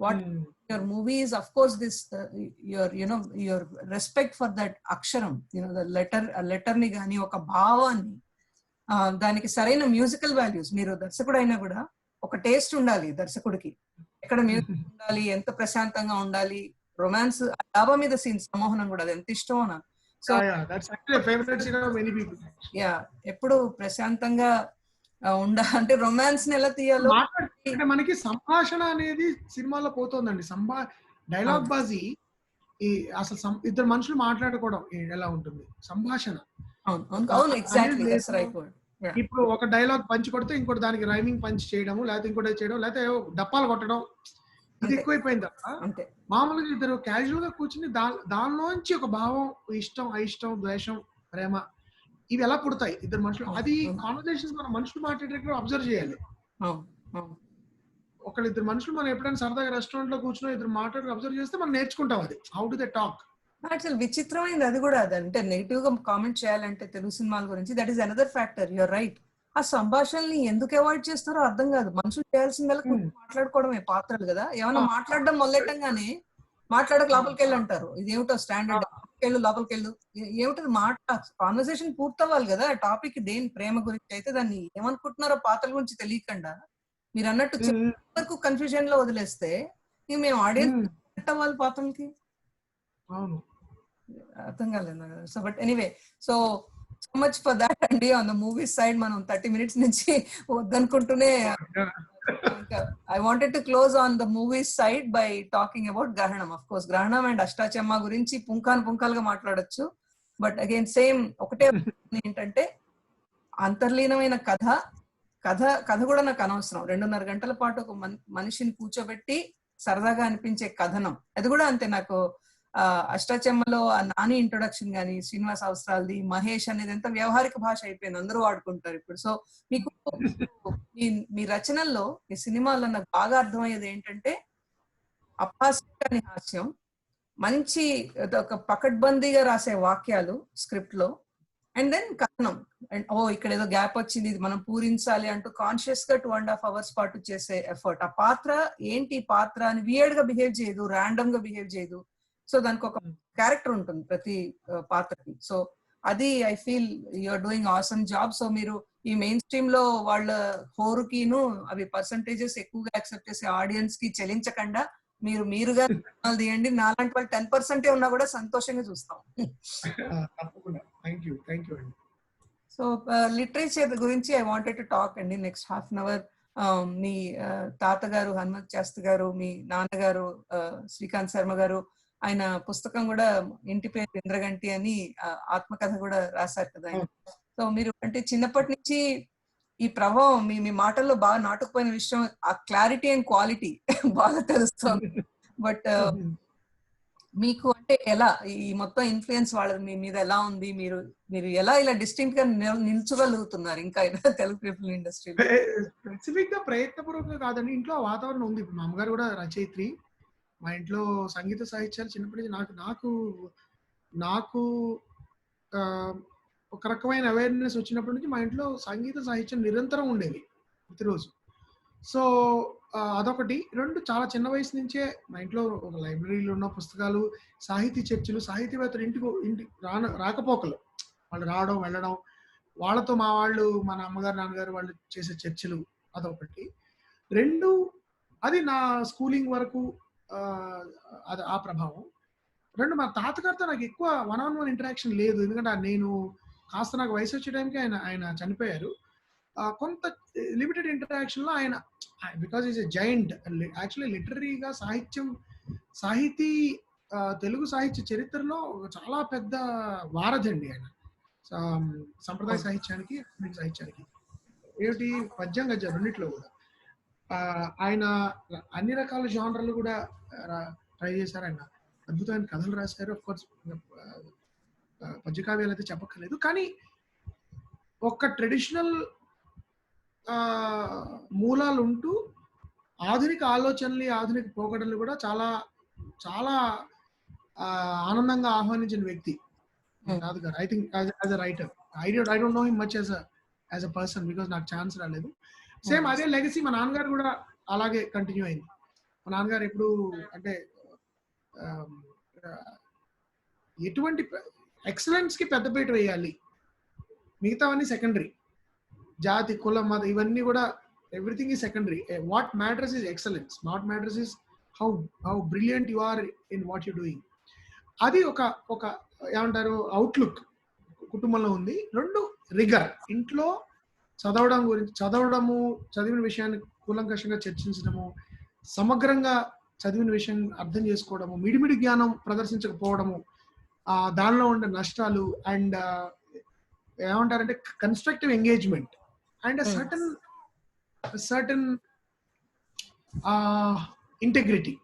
What your movies, of course, this your respect for that aksharam, the letter ni gaani oka bhavanni దానికి సరైన మ్యూజికల్ వాల్యూస్, మీరు దర్శకుడు అయినా కూడా ఒక టేస్ట్ ఉండాలి దర్శకుడికి, ఎక్కడ మ్యూజిక్ ఉండాలి, ఎంత ప్రశాంతంగా ఉండాలి, రొమాన్స్, డాబా మీద సీన్స్, సమ్మోహనం కూడా అది ఎంత ఇష్టమో నాకు. సో యా, ఎప్పుడు ప్రశాంతంగా అంటే రొమాన్స్ ని ఎలా తీయాలో మనకి సంభాషణ అనేది సినిమాలో పోతుందండి. డైలాగ్ బాజీ అసలు ఇద్దరు మనుషులు మాట్లాడుకోవడం ఎలా ఉంటుంది సంభాషణ. ఇప్పుడు ఒక డైలాగ్ పంచ్ కొడితే ఇంకోటి దానికి రైమింగ్ పంచ్ చేయడము, లేకపోతే ఇంకోటి చేయడం, లేకపోతే డప్పాలు కొట్టడం, ఇది ఎక్కువైపోయింది తప్ప మామూలుగా ఇద్దరు క్యాజువల్ గా కూర్చుని దానిలోంచి ఒక భావం, ఇష్టం, అయిష్టం, ద్వేషం, ప్రేమ, ఇవి ఎలా పుడతాయి ఇద్దరు మనుషులు. అది కాన్వర్సేషన్స్ మనం మనుషులు మాట్లాడేటప్పుడు అబ్జర్వ్ చేయాలి. ఇద్దరు మనుషులు మనం ఎప్పుడైనా సరదాగా రెస్టారెంట్ లో కూర్చుని ఇద్దరు మాట్లాడి అబ్జర్వ్ చేస్తే మనం నేర్చుకుంటాం అది హౌ డు దే టాక్. అసలు విచిత్రమైంది అది కూడా. అంటే నెగిటివ్ గా కామెంట్ చేయాలంటే తెలుగు సినిమాల గురించి, that is another factor. You're right. ఆ సంభాషణని ఎందుకు అవాయిడ్ చేస్తారో అర్థం కాదు. మనుషులు చేయాల్సిందల్లా మాట్లాడుకోవడమే పాత్రలు కదా. ఏమన్నా మాట్లాడడం మొదలెట్టంగానే మాట్లాడక లోపలికి వెళ్ళి అంటారు. ఇదేమిటో స్టాండర్డ్, లోపలికి వెళ్ళు, ఏమిటది మాట, కాన్వర్సేషన్ పూర్తవ్వాలి కదా. టాపిక్ దేని ప్రేమ గురించి అయితే దాన్ని ఏమనుకుంటున్నారో పాత్రల గురించి తెలియకుండా మీరు అన్నట్టు వరకు కన్ఫ్యూజన్ లో వదిలేస్తే మేము ఆడియన్స్ అవ్వాలి పాత్రలకి, అర్థం కాలేదు కదా. So but anyway, so much for that అండి. ఆన్ ద మూవీ సైడ్ మనం 30 minutes నుంచి వద్దనుకుంటూనే I wanted to close on the movies side by talking about Grahanam. Of course, Grahanam and Ashtacheemma గురించి పుంకాలుగా మాట్లాడొచ్చు. బట్ అగైన్ సేమ్ ఒకటే ఏంటంటే అంతర్లీనమైన కథ కూడా నాకు అనవసరం. 2.5 గంటల పాటు ఒక మనిషిని కూర్చోబెట్టి సరదాగా అనిపించే కథనం, అది కూడా అంతే. నాకు అష్టాచెమ్మలో ఆ నాని ఇంట్రొడక్షన్ గానీ, శ్రీనివాస్ అవసరాలది, మహేష్ అనేది ఎంత వ్యవహారిక భాష అయిపోయింది, అందరూ వాడుకుంటారు ఇప్పుడు. సో మీకు మీ రచనల్లో, మీ సినిమాల్లో నాకు బాగా అర్థమయ్యేది ఏంటంటే అపహాస్యాన్ని హాస్యం, మంచి ఒక పకడ్బందీగా రాసే వాక్యాలు స్క్రిప్ట్ లో, అండ్ దెన్ కథనం. అండ్ ఇక్కడ ఏదో గ్యాప్ వచ్చింది, ఇది మనం పూరించాలి అంటూ కాన్షియస్ గా 2.5 hours పాటు చేసే ఎఫర్ట్. ఆ పాత్ర ఏంటి, పాత్ర అని వియర్డ్ గా బిహేవ్ చేయదు, ర్యాండమ్ గా బిహేవ్ చేయదు. సో దానికి ఒక క్యారెక్టర్ ఉంటుంది ప్రతి పాత్రకి. సో అది I feel you're doing awesome job. So మీరు ఈ మెయిన్ స్ట్రీమ్ లో వాళ్ళ హోరుకిను అవి పర్సంటేజెస్ ఎక్కువగా యాక్సెప్ట్ చేసే ఆడియన్స్ కి చెలించకుండా మీరుగా తీయండి. నాలాంటి వాళ్ళు 10% ఉన్నా కూడా సంతోషంగా చూస్తాం. సో లిటరేచర్ గురించి ఐ వాంటెడ్ టు టాక్ అండి నెక్స్ట్ హాఫ్ అన్ అవర్. మీ తాతగారు హనుమంత్ శాస్త్రి గారు, మీ నాన్నగారు శ్రీకాంత్ శర్మ గారు, ఆయన పుస్తకం కూడా ఇంటి పేరు ఇంద్రగంటి అని ఆత్మకథ కూడా రాశారు కదా. సో మీరు అంటే చిన్నప్పటి నుంచి ఈ ప్రభావం మీ మాటల్లో బాగా నాటుకుపోయిన విషయం, ఆ క్లారిటీ అండ్ క్వాలిటీ బాగా తెలుస్తుంది. బట్ మీకు అంటే ఎలా ఈ మొత్తం ఇన్ఫ్లుయెన్స్ వాళ్ళ మీ మీద ఎలా ఉంది, మీరు ఎలా ఇలా డిస్టింక్ట్ గా నిల్చగలుగుతున్నారు ఇంకా తెలుగు పీపుల్ ఇండస్ట్రీ? స్పెసిఫిక్ గా ప్రయత్నపూర్వకంగా కాదండి, ఇంట్లో వాతావరణం ఉంది. ఇప్పుడు మా అమ్మగారు కూడా రచయిత్రి, మా ఇంట్లో సంగీత సాహిత్యాలు చిన్నప్పటి నుంచి నాకు ఒక రకమైన అవేర్నెస్ వచ్చినప్పటి నుంచి మా ఇంట్లో సంగీత సాహిత్యం నిరంతరం ఉండేది ప్రతిరోజు. సో అదొకటి. 2, చాలా చిన్న వయసు నుంచే మా ఇంట్లో ఒక లైబ్రరీలో ఉన్న పుస్తకాలు, సాహితీ చర్చలు, సాహితీవేత్తలు ఇంటి రాకపోకలు, వాళ్ళు రావడం వెళ్ళడం, వాళ్ళతో మన అమ్మగారు నాన్నగారు వాళ్ళు చేసే చర్చలు, అదొకటి. 2, అది నా స్కూలింగ్ వరకు అది ఆ ప్రభావం. 2, మా తాతగారితో నాకు ఎక్కువ 1-on-1 ఇంటరాక్షన్ లేదు. ఎందుకంటే నేను కాస్త నాకు వయసు వచ్చే టైంకి ఆయన చనిపోయారు. కొంత లిమిటెడ్ ఇంటరాక్షన్ లో ఆయన, because is a giant actually లిటరరీగా సాహితీ తెలుగు సాహిత్య చరిత్రలో చాలా పెద్ద వారధి అండి ఆయన. సంప్రదాయ సాహిత్యానికి, సాహిత్యానికి ఏమిటి పద్యం గద్యం రెండిట్లో కూడా ఆయన అన్ని రకాల జానర్లు కూడా ట్రై చేశారు. ఆయన అద్భుతమైన కథలు రాశారు. ఆఫ్ కోర్స్ పద్యకావ్యాలు అయితే చెప్పక్కర్లేదు. కానీ ఒక ట్రెడిషనల్ మూలాలు ఉంటూ ఆధునిక ఆలోచనలు, ఆధునిక పోకడలు కూడా చాలా చాలా ఆనందంగా ఆహ్వానించిన వ్యక్తి నాథ్ గారు. I think as a writer, I don't know him much as a person because నాకు ఛాన్స్ రాలేదు. సేమ్ అదే లెగసీ మా నాన్నగారు కూడా అలాగే కంటిన్యూ అయింది. మా నాన్నగారు ఎప్పుడు అంటే ఎటువంటి ఎక్సలెన్స్ కి పెద్దపీట వేయాలి, మిగతావన్నీ సెకండరీ. జాతి, కులం, మతం ఇవన్నీ కూడా everything is secondary. What matters is excellence. What matters is how brilliant you are in what you doing. అది ఒక ఒక ఏమంటారు అవుట్లుక్ కుటుంబంలో ఉంది. 2 రిగర్. ఇంట్లో చదవడము, చదివిన విషయాన్ని కూలంకషంగా చర్చించడము, సమగ్రంగా చదివిన విషయం అర్థం చేసుకోవడము, మిడిమిడి జ్ఞానం ప్రదర్శించకపోవడము, దానిలో ఉండే నష్టాలు అండ్ ఏమంటారంటే constructive engagement and certain integrity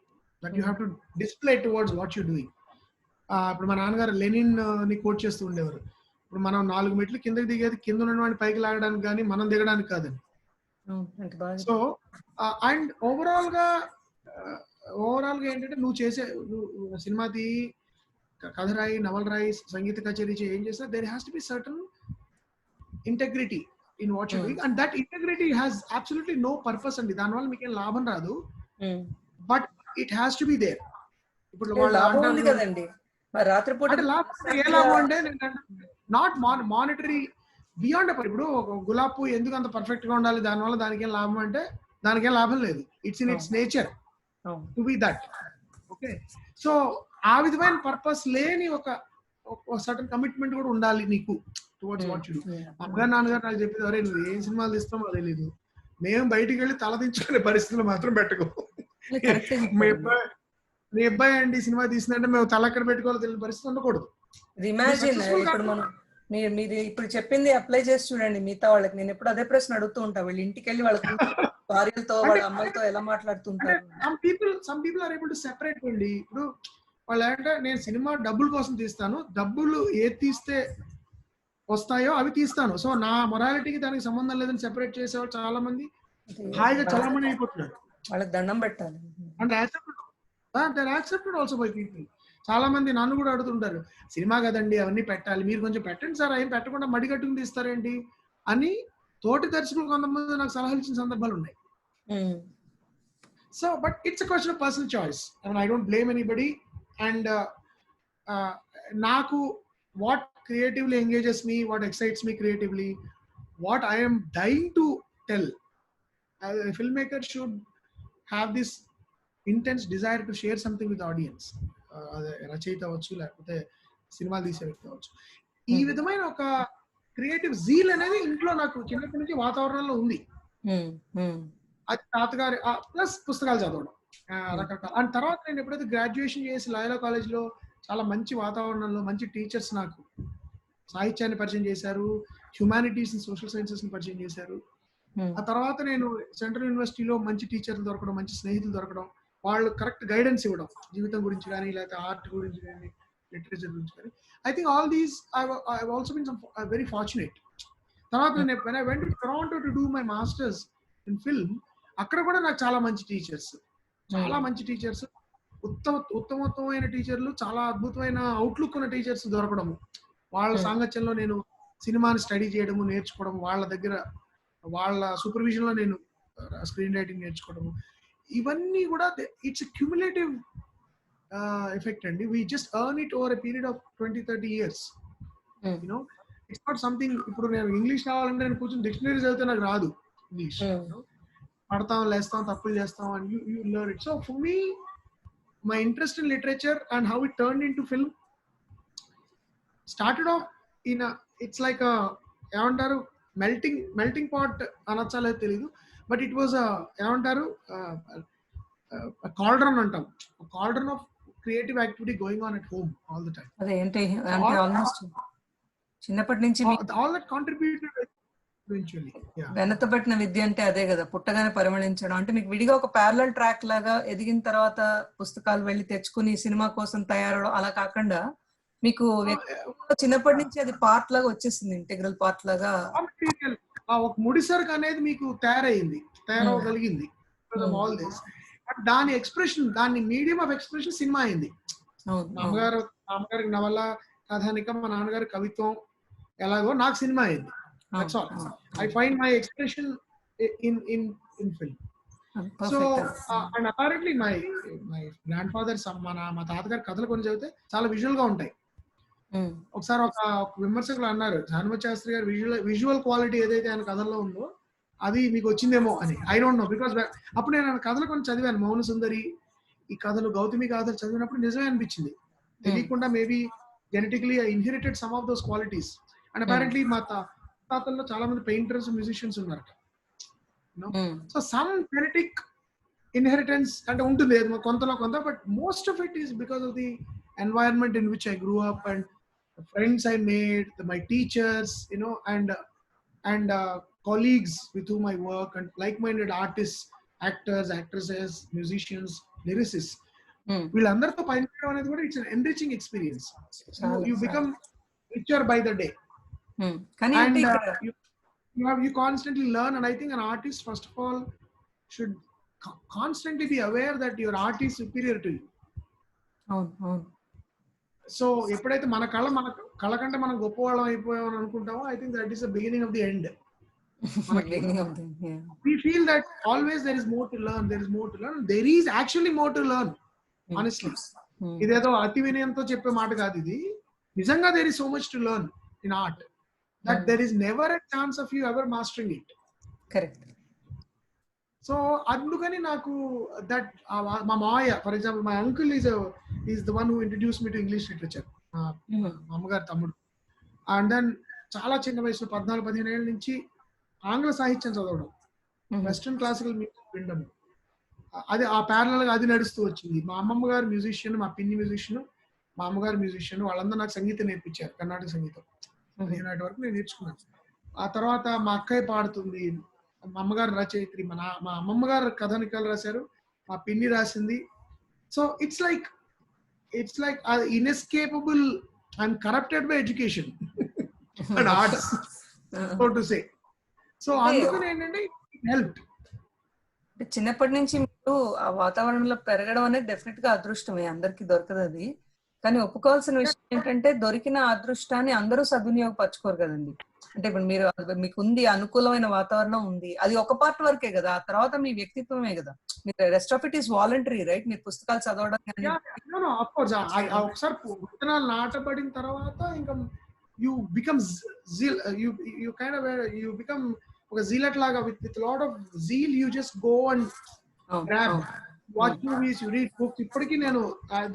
that you have to display towards what you doing. ఇప్పుడు మా నాన్నగారు లెనిన్ ని కోట్ చేస్తూ ఉండేవారు. ఇప్పుడు మనం 4 మెట్లు కిందకి దిగేది కింద ఉన్న వాడిని పైకి లాగడానికి కానీ మనం దిగడానికి కాదని. సో అండ్ ఓవరాల్ గా ఏంటంటే నువ్వు సినిమా తీయి, కథ రాయి, నవల రాయి, సంగీత కచేరీ ఏం చేసినా there has to be certain integrity in what you doing and that integrity has absolutely no purpose అండి. దానివల్ల మీకేం లాభం రాదు, but it has to be there. ఇప్పుడు వాళ్ళు కదండి రాత్రిపూట ఏ లాభం అంటే నాట్ మానిటరీ బియాండ్. ఇప్పుడు గులాబ్ పువ్వు ఎందుకు అంత పర్ఫెక్ట్ గా ఉండాలి, దానివల్ల దానికి ఏం లాభం అంటే దానికేం లాభం లేదు. It's in it's nature to be that. Okay, so ఆ విధమైన పర్పస్ లేని ఒక సర్టన్ కమిట్మెంట్ కూడా ఉండాలి నీకు టువర్డ్స్ వాట్ యు డు. అమ్మగారు నాన్నగారు నాకు చెప్పేది, అరే నువ్వు ఏం సినిమాలు తీస్తామో తెలియదు, మేము బయటికి వెళ్ళి తలదించుకునే పరిస్థితులు మాత్రం పెట్టుకో. మీ అబ్బాయి అండి సినిమా తీసిందంటే మేము తల ఎక్కడ పెట్టుకోవాలో తెలియని పరిస్థితి ఉండకూడదు. ఇమాజిన్ ఇప్పుడు మనం మీరు ఇప్పుడు చెప్పింది అప్లై చేసి చూడండి మిగతా వాళ్ళకి. నేను ఎప్పుడు అదే ప్రశ్న అడుగుతూ ఉంటా, వీళ్ళు ఇంటికి వెళ్ళి వాళ్ళ భార్యలతో వాళ్ళ అమ్మాయితో ఎలా మాట్లాడుతుంటారు. Some people are able to separate అండి. ఇప్పుడు వాళ్ళు ఏంటంటే నేను సినిమా డబ్బుల కోసం తీస్తాను, డబ్బులు ఏది తీస్తే వస్తాయో అవి తీస్తాను, సో నా మొరాలిటీకి దానికి సంబంధం లేదని సెపరేట్ చేసేవాళ్ళు చాలా మంది హాయిగా చలామణి అయిపోతున్నారు. వాళ్ళకి దండం పెట్టాలి అంటే యాక్సెప్టెడ్ ఆల్సో బై పీపుల్. చాలా మంది నన్ను కూడా అడుగుతుంటారు, సినిమా కదండి అవన్నీ పెట్టాలి, మీరు కొంచెం పెట్టండి సార్, ఏం పెట్టకుండా మడిగట్టుకుని తీస్తారేంటి అని తోటి దర్శకులు కొంతమంది నాకు సలహాలు ఇచ్చిన సందర్భాలు ఉన్నాయి. So but it's a question of personal choice. I don't blame anybody. And నాకు what creatively engages me, what excites me creatively, what I am dying to tell. A filmmaker should have this intense desire to share something with the audience. రచయిత అవ్వచ్చు, లేకపోతే సినిమాలు తీసే వ్యక్తి అవ్వచ్చు. ఈ విధమైన ఒక క్రియేటివ్ జీల్ అనేది ఇంట్లో నాకు చిన్నప్పటి నుంచి వాతావరణంలో ఉంది. అది తాతగారి ప్లస్ పుస్తకాలు చదవడం రకరకాల. అండ్ తర్వాత నేను ఎప్పుడైతే గ్రాడ్యుయేషన్ చేసి లాయలా కాలేజ్లో చాలా మంచి వాతావరణంలో మంచి టీచర్స్ నాకు సాహిత్యాన్ని పరిచయం చేశారు, హ్యుమానిటీస్ సోషల్ సైన్సెస్ ని పరిచయం చేశారు. ఆ తర్వాత నేను సెంట్రల్ యూనివర్సిటీలో మంచి టీచర్లు దొరకడం, మంచి స్నేహితులు దొరకడం, వాళ్ళు కరెక్ట్ గైడెన్స్ ఇవ్వడం జీవితం గురించి కానీ, లేకపోతే ఆర్ట్ గురించి కానీ, లిటరేచర్ గురించి కానీ. I think all these I also been very fortunate. తర్వాత నేను when I went to Toronto to do my masters in film, అక్కడ కూడా నాకు చాలా మంచి టీచర్స్ ఉత్తమోత్తమైన టీచర్లు, చాలా అద్భుతమైన అవుట్లుక్ ఉన్న టీచర్స్ దొరకడము, వాళ్ళ సాంగత్యంలో నేను సినిమాని స్టడీ చేయడము, నేర్చుకోవడం, వాళ్ళ దగ్గర వాళ్ళ సూపర్విజన్ లో నేను స్క్రీన్ రైటింగ్ నేర్చుకోవడము, ఇవన్నీ కూడా ఇట్స్ క్యూములేటివ్ ఎఫెక్ట్ అండి. We just earn it over a period of 20-30 years. You know it's not something. ఇప్పుడు నేను ఇంగ్లీష్ కావాలంటే నేను కూర్చొని డిక్షనరీ చదివితే నాకు రాదు ఇంగ్లీష్. పడతాం, లేస్తాం, తప్పులు చేస్తాం, and you learn it. So for me, my interest in literature and how it turned into film started off in a, it's like a ఏమంటారు melting pot అనొచ్చా లేదు తెలీదు, బట్ ఇట్ వాజ్ ఏమంటారు cauldron అంటాం, cauldron of creative activity going on at home all the time. అదే అంటే almost చిన్నప్పటి నుంచి all that contributed eventually. వెనతబట్టిన విద్య అంటే అదే కదా, పుట్టగానే పరిమళించడం. అంటే మీకు విడిగా ఒక ప్యారలల్ ట్రాక్ లాగా ఎదిగిన తర్వాత పుస్తకాలు వెళ్ళి తెచ్చుకుని సినిమా కోసం తయారవడం అలా కాకుండా మీకు చిన్నప్పటి నుంచి అది పార్ట్ లాగా వచ్చేసింది, ఇంటెగ్రల్ పార్ట్ లాగా. ఒక ముడిసరుకు అనేది మీకు తయారవగలిగింది. ఆల్ దిస్ దాని ఎక్స్ప్రెషన్, దాని మీడియం ఆఫ్ ఎక్స్ప్రెషన్ సినిమా అయింది. మా అమ్మగారికి నవల, కథానిక, మా నాన్నగారి కవిత్వం ఎలాగో నాకు సినిమా అయింది. That's all. I find my expression in film. So perfect. And apparently my my grand father మా తాతగారి కథలు కొన్ని చదివితే చాలా విజువల్ గా ఉంటాయి. ఒకసారి ఒక విమర్శకులు అన్నారు, హనుమత్ శాస్త్రి గారు విజువల్ క్వాలిటీ ఏదైతే ఆయన కథల్లో ఉందో అది మీకు వచ్చిందేమో అని. ఐ డోంట్ నో, బికాస్ అప్పుడు నేను ఆయన కథలు కొన్ని చదివాను, మౌన సుందరి ఈ కథలు, గౌతమి కథలు చదివినప్పుడు నిజమే అనిపించింది. తెలియకుండా maybe genetically I inherited some of those qualities. And apparently మా తాతల్లో చాలా మంది పెయింటర్స్, మ్యూజిషియన్స్ ఉన్నారట. సో సమ్ జెనెటిక్ ఇన్హెరిటెన్స్ అంటే ఉంటుంది కొంతలో కొంత, but most of it is because of the environment in which I grew up and the friends I made, my teachers, and colleagues with whom I work, and like-minded artists, actors, actresses, musicians, lyricists. వీళ్ళందరితో పనిచేయడం అనేది కూడా it's enriching experience. You become richer by the day. And you constantly learn, and I think an artist first of all should constantly be aware that your art is superior to you. So ఎప్పుడైతే మన కళ కంటే మనం గొప్పవాళ్ళం అయిపోయామని అనుకుంటామో, I think that is the beginning of the end. We feel that always there is more to learn, there is actually more to learn, honestly. ఇదేదో అతి వినయంతో చెప్పే మాట కాదు ఇది, నిజంగా there is so much to learn in art that there is never a chance of you ever mastering it. Correct. So అందుకని నాకు దట్ మా మాయ, for example my uncle is the one who introduce me to English literature, మా అమ్మగారు తమ్ముడు. And then చాలా చిన్న వయసులో 14-15 ఏళ్ళ నుంచి ఆంగ్ల సాహిత్యం చదవడం, వెస్టర్న్ క్లాసికల్ మ్యూజిక్ వినడం, అది ఆ ప్యారలల్ గా అది నడుస్తూ వచ్చింది. మా అమ్మమ్మ గారు మ్యూజిషియన్, మా పిన్ని మ్యూజిషియన్, మా అమ్మగారు మ్యూజిషియన్, వాళ్ళందరూ నాకు సంగీతం నేర్పించారు, కర్ణాటక సంగీతం. 15 వరకు నేను నేర్చుకున్నాను. ఆ తర్వాత మా అక్కయ్య పాడుతుంది, మా అమ్మగారు రచయిత్రి, మా అమ్మమ్మ గారు కథానికలు రాశారు, మా పిన్ని రాసింది. So it's like inescapable and corrupted by education and arts, so to say. So అందుకని ఏంటంటే హెల్ప్. చిన్నప్పటి నుంచి మీరు ఆ వాతావరణంలో పెరగడం అనేది డెఫినెట్ గా అదృష్టమే, అందరికి దొరకదు అది. కానీ ఒప్పుకోవాల్సిన విషయం ఏంటంటే దొరికిన అదృష్టాన్ని అందరూ సద్వినియోగపరచుకోరు కదండి. అంటే ఇప్పుడు మీకు ఉంది, అనుకూలమైన వాతావరణం ఉంది, అది ఒక పార్ట్ వరకే కదా, ఆ తర్వాత మీ వ్యక్తిత్వమే కదా. మీరు rest of it is voluntary, right? మీరు పుస్తకాలు చదవడం ఒకసారి విత్తనాలు నాటబడిన తర్వాత ఇంకా యూ బికమ్ యూ బికమ్ ఒక జీలట్ లాగా, with lot of zeal you just go and grab, watch movies, you read books. ఇప్పటికీ నేను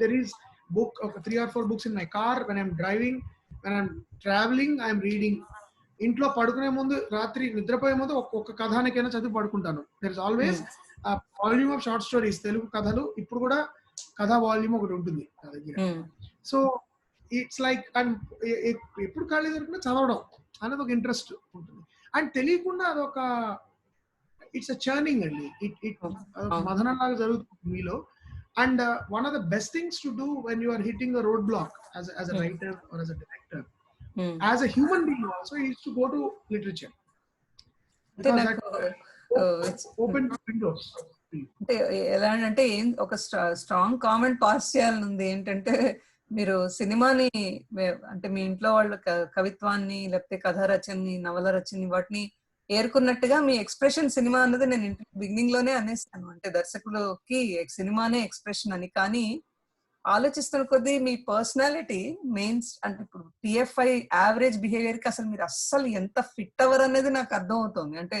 there is book of 3 or 4 books in my car, when I'm driving, when I'm traveling, I'm reading. ఇంట్లో పడుకునే ముందు, రాత్రి నిద్రపోయే ముందు ఒక్కొక్క కథానికైనా చదివి పడుకుంటాను. there is always a volume of short stories, Telugu కథలు. ఇప్పుడు కూడా కథా వాల్యూమ్ ఒకటి ఉంటుంది నా దగ్గర. సో ఇట్స్ లైక్ ఎప్పుడు ఖాళీ దొరికినా చదవడం అనేది ఒక ఇంట్రెస్ట్ ఉంటుంది. అండ్ తెలియకుండా అదొక ఇట్స్ అ చర్నింగ్ అండి, మదనం లాగా జరుగుతుంది మీలో. And one of the best things to do when you are hitting a roadblock as a writer or as a director, as a human being also, is to go to literature. It's open windows. అంటే ఎలా అంటే ఒక strong comment pass చేయాలని ఉంది. ఏంటంటే మీరు సినిమాని, అంటే మీ ఇంట్లో వాళ్ళ కవిత్వాన్ని లేకపోతే కథ రచనని, నవల రచనని, వాటిని ఏరుకున్నట్టుగా మీ ఎక్స్ప్రెషన్ సినిమా అన్నది నేను బిగినింగ్ లోనే అనేసాను. అంటే దర్శకులకి సినిమానే ఎక్స్ప్రెషన్ అని. కానీ ఆలోచిస్తున్న కొద్దీ మీ పర్సనాలిటీ మెయిన్స్, అంటే ఇప్పుడు TFI యావరేజ్ బిహేవియర్ కి అసలు మీరు అస్సలు ఎంత ఫిట్ అవర్ అనేది నాకు అర్థం అవుతుంది. అంటే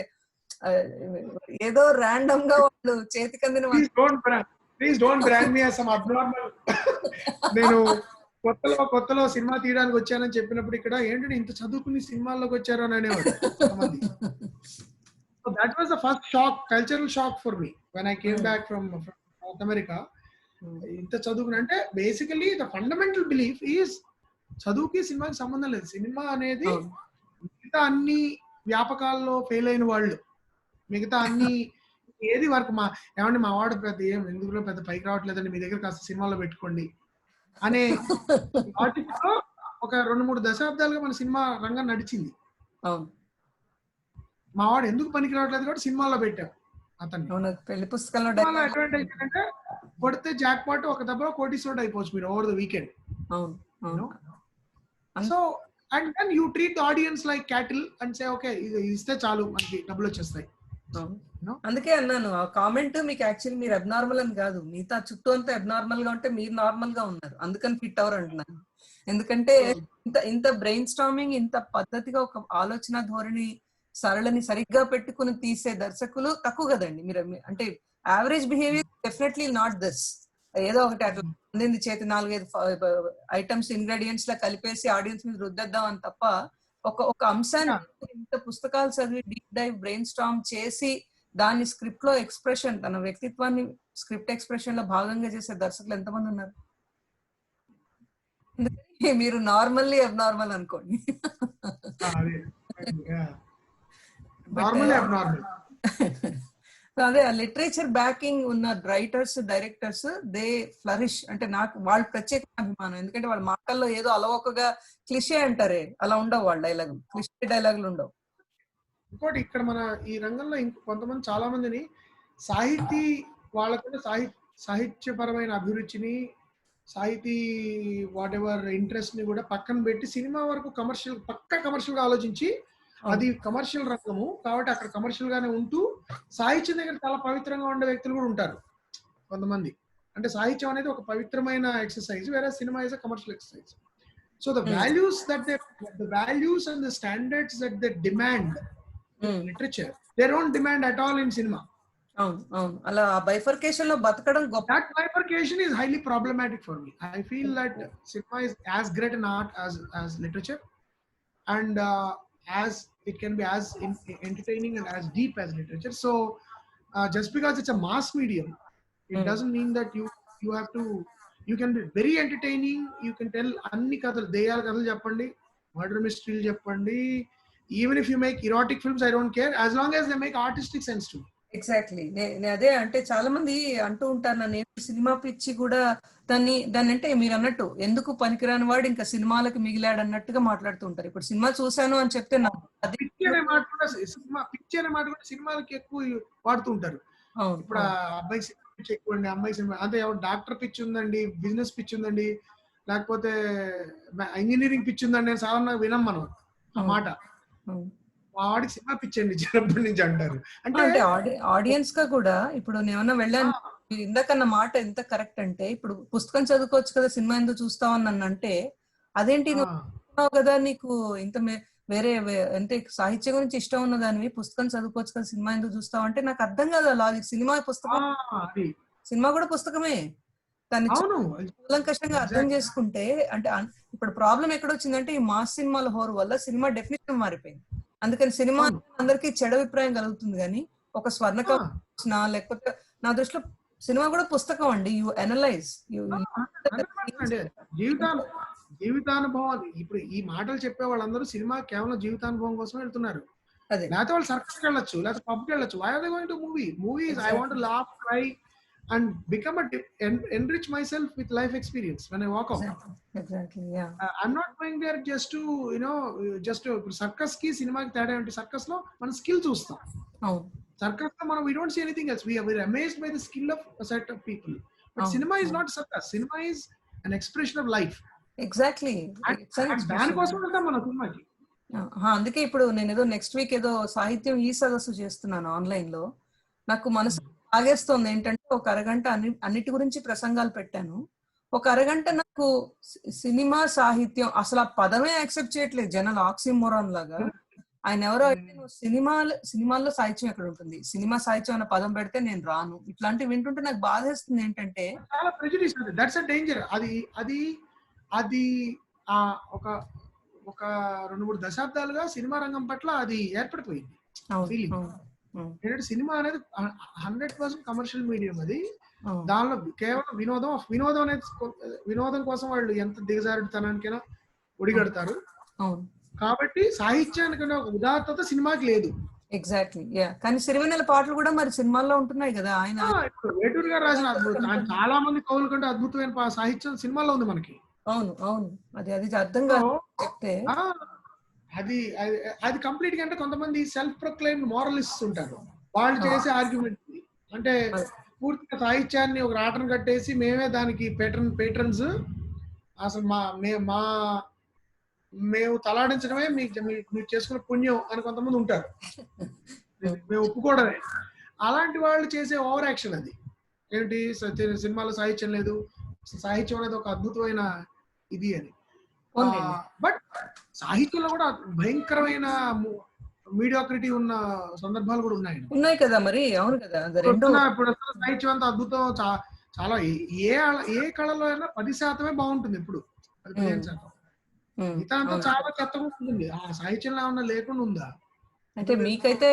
ఏదో ర్యాండమ్ గా వాళ్ళు చేతికందిన, please don't brand me as some abnormal. నేను కొత్తలో సినిమా తీయడానికి వచ్చానని చెప్పినప్పుడు ఇక్కడ ఏంటంటే ఇంత చదువుకుని సినిమాల్లోకి వచ్చారు అని అనేవాడు. So that was the first shock, cultural shock for me when I came back from North America. ఇంత చదువుకుని అంటే basically the fundamental belief is చదువుకి సినిమాకి సంబంధం లేదు. సినిమా అనేది మిగతా అన్ని వ్యాపకాల్లో ఫెయిల్ అయిన వాళ్ళు, మిగతా అన్ని ఏది వరకు ఏమంటే మా వాడు ఎందుకు పెద్ద పైకి రావట్లేదండి, మీ దగ్గర కాస్త సినిమాలో పెట్టుకోండి అనే లాజిక్ లో ఒక 2-3 దశాబ్దాలుగా మన సినిమా రంగం నడిచింది. మా వాడు ఎందుకు పనికి రావట్లేదు కాబట్టి సినిమాలో పెట్టాం అతన్ని. పెళ్లి పుస్తకంలో అడ్వాంటేజ్ ఏంటంటే కొడితే జాక్ పాట్, ఒక దెబ్బలో కోటీశ్వరుడు అయిపోవచ్చు మీరు over the weekend. So and then you treat the audience like cattle and say okay ఇది ఇస్తే చాలు మనకి డబ్బులు వచ్చేస్తాయి. అందుకే అన్నాను ఆ కామెంట్ మీకు యాక్చువల్లీ మీరు అబ్నార్మల్ అని కాదు, మిగతా చుట్టూ అంతా అబ్నార్మల్ గా ఉంటే మీరు నార్మల్ గా ఉన్నారు, అందుకని ఫిట్ అవర్ అంటున్నాను. ఎందుకంటే ఇంత ఇంత బ్రెయిన్ స్టార్మింగ్, ఇంత పద్ధతిగా ఒక ఆలోచన ధోరణి సరళని సరిగ్గా పెట్టుకుని తీసే దర్శకులు తక్కువ కదండి. మీరు అంటే average behaviour definitely not this. ఏదో ఒకటి అట్లా అందింది చేతి 4-5 ఐటమ్స్ ఇంగ్రీడియంట్స్ లా కలిపేసి ఆడియన్స్ మీద రుద్దేద్దాం అని తప్ప ఒక అంశాన్ని ఇంత పుస్తకాలు చదివి డీప్ డైవ్ బ్రెయిన్ స్టార్మ్ చేసి దాన్ని స్క్రిప్ట్ లో ఎక్స్ప్రెషన్, తన వ్యక్తిత్వాన్ని స్క్రిప్ట్ ఎక్స్ప్రెషన్ లో భాగంగా చేసే దర్శకులు ఎంతమంది ఉన్నారు? మీరు నార్మల్లీ అబ్నార్మల్ అనుకోండి. అదే లిటరేచర్ బ్యాకింగ్ ఉన్న రైటర్స్, డైరెక్టర్స్ దే ఫ్లరిష్. అంటే నాకు వాళ్ళు ప్రత్యేక అభిమానం, ఎందుకంటే వాళ్ళ మాటల్లో ఏదో అలవోకగా క్లిషే అంటారే అలా ఉండవు, వాళ్ళ డైలాగ్ క్లిషే డైలాగులు ఉండవు. ఇంకోటి ఇక్కడ మన ఈ రంగంలో కొంతమంది చాలా మందిని సాహితీ వాళ్ళకున్న సాహిత్యపరమైన అభిరుచిని, సాహితీ వాట్ ఎవర్ ఇంట్రెస్ట్ ని కూడా పక్కన పెట్టి సినిమా వరకు కమర్షియల్ గా ఆలోచించి, అది కమర్షియల్ రంగము కాబట్టి అక్కడ కమర్షియల్ గానే ఉంటూ సాహిత్యం దగ్గర చాలా పవిత్రంగా ఉండే వ్యక్తులు కూడా ఉంటారు కొంతమంది. అంటే సాహిత్యం అనేది ఒక పవిత్రమైన ఎక్సర్సైజ్, వేరే cinema is a commercial exercise. So the values and the standards that they demand literature, they don't demand at all in cinema. అలా బైఫర్కేషన్ లో బతకడం గొప్ప. That bifurcation is highly problematic for me. I feel that cinema is as great an art as literature, and as it can be as entertaining and as deep as literature. So just because it's a mass medium, it doesn't mean that you have to, you can be very entertaining, you can tell anni kathalu, deyal kathalu cheppandi, murder mystery cheppandi, even if you make erotic films, I don't care, as long as they make artistic sense to me. Exactly. నేను అదే అంటే చాలా మంది అంటూ ఉంటారు నన్ను, cinema పిచ్చి కూడా దాన్ని అంటే మీరు అన్నట్టు ఎందుకు పనికిరాని వాడు ఇంకా సినిమాలకు మిగిలాడు అన్నట్టుగా మాట్లాడుతూ ఉంటారు. ఇప్పుడు సినిమా చూశాను అని చెప్తే పిచ్చి అనే మాట కూడా సినిమాలకి ఎక్కువ వాడుతూ ఉంటారు. ఇప్పుడు అబ్బాయి సినిమా పిచ్చి ఎక్కువ అండి, అమ్మాయి సినిమా అంటే డాక్టర్ పిచ్చి ఉందండి, బిజినెస్ పిచ్చి ఉందండి, లేకపోతే ఇంజనీరింగ్ పిచ్చి ఉందండి అని సాధారణంగా వినం మనం ఆ మాట. వాడికి సినిమా పిచ్చండి చిన్నప్పటి నుంచి అంటారు. అంటే ఆడియన్స్ గా కూడా ఇప్పుడు నేను ఏమన్నా వెళ్ళాను, ఇందాకన్న మాట ఎంత కరెక్ట్ అంటే, ఇప్పుడు పుస్తకం చదువుకోవచ్చు కదా సినిమా ఎందుకు చూస్తావు అని నన్ను అంటే, అదేంటి నువ్వు కదా నీకు ఇంత వేరే అంటే సాహిత్యం గురించి ఇష్టం ఉన్నదానివి, పుస్తకం చదువుకోవచ్చు కదా సినిమా ఎందుకు చూస్తావు అంటే నాకు అర్థం కాదు లాజిక్. సినిమా పుస్తకం, సినిమా కూడా పుస్తకమే. దాన్ని కూలంకషంగా అర్థం చేసుకుంటే అంటే ఇప్పుడు ప్రాబ్లం ఎక్కడొచ్చిందంటే ఈ మాస్ సినిమాల హోరు వల్ల సినిమా డెఫినేషన్ మారిపోయింది. అందుకని సినిమా అందరికీ చెడు అభిప్రాయం కలుగుతుంది, కానీ ఒక స్వర్ణకవచన లేకపోతే నా దృష్టిలో సినిమా కూడా పుస్తకం అండి. యు అనలైజ్ జీవితానుభవం. ఇప్పుడు ఈ మాటలు చెప్పే వాళ్ళందరూ సినిమా కేవలం జీవితానుభవం కోసం వెళ్తున్నారు. లేకపోతే వాళ్ళు సర్కస్ కి వెళ్ళొచ్చు, లేకపోతే పబ్కి వెళ్ళొచ్చు. Why are they going to movies? I want to laugh, cry and become enrich myself with life experience when I walk out. Exactly, yeah. I'm not going there just to just to circus ki cinema ki teda enti. Circus lo man skill chustam. Circus lo man we don't see anything else. We are amazed by the skill of a set of people. But cinema is not circus. Cinema is an expression of life. Exactly. దాని కోసం వెళ్తాం మన సినిమాకి. అందుకే ఇప్పుడు నేను ఏదో next week ఏదో సాహిత్యం ఈ సదస్సు చేస్తున్నాను ఆన్లైన్ లో. నాకు మనసు ఆగేస్తుంది ఏంటంటే ఒక అరగంట అన్నిటి గురించి ప్రసంగాలు పెట్టాను. ఒక అరగంట నాకు సినిమా సాహిత్యం అసలు ఆ పదమే యాక్సెప్ట్ చేయట్లేదు జనాలు, ఆక్సిమోరాన్ లాగా. ఆయన ఎవరో అయితే నువ్వు సినిమాల్లో సాహిత్యం ఎక్కడ ఉంటుంది, సినిమా సాహిత్యం అన్న పదం పెడితే నేను రాను, ఇట్లాంటివి వింటుంటే నాకు బాధేస్తుంది. ఏంటంటే చాలా ప్రెజుడిస్, దట్స్ అ డేంజర్. అది ఒక 2-3 దశాబ్దాలుగా సినిమా రంగం పట్ల అది ఏర్పడిపోయింది ఫీలింగ్. ఏంటంటే సినిమా అనేది 100% కమర్షియల్ మీడియం. అది దానిలో కేవలం వినోదం కోసం వాళ్ళు ఎంత దిగజారుతనానికైనా ఒడిగడతారు. కాబట్టి సాహిత్యానికన్నా ఒక ఉదాత్తత సినిమాకి లేదు. ఎగ్జాక్ట్లీ, కానీ సిరివెన్నెల పాటలు కూడా మరి సినిమాల్లో ఉంటున్నాయి కదా. ఆయన వేటూరు గారు రాసిన చాలా మంది కవుల కంటే అద్భుతమైన సాహిత్యం సినిమాలో ఉంది మనకి. అవును, అది అర్థం కాదు చెప్తే. అది కంప్లీట్ గా అంటే కొంతమంది సెల్ఫ్ ప్రొక్లైమ్డ్ మోరలిస్ట్స్ ఉంటారు. వాళ్ళు చేసే ఆర్గ్యుమెంట్ అంటే పూర్తిగా సాహిత్యాన్ని ఒక రాటను కట్టేసి మేమే దానికి పేట్రన్స్, అసలు మేము తలాడించడమే మీకు చేసుకున్న పుణ్యం అని కొంతమంది ఉంటారు. మేము ఒప్పుకోవడమే. అలాంటి వాళ్ళు చేసే ఓవర్ యాక్షన్ అది. ఏంటి సినిమాలో సాహిత్యం లేదు, సాహిత్యం అనేది ఒక అద్భుతమైన ఇది అని. బట్ సాహిత్యంలో కూడా భయంకరమైన మీడియాక్రిటీ ఉన్న సందర్భాలు కూడా ఉన్నాయి కదా మరి. అవును కదా. ఇప్పుడు సాహిత్యం అంత అద్భుతం చాలా ఏ కళలో అయినా 10% బాగుంటుంది. ఇప్పుడు 15% మిగతా అంతా చాలా చెత్తగా ఉంటుంది. ఆ సాహిత్యంలో ఏమన్నా లేకుండా ఉందా? అంటే మీకైతే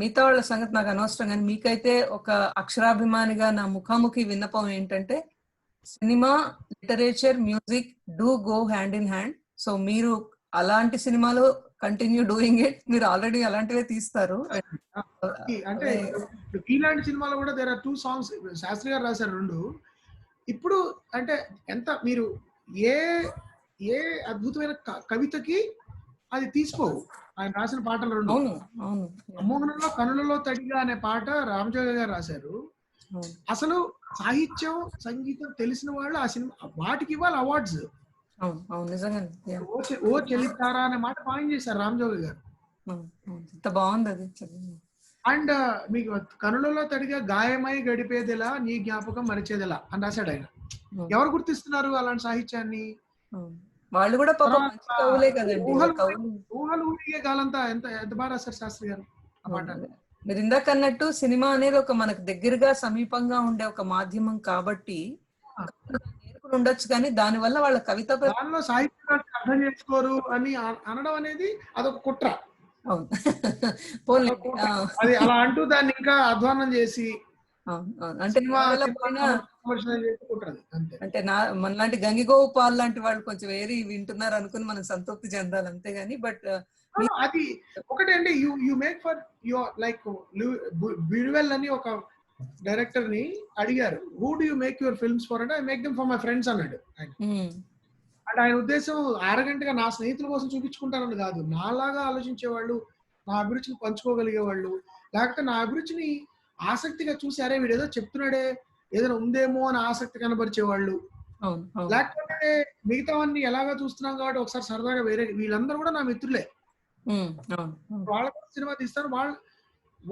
మిగతా వాళ్ళ సంగతి నాకు అనవసరం, కానీ మీకైతే ఒక అక్షరాభిమానిగా నా ముఖాముఖి విన్నపం ఏంటంటే, cinema, literature, music do go hand in hand. So మీరు అలాంటి సినిమాలు కంటిన్యూ డూయింగ్ ఇట్. మీరు ఆల్రెడీ అలాంటివే తీస్తారు. అంటే ఇలాంటి సినిమాలో కూడా దేర్ ఆర్ 2 సాంగ్స్ శాస్త్రి గారు రాశారు 2. ఇప్పుడు అంటే ఎంత మీరు ఏ అద్భుతమైన కవితకి అది తీసుకోవు ఆయన రాసిన పాటలు 2. అమ్మోహనంలో కనులలో తడిగా అనే పాట రామజోగ గారు రాశారు. అసలు సాహిత్యం సంగీతం తెలిసిన వాళ్ళు ఆ సినిమా వాటికి ఇవ్వాలి అవార్డ్స్. ఓ చెల్లితారా అనే మాట పాయింట్ చేశారు రామజోగ గారు. బాగుంది అది. అండ్ మీకు కనులలో తడిగా గాయమై గడిపేదిలా నీ జ్ఞాపకం మరిచేదిలా అని రాశాడు ఆయన. ఎవరు గుర్తిస్తున్నారు అలాంటి సాహిత్యాన్ని? వాళ్ళు కూడా ఊహలు ఊరిగే కాలంతా ఎంత బాగా రాశారు శాస్త్రి గారు ఆ పాట. మీరు ఇందాక అన్నట్టు సినిమా అనేది ఒక మనకు దగ్గరగా సమీపంగా ఉండే ఒక మాధ్యమం కాబట్టి ఉండొచ్చు, కానీ దాని వల్ల వాళ్ళ కవిత దానిలో సాహిత్యాన్ని అర్థం చేసుకోరు అని అనడం అనేది అదొక కుట్ర. అది అలా అంటూ దాన్ని ఇంకా అధ్వానం చేసి అంటే మనలాంటి గంగిగోపాల్ లాంటి వాళ్ళు కొంచెం వేరే వింటున్నారు అనుకుని మనం సంతృప్తి చెందాలి అంతేగాని. బట్ అది ఒకటండి, you make for your like బిడ్వెల్ అని ఒక డైరెక్టర్ ని అడిగారు, who do you make your films for అంటే I make them for my friends అన్నాడు ఆయన. అంటే ఆయన ఉద్దేశం ఆరగంటగా నా స్నేహితుల కోసం చూపించుకుంటారని కాదు, నాలాగా ఆలోచించే వాళ్ళు, నా అభిరుచిని పంచుకోగలిగే వాళ్ళు, లేకపోతే నా అభిరుచిని ఆసక్తిగా చూసి అరే వీడు ఏదో చెప్తున్నాడే ఏదైనా ఉందేమో అని ఆసక్తి కనబరిచేవాళ్ళు, లేకపోతే మిగతావన్నీ ఎలాగా చూస్తున్నాం కాబట్టి ఒకసారి సరదాగా వేరే, వీళ్ళందరూ కూడా నా మిత్రులే. వాళ్ళ సినిమా తీస్తారు,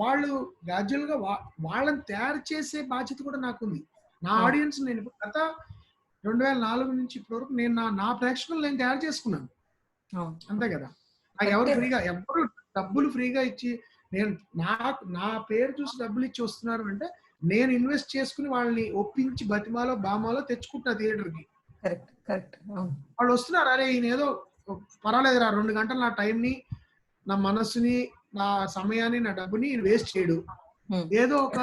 వాళ్ళు గ్రాడ్యువల్ గా వాళ్ళని తయారు చేసే బాధ్యత కూడా నాకుంది. నా ఆడియన్స్ నేను గత 2004 నుంచి ఇప్పటి వరకు నేను నా ప్రేక్షకులు నేను తయారు చేసుకున్నాను అంతే కదా. నాకు ఎవరు డబ్బులు ఫ్రీగా ఇచ్చి నేను నా పేరు చూసి డబ్బులు ఇచ్చి వస్తున్నారు అంటే నేను ఇన్వెస్ట్ చేసుకుని వాళ్ళని ఒప్పించి బతిమాలో బామాలో తెచ్చుకుంటున్నా థియేటర్కి. వాళ్ళు వస్తున్నారు, అరే ఈయన ఏదో పర్వాలేదురా 2 గంటలు నా టైంని, నా మనస్సుని, నా సమయాన్ని, నా డబ్బుని వేస్ట్ చేయడు, ఏదో ఒక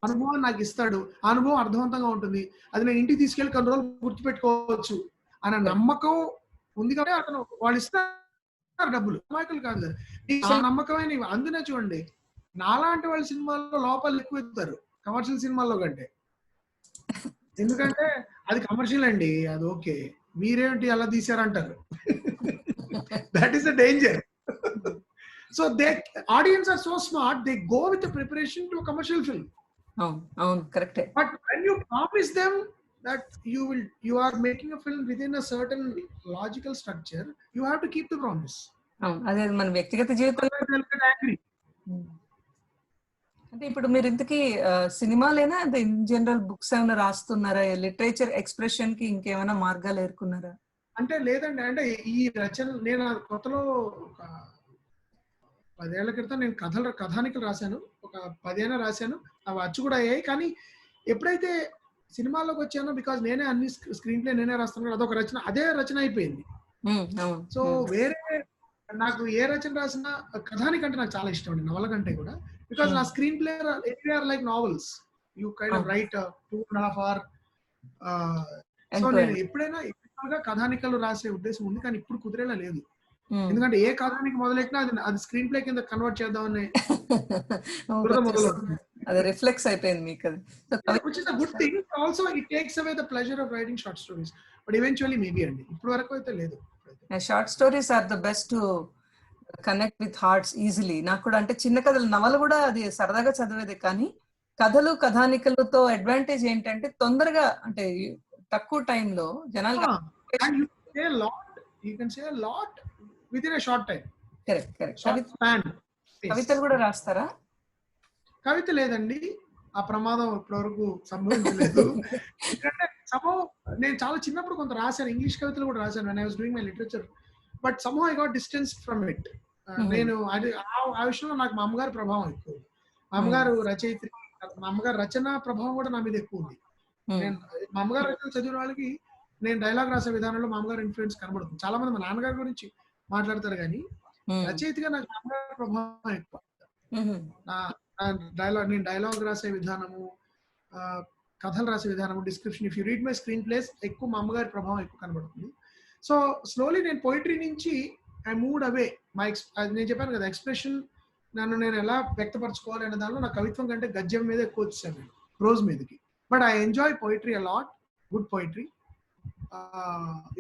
అనుభవం నాకు ఇస్తాడు, ఆ అనుభవం అర్థవంతంగా ఉంటుంది, అది నేను ఇంటికి తీసుకెళ్లి కొన్ని రోజులు గుర్తుపెట్టుకోవచ్చు అనే నమ్మకం ఉంది కాబట్టి అతను వాళ్ళు ఇస్తారు డబ్బులు, అమాయకులు కాదు కదా. ఆ నమ్మకమైన అందునే చూడండి నాలాంటి వాళ్ళ సినిమాల్లో లోపాలు ఎక్కువ ఎత్తుతారు కమర్షియల్ సినిమాల్లో కంటే. ఎందుకంటే అది కమర్షియల్ అండి, అది ఓకే, మీరేంటి అలా తీసారంటారు. That is the danger. So audience are so smart, they go with the preparation to a commercial film. Correct. But when you promise them that you are making a film within a certain logical structure, you have to keep the promise. అదే మన వ్యక్తిగత జీవితంలో అంటే ఇప్పుడు మీరు ఇంతకీ సినిమాలేనా అంటే in general books ఏమైనా రాస్తున్నారా, లిటరేచర్ ఎక్స్ప్రెషన్ కి ఇంకేమైనా మార్గాలు ఏర్కొన్నారా? అంటే లేదండి, అంటే ఈ రచన నేను కొత్తలో 10 ఏళ్ల క్రితం నేను కథానికలు రాశాను, ఒక 10 అయినా రాశాను, అవి అచ్చు కూడా అయ్యాయి. కానీ ఎప్పుడైతే సినిమాలోకి వచ్చానో, బికాజ్ నేనే అన్ని స్క్రీన్ ప్లే నేనే రాస్తాను, అదొక రచన, అదే రచన అయిపోయింది. సో వేరే నాకు ఏ రచన రాసినా కథానిక అంటే నాకు చాలా ఇష్టం అండి, నవల కంటే కూడా. బికాజ్ నా screenplay are like novels, you kind of write 2.5 hours. So నేను ఎప్పుడైనా ఎక్కువగా కథానికలు రాసే ఉద్దేశం ఉంది, కానీ ఇప్పుడు కుదిరేలా లేదు. ఎందుకంటే ఏ కథానికి మొదలెట్టినా అది స్క్రీన్ ప్లే కింద కన్వర్ట్ చేద్దామని అది రిఫ్లెక్స్ అయిపోయింది మీకు. which is a good thing. Also it takes away the pleasure of writing short stories, but eventually maybe అండి, ఇప్పుడు వరకు అయితే లేదు. Short stories are the best to connect with hearts easily. నాకు కూడా అంటే చిన్న కథలు, నవలు కూడా అది సరదాగా చదివేదే, కానీ కథలు కథానికలతో అడ్వాంటేజ్ ఏంటంటే తొందరగా అంటే తక్కువ టైంలో జనాలు you can say a lot within a short time. Correct. Short span. కవితలు కూడా రాస్తారా? కవిత లేదండి, ఆ ప్రమాదం ఇప్పటివరకు సంభవించలేదు. ఎందుకంటే నేను చాలా చిన్నప్పుడు కొంత రాశాను, ఇంగ్లీష్ కవితలు కూడా రాశాను when I was doing my literature, but somehow I got distanced from it. నేను అది ఆ విషయంలో నాకు మా అమ్మగారి ప్రభావం ఎక్కువ. మా అమ్మగారు రచయిత్రి, మా అమ్మగారు రచన ప్రభావం కూడా నా మీద ఎక్కువ ఉంది. నేను మా అమ్మగారు రచన చదివిన వాళ్ళకి నేను డైలాగ్ రాసే విధానంలో మా అమ్మగారు ఇన్ఫ్లుయెన్స్ కనబడుతుంది. చాలా మంది మా నాన్నగారి గురించి మాట్లాడతారు కానీ రచయితగా నాకు మా అమ్మగారి ప్రభావం ఎక్కువ. నేను డైలాగ్ రాసే విధానము, కథలు రాసే విధానము, description, if you read my screen place, ఎక్కువ మా అమ్మగారి ప్రభావం ఎక్కువ కనబడుతుంది. సో స్లోలీ నేను పోయిటరీ నుంచి ఐ మూవ్డ్ అవే. నేను చెప్పాను కదా, ఎక్స్ప్రెషన్, నన్ను నేను ఎలా వ్యక్తపరచుకోవాలి అనే దానిలో నా కవిత్వం కంటే గద్యం మీద ఎక్కువ వచ్చాను నేను ప్రోజ్ మీదకి. But I enjoy poetry a lot, good poetry.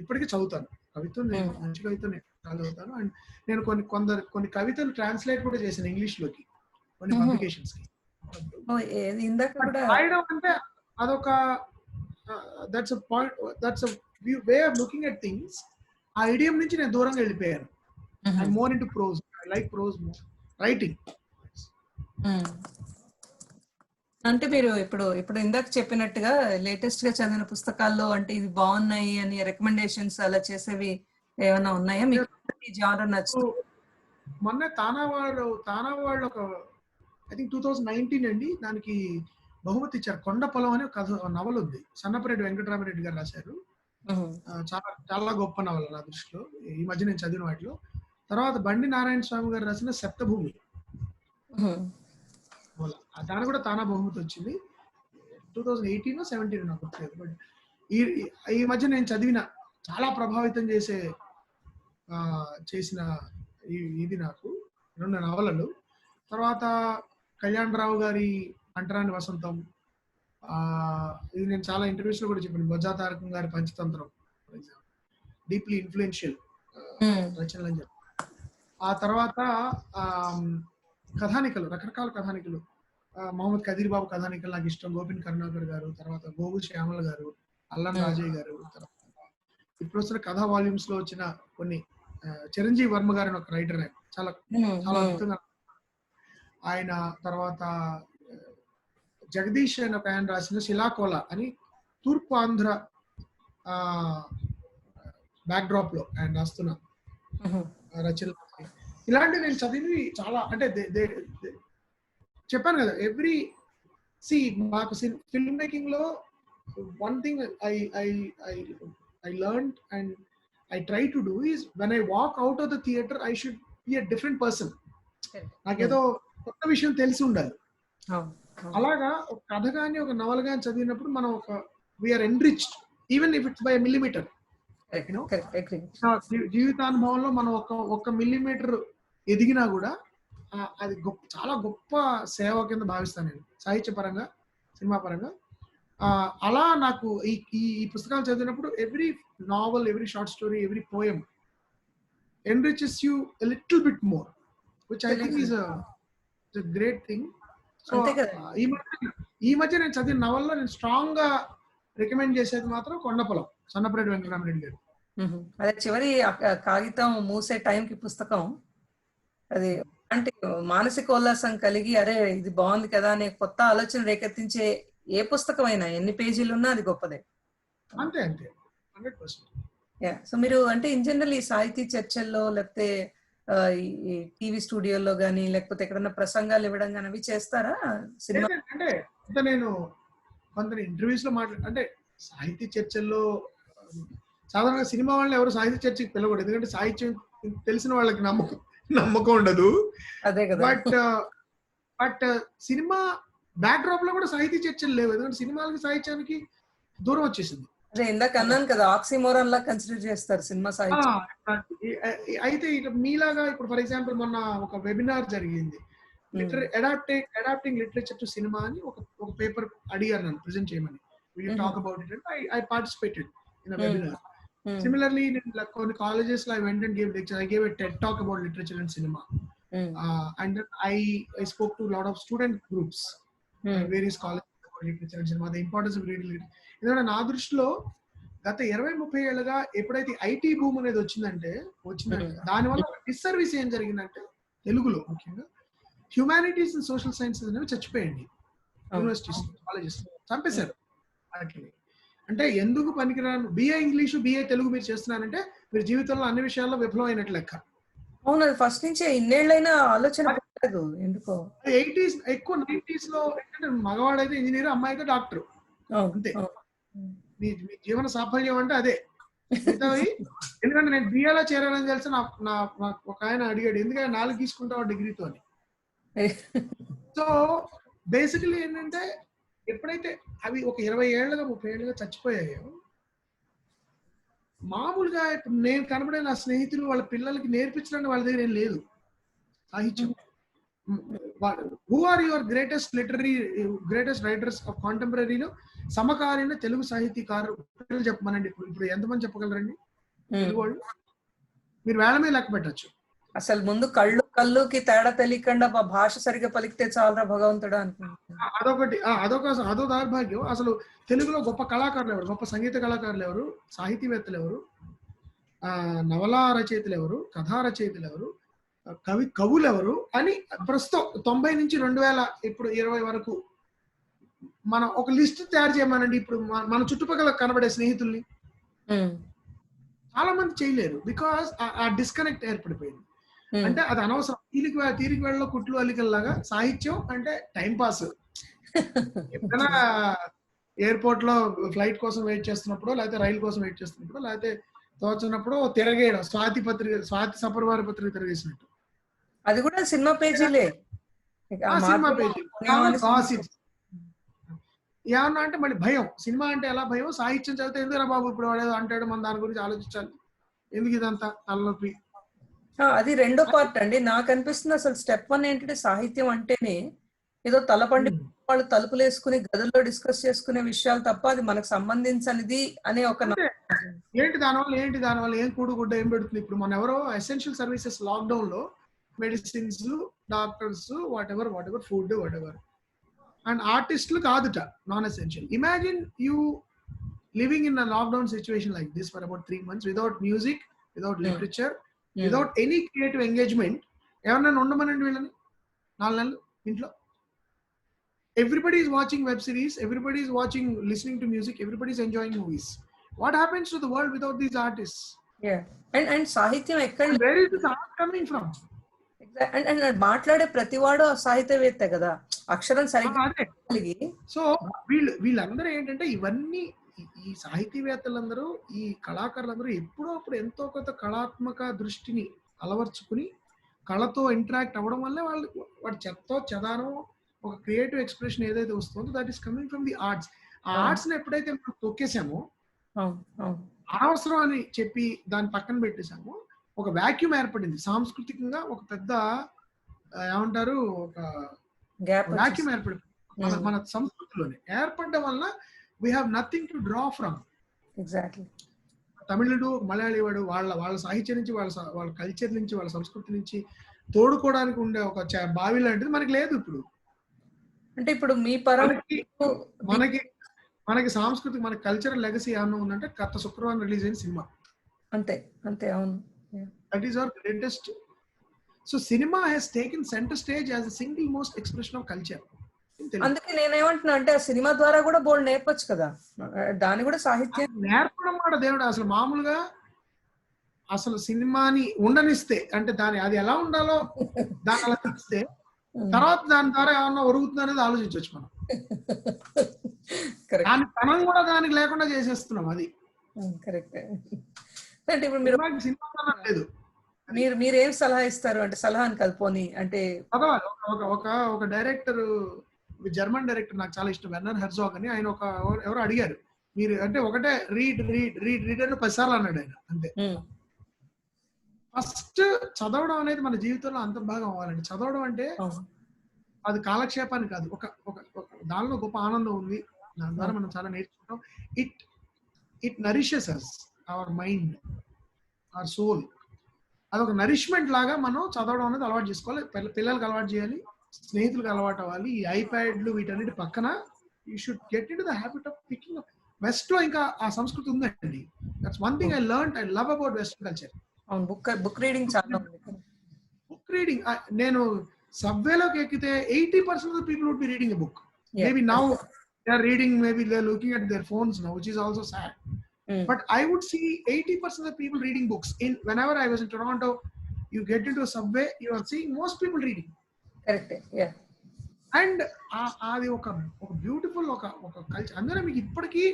ఇప్పటికీ చదువుతాను కవిత్వం, నేను మంచి కవిత్వం చదువుతాను. అండ్ నేను కొన్ని కవితలు ట్రాన్స్లేట్ కూడా చేశాను ఇంగ్లీష్ లోకి కొన్ని పబ్లికేషన్స్ కి. రాయడం అంటే అదొక that's way of looking at things. ఆ ఐడియం నుంచి నేను దూరంగా వెళ్ళిపోయాను. I more into prose, I like prose more, writing. అంటే మీరు ఇప్పుడు ఇందాక చెప్పినట్టుగా లేటెస్ట్ గా చదివిన పుస్తకాల్లో అంటే ఇది బాగున్నాయి అని రికమెండేషన్స్ అలా చేసేవి ఏమైనా ఉన్నాయా మీకు? జానర్ నచ్చుతుంది? మొన్న తానావాళ్ళు ఒక ఐ థింక్ 2019 అండి, దానికి బహుమతి ఇచ్చారు. కొండ పొలం అనే ఒక నవల ఉంది, సన్నపరెడ్డి వెంకటరామరెడ్డి గారు రాశారు. చాలా చాలా గొప్ప నవల నా దృష్టిలో, ఈ మధ్య నేను చదివిన వాటిలో. తర్వాత బండి నారాయణ స్వామి గారు రాసిన సప్తభూమి, దాని కూడా తానా బహుమతి వచ్చింది. 2018-17 నాకు గుర్తులేదు. బట్ ఈ మధ్య నేను చదివిన చాలా ప్రభావితం చేసిన ఇది నాకు 2 నవలలు. తర్వాత కళ్యాణరావు గారి అంటరాని వసంతం, ఇది నేను చాలా ఇంటర్వ్యూస్ లో కూడా చెప్పాను. బొజ్జా తారకం గారి పంచతంత్రం, డీప్లీ ఇన్ఫ్లుయెన్షియల్ రచనలు అని చెప్పి. ఆ తర్వాత కథానికలు, రకరకాల కథానికలు, మొహమ్మద్ కదీర్ బాబు కథానికలు నాకు ఇష్టం, గోపిన్ కరుణాకర్ గారు, తర్వాత గోగు శ్యామల గారు, అల్లం రాజయ్య గారు, తర్వాత ఇప్పుడు వస్తున్న కథా వాల్యూమ్స్ లో వచ్చిన కొన్ని, చిరంజీవి వర్మ గారు అని ఒక రైటర్, చాలా చాలా అద్భుతంగా ఆయన. తర్వాత జగదీష్ అని ఒక ఆయన రాసిన శిలాకోల అని తూర్పు ఆంధ్ర బ్యాక్ డ్రాప్ లో ఆయన రాస్తున్న రచనలు. ఇలాంటి నేను చదివి చాలా, అంటే చెప్పాను కదా, మాకు ఫిల్మ్ మేకింగ్ లో one thing I learned and I try to do is when I walk out of the theater I should be a different person. నాకేదో కొత్త విషయం తెలిసి ఉండాలి. అలాగా ఒక కథ కానీ ఒక నవల కానీ చదివినప్పుడు మనం we are enriched even if it's by millimetre. జీవితానుభవంలో మనం ఒక మిల్లీమీటర్ ఎదిగినా కూడా అది చాలా గొప్ప సేవ కింద భావిస్తాను నేను, సాహిత్యపరంగా, సినిమా పరంగా. అలా నాకు ఈ పుస్తకాలు చదివినప్పుడు every novel, every short story, every poem enriches you a little bit more, which I think is a great thing. So ఈ మధ్య నేను చదివిన నవల్లో నేను స్ట్రాంగ్ గా రికమెండ్ చేసేది మాత్రం కొండపొలం, సన్నపరెడ్డి వెంకటరామరెడ్డి గారు. అదే చివరి కాగితం మూసే టైంకి పుస్తకం అది అంటే మానసిక ఉల్లాసం కలిగి, అరే ఇది బాగుంది కదా అనే కొత్త ఆలోచన రేకెత్తించే ఏ పుస్తకం అయినా ఎన్ని పేజీలు ఉన్నా అది గొప్పదే. అంతే 100%. సో మీరు అంటే ఇన్ జనరల్ ఈ సాహితీ చర్చల్లో లేకపోతే ఈ టీవీ స్టూడియోలో గానీ లేకపోతే ఎక్కడన్నా ప్రసంగాలు ఇవ్వడం కానీ అవి చేస్తారా? సినిమా అంటే నేను కొంత ఇంటర్వ్యూస్ లో అంటే సాహితీ చర్చల్లో సాధారణంగా సినిమా వాళ్ళని ఎవరు సాహితీ చర్చకి పిలవకూడదు, ఎందుకంటే సాహిత్యం తెలిసిన వాళ్ళకి నమ్మకం ఉండదు. అదే కదా. బట్ సినిమా బ్యాక్ డ్రాప్ లో కూడా సాహితీ చర్చలు లేవు, ఎందుకంటే సినిమాలకి సాహిత్యానికి దూరం వచ్చేసింది. అదే ఇందాక అన్నాను కదా, ఆక్సిమోరాన్ లా కన్సిడర్ చేస్తారు సినిమా సాహిత్యం. అయితే మీలాగా ఇప్పుడు ఫర్ ఎగ్జాంపుల్ మొన్న ఒక వెబినార్ జరిగింది, అడాప్టింగ్ లిటరేచర్ టు సినిమా అని ఒక పేపర్ అడిగారు నన్ను ప్రెజెంట్ చేయమని. Will talk about it and I participated in a webinar. Similarly, in కొన్ని colleges I went and gave lecture. I gave a TED talk about literature and cinema. And then I spoke to a lot of student groups in various colleges about literature and cinema, the importance of reading literature. ఎందుకంటే నా దృష్టిలో గత 20-30 ఏళ్ళుగా ఎప్పుడైతే IT boom అనేది వచ్చిందంటే దానివల్ల disservice ఏం జరిగిందంటే తెలుగులో ముఖ్యంగా హ్యుమానిటీస్ అండ్ సోషల్ సైన్సెస్ అనేవి చచ్చిపోయండి యూనివర్సిటీస్ కాలేజెస్ చంపేశారు వాటిని. అంటే ఎందుకు పనికిరాను బిఏ ఇంగ్లీషు బిఏ తెలుగు మీరు చేస్తున్నారంటే మీరు జీవితంలో అన్ని విషయాల్లో విఫలం అయినట్లు లెక్క. అవును, అది ఫస్ట్ నుంచే ఇన్నేళ్ళైనా ఆలోచన పడలేదు ఎందుకో. 80s ఎక్కువ 90s లో ఏంటంటే మగవాడైతే ఇంజనీర్, అమ్మాయి అయితే డాక్టర్, అంతే మీ జీవన సాఫల్యం అంటే అదే. ఎందుకంటే నేను బిఏలో చేరానని తెలిసి ఒక ఆయన అడిగాడు ఎందుకంటే 4 తీసుకుంటావు డిగ్రీతో అని. సో బేసికలీ ఏంటంటే ఎప్పుడైతే అవి ఒక 20 ఏళ్ళుగా 30 ఏళ్ళుగా చచ్చిపోయాయో, మామూలుగా ఇప్పుడు నేను కనబడే నా స్నేహితులు వాళ్ళ పిల్లలకి నేర్పించడానికి వాళ్ళ దగ్గర ఏం లేదు సాహిత్యం. Who are your greatest writers of కాంటెంపరీలో సమకాలీన తెలుగు సాహితీకారులు చెప్పమనండి. ఇప్పుడు ఎంతమంది చెప్పగలరండి తెలుగు వాళ్ళు? మీరు వేళ మీద లెక్క పెట్టచ్చు. అసలు ముందు కళ్ళుకి తేడా తెలియకుండా భాష సరిగ్గా పలికితే చాలరా భగవంతుడా అనుకుంటున్నాను. అదొకటి, అదో దౌర్భాగ్యం. అసలు తెలుగులో గొప్ప కళాకారులు ఎవరు, గొప్ప సంగీత కళాకారులు ఎవరు, సాహితీవేత్తలు ఎవరు, నవలా రచయితలు ఎవరు, కథా రచయితలు ఎవరు, కవులు ఎవరు అని ప్రస్తుతం 90 నుంచి 2000 ఇప్పుడు 20 వరకు మనం ఒక లిస్ట్ తయారు చేయమనండి. ఇప్పుడు మన చుట్టుపక్కల కనబడే స్నేహితుల్ని చాలా మంది చేయలేరు. బికాస్ ఆ డిస్కనెక్ట్ ఏర్పడిపోయింది. అంటే అది అనవసరం. తీరికి వెళ్ళలో కుట్లు అల్లికల్లాగా సాహిత్యం అంటే టైం పాస్. ఎప్పుడైనా ఎయిర్పోర్ట్ లో ఫ్లైట్ కోసం వెయిట్ చేస్తున్నప్పుడు, లేకపోతే రైలు కోసం వెయిట్ చేస్తున్నప్పుడు, లేకపోతే తోచినప్పుడు తిరగేయడం, స్వాతి సపరివార పత్రిక తిరగేసినట్టు. అది కూడా సినిమా పేజీలే, సినిమా పేజీ ఏమన్నా అంటే మళ్ళీ భయం. సినిమా అంటే ఎలా భయం, సాహిత్యం చదివితే ఎందుకురా బాబు ఇప్పుడు వాడేదో అంటాడు, మన దాని గురించి ఆలోచించాలి, ఎందుకు ఇదంతా తలనొప్పి. అది రెండో పార్ట్ అండి. నాకు అనిపిస్తుంది అసలు స్టెప్ 1 ఏంటంటే సాహిత్యం అంటేనే ఏదో తలపండి వాళ్ళు తలుపులు వేసుకుని గదుల్లో డిస్కస్ చేసుకునే విషయాలు తప్ప అది మనకు సంబంధించనిది అనే ఒక ఏంటి దానివల్ల ఏం కూడుగుడ్డ ఏం పెడుతుంది. ఇప్పుడు మన ఎవరో ఎసెన్షియల్ సర్వీసెస్ లాక్డౌన్ లో medicines, doctors, whatever food, whatever, and ఆర్టిస్టులు కాదుట non essential. Imagine you living in a lockdown situation like this for about 3 months without music, without literature, without any creative engagement. ఎవరైనా ఉండమనండి వీళ్ళని 4 నెలలు ఇంట్లో. Everybody is watching web series, everybody is watching, listening to music, everybody is enjoying movies. What happens to the world without these artists? And సాహిత్యం ఎక్కడ, where is this art coming from? And మాట్లాడే ప్రతివాడు సాహిత్యవేత్త కదా, అక్షరం సరిగ్గా. So వీళ్ళందరూ ఏంటంటే ఇవన్నీ ఈ సాహితీవేత్తలందరూ, ఈ కళాకారులందరూ ఎప్పుడో అప్పుడు ఎంతో కొంత కళాత్మక దృష్టిని అలవర్చుకుని కళతో ఇంటరాక్ట్ అవ్వడం వల్లే వాడు చెదానో ఒక క్రియేటివ్ ఎక్స్ప్రెషన్ ఏదైతే వస్తుందో that is coming from the arts. ఆ ఆర్ట్స్ ని ఎప్పుడైతే మనం తొక్కేసామో, అనవసరం అని చెప్పి దాన్ని పక్కన పెట్టేసామో, ఒక వాక్యూమ్ ఏర్పడింది సాంస్కృతికంగా. ఒక పెద్ద ఏమంటారు, ఒక వాక్యూమ్ ఏర్పడింది మన సంస్కృతిలోనే. ఏర్పడడం వల్ల we have nothing to draw from. Exactly. తమిళుడు, Malayali వాడు వాళ్ళ సాహిత్యం నుంచి, వాళ్ళ కల్చర్ నుంచి, వాళ్ళ సంస్కృతి నుంచి తోడుకోవడానికి ఉండే ఒక బావి లాంటిది మనకి లేదు ఇప్పుడు. అంటే ఇప్పుడు మీ పరం మనకి సాంస్కృతిక, మన కల్చరల్ లెగసీ ఏమన్నా ఉందంటే గత శుక్రవారం రిలీజ్ అయిన సినిమా. అంతే. అవును. That is our greatest. So cinema has taken centre stage as the single most expression of culture. అందుకే నేనేమంటున్నా అంటే ఆ సినిమా ద్వారా కూడా బోల్డ్ నేర్పొచ్చు కదా, దాన్ని కూడా సాహిత్యం నేర్పడం మాట దేవుడు. అసలు మామూలుగా అసలు సినిమాని ఉండనిస్తే, అంటే అది ఎలా ఉండాలో దాని అలా తెస్తే తర్వాత దాని ద్వారా ఏమన్నా ఒరుగుతుంది అనేది ఆలోచించవచ్చు మనం. దాని తనం కూడా దానికి లేకుండా చేసేస్తున్నాం. అది కరెక్ట్. అంటే ఇప్పుడు మీరు సినిమా లేదు, మీరేం సలహా ఇస్తారు అంటే, సలహాని కలుపుని అంటే ఒక డైరెక్టర్, జర్మన్ డైరెక్టర్ నాకు చాలా ఇష్టం, వెర్నర్ హెర్జాగ్ అని. ఆయన ఎవరు అడిగారు, మీరు అంటే ఒకటే రీడ్ అని 10 సార్లు అన్నాడు ఆయన. అంతే. ఫస్ట్ చదవడం అనేది మన జీవితంలో అంతర్భాగం అవ్వాలండి. చదవడం అంటే అది కాలక్షేపాన్ని కాదు, ఒక దానిలో గొప్ప ఆనందం ఉంది, దాని ద్వారా మనం చాలా నేర్చుకుంటాం. It nourishes us, our mind, our soul. అదొక నరిష్మెంట్ లాగా మనం చదవడం అనేది అలవాటు చేసుకోవాలి. పిల్లలకు అలవాటు చేయాలి, స్నేహితులకు అలవాటు అవ్వాలి. ఈ ఐప్యాడ్లు వీటన్నిటి పక్కన you should get in to the habit of picking. West లో ఇంకా ఆ సంస్కృతి ఉందండి. That's one thing I learned, I love about western culture. Book reading చాలా ఉంది. బుక్ రీడింగ్, నేను సబ్వేలోకి ఎక్కితే 80% of the people would be reading a book. Yeah. Maybe now they are reading, maybe they're looking at their phones now, which is also sad. But I would see 80% of people reading books. Whenever I was in Toronto, you get into a subway, you are seeing most people reading. Correct. Yeah. And అది ఒక beautiful ఒక culture. అందులో మీకు ఇప్పటికీ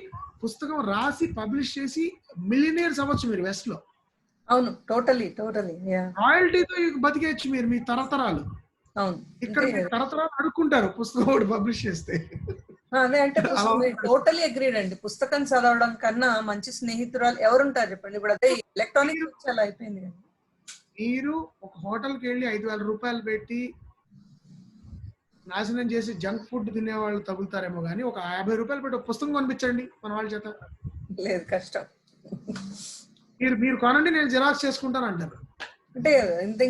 పుస్తకం రాసి publish చేసి millionaires అవ్వచ్చు మీరు వెస్ట్ లో. అవును, టోటలీ రాయల్టీతో బతికేయచ్చు మీరు మీ తరతరాలు. అవును, ఇక్కడ తరతరాలు అడుక్కుంటారు పుస్తకం పబ్లిష్ చేస్తే. అదే అంటే టోటలీ అగ్రీడ్ అండి. పుస్తకం చదవడం కన్నా మంచి స్నేహితురాలు ఎవరుంటారు చెప్పండి. ఇప్పుడు అదే ఎలక్ట్రానిక్ చాలా అయిపోయింది. మీరు ఒక హోటల్కి వెళ్ళి 5,000 రూపాయలు పెట్టి నాశనం చేసి జంక్ ఫుడ్ తినే వాళ్ళు తగులుతారేమో కానీ ఒక 50 రూపాయలు పెట్టి ఒక పుస్తకం కొనిపించండి మన వాళ్ళ చేత. లేదు, కష్టం. మీరు కొనండి, నేను జిరాక్స్ చేసుకుంటాను అంటారు. అంటే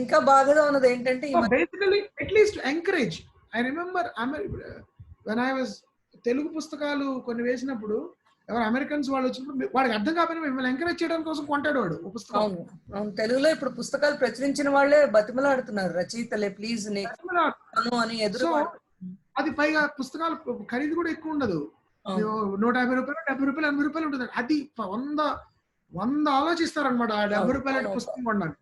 ఇంకా బాధగా ఉన్నది ఏంటంటే basically at least encourage. I remember when I was Telugu పుస్తకాలు కొన్ని వేసినప్పుడు ఎవరు అమెరికన్స్ వాళ్ళు వచ్చినప్పుడు వాడికి అర్థం కాకపోయినా మిమ్మల్ని ఎంకరేజ్ చేయడం కోసం కొంటాడు వాడు పుస్తకం. అవును, తెలుగులో ఇప్పుడు పుస్తకాలు ప్రచురించిన వాళ్ళే బతిమలాడుతున్నారు రచయితలే, ప్లీజ్ అని ఎదురు. అది పైగా పుస్తకాలు ఖరీదు కూడా ఎక్కువ ఉండదు, 150 రూపాయలు 70 రూపాయలు 80 రూపాయలు ఉంటుంది. అది 100 ఆలోచిస్తారనమాట ఆ 70 రూపాయల పుస్తకం కొనడానికి.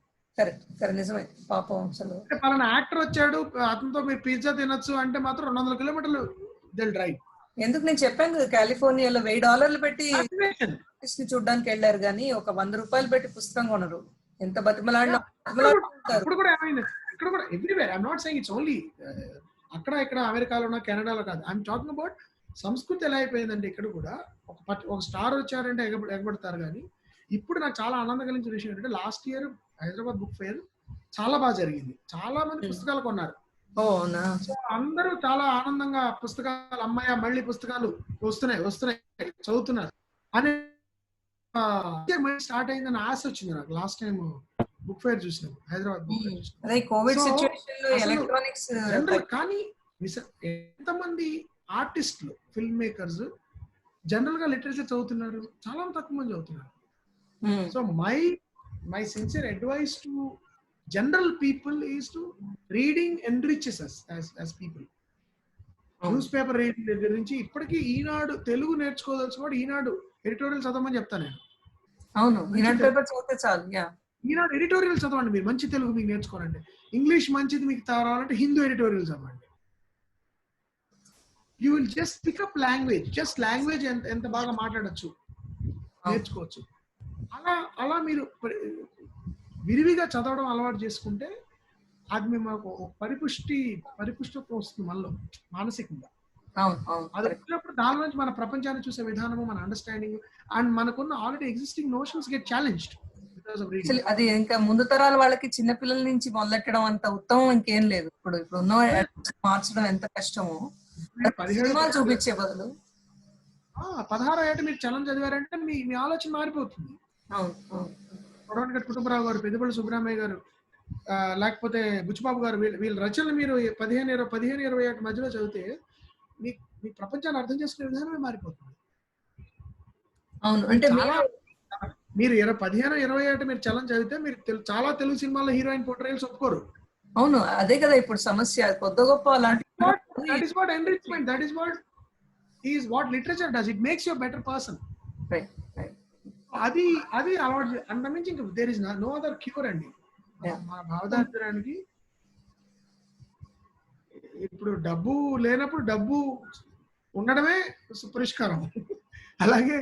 నిజమే, పాపం. అసలు పలానా యాక్టర్ వచ్చాడు అతనితో మీరు పిజ్జా తినొచ్చు అంటే మాత్రం 200 కిలోమీటర్లు దిల్ డ్రైవ్. ఎందుకు నేను చెప్పాను కదా, కాలిఫోర్నియాలో $1000 పెట్టి చూడడానికి వెళ్ళారు కానీ ఒక 100 రూపాయలు పెట్టి పుస్తకం కొనరు. ఎంత బతిమలాడినా. ఇప్పుడు కూడా ఏమైంది, ఇక్కడ కూడా everywhere. I'm not saying it's only అక్కడ ఇక్కడ అమెరికాలోనా కెనడాలో కాదు. ఐఎమ్ టాకింగ్ అబౌట్ సంస్కృతి ఎలా అయిపోయిందంటే ఇక్కడ కూడా ఒక స్టార్ వచ్చారంటే ఎగబడతారు. కానీ ఇప్పుడు నాకు చాలా ఆనందం కలిగించిన విషయం ఏంటంటే last year Hyderabad book fair చాలా బాగా జరిగింది. చాలా మంది పుస్తకాలు కొన్నారు. సో అందరూ చాలా ఆనందంగా పుస్తకాలు అమ్మాయి మళ్ళీ పుస్తకాలు వస్తున్నాయి చదువుతున్నారు అని స్టార్ట్ అయిందని ఆశ వచ్చింది నాకు లాస్ట్ టైం బుక్ ఫెయిర్ చూసినప్పుడు హైదరాబాద్ బుక్ ఫెయిర్. కానీ ఎంతమంది ఆర్టిస్టులు ఫిల్మ్ మేకర్స్ జనరల్ గా లిటరేచర్ చదువుతున్నారు? చాలా తక్కువ మంది చదువుతున్నారు. So my sincere advice to general people is to reading enriches us as people. News paper reading దగ్గర నుంచి ఇప్పటికీ ఈనాడు తెలుగు నేర్చుకోవాల్సిన వాడు ఈనాడు ఎడిటోరియల్ చదవమని చెప్తాను నేను. అవును, ఈనాడు పేపర్ చదివితే చాలు. ఈనాడు ఎడిటోరియల్ చదవండి, మీరు మంచి తెలుగు మీకు నేర్చుకోవాలంటే. ఇంగ్లీష్ మంచిది మీకు రావాలంటే హిందూ ఎడిటోరియల్ చదవండి. You will just pick up language ఎంత బాగా మాట్లాడచ్చు నేర్చుకోవచ్చు. అలా మీరు విరివిగా చదవడం అలవాటు చేసుకుంటే అది మేము పరిపుష్టత్వం వస్తుంది మనలో మానసికంగా. అది వచ్చినప్పుడు దాని నుంచి మన ప్రపంచాన్ని చూసే విధానము, మన అండర్స్టాండింగ్ అండ్ మనకున్న already existing notions get challenged because of reading. అది ఇంకా ముందు తరాల వాళ్ళకి చిన్నపిల్లల నుంచి మొదలెట్టడం అంత ఉత్తమం ఇంకేం లేదు. ఇప్పుడు ఉన్న మార్చడం ఎంత కష్టమో. 17 చూపించే బదులు 16 ఏట మీరు చలం చదివారంటే మీ ఆలోచన మారిపోతుంది. కొడవటిగట్టు కుటుంబరావు గారు, పెద్దపల్లి సుబ్రహ్మణ్య గారు, లేకపోతే బుచ్చిబాబు గారు, వీళ్ళ రచనలు మీరు 15-20 ఏట మధ్యలో చదివితే మీ ప్రపంచాన్ని అర్థం చేసుకునే విధానమే మారిపోతుంది. అవును, అంటే మీరు 15-20 ఏట మీరు చలం చదివితే మీరు చాలా తెలుగు సినిమాల్లో హీరోయిన్ పోర్ట్రేయల్స్ ఒప్పుకోరు. అవును, అదే కదా ఇప్పుడు సమస్య. కొత్త గొప్ప అలాంటి that is what enrichment, that is what literature does. It makes you a better person. Right. అది అలవాటు. అంతమించి ఇంకా there is no other cure అండి మన భావదారిద్ర్యానికి. ఇప్పుడు డబ్బు లేనప్పుడు డబ్బు ఉండడమే పరిష్కారం, అలాగే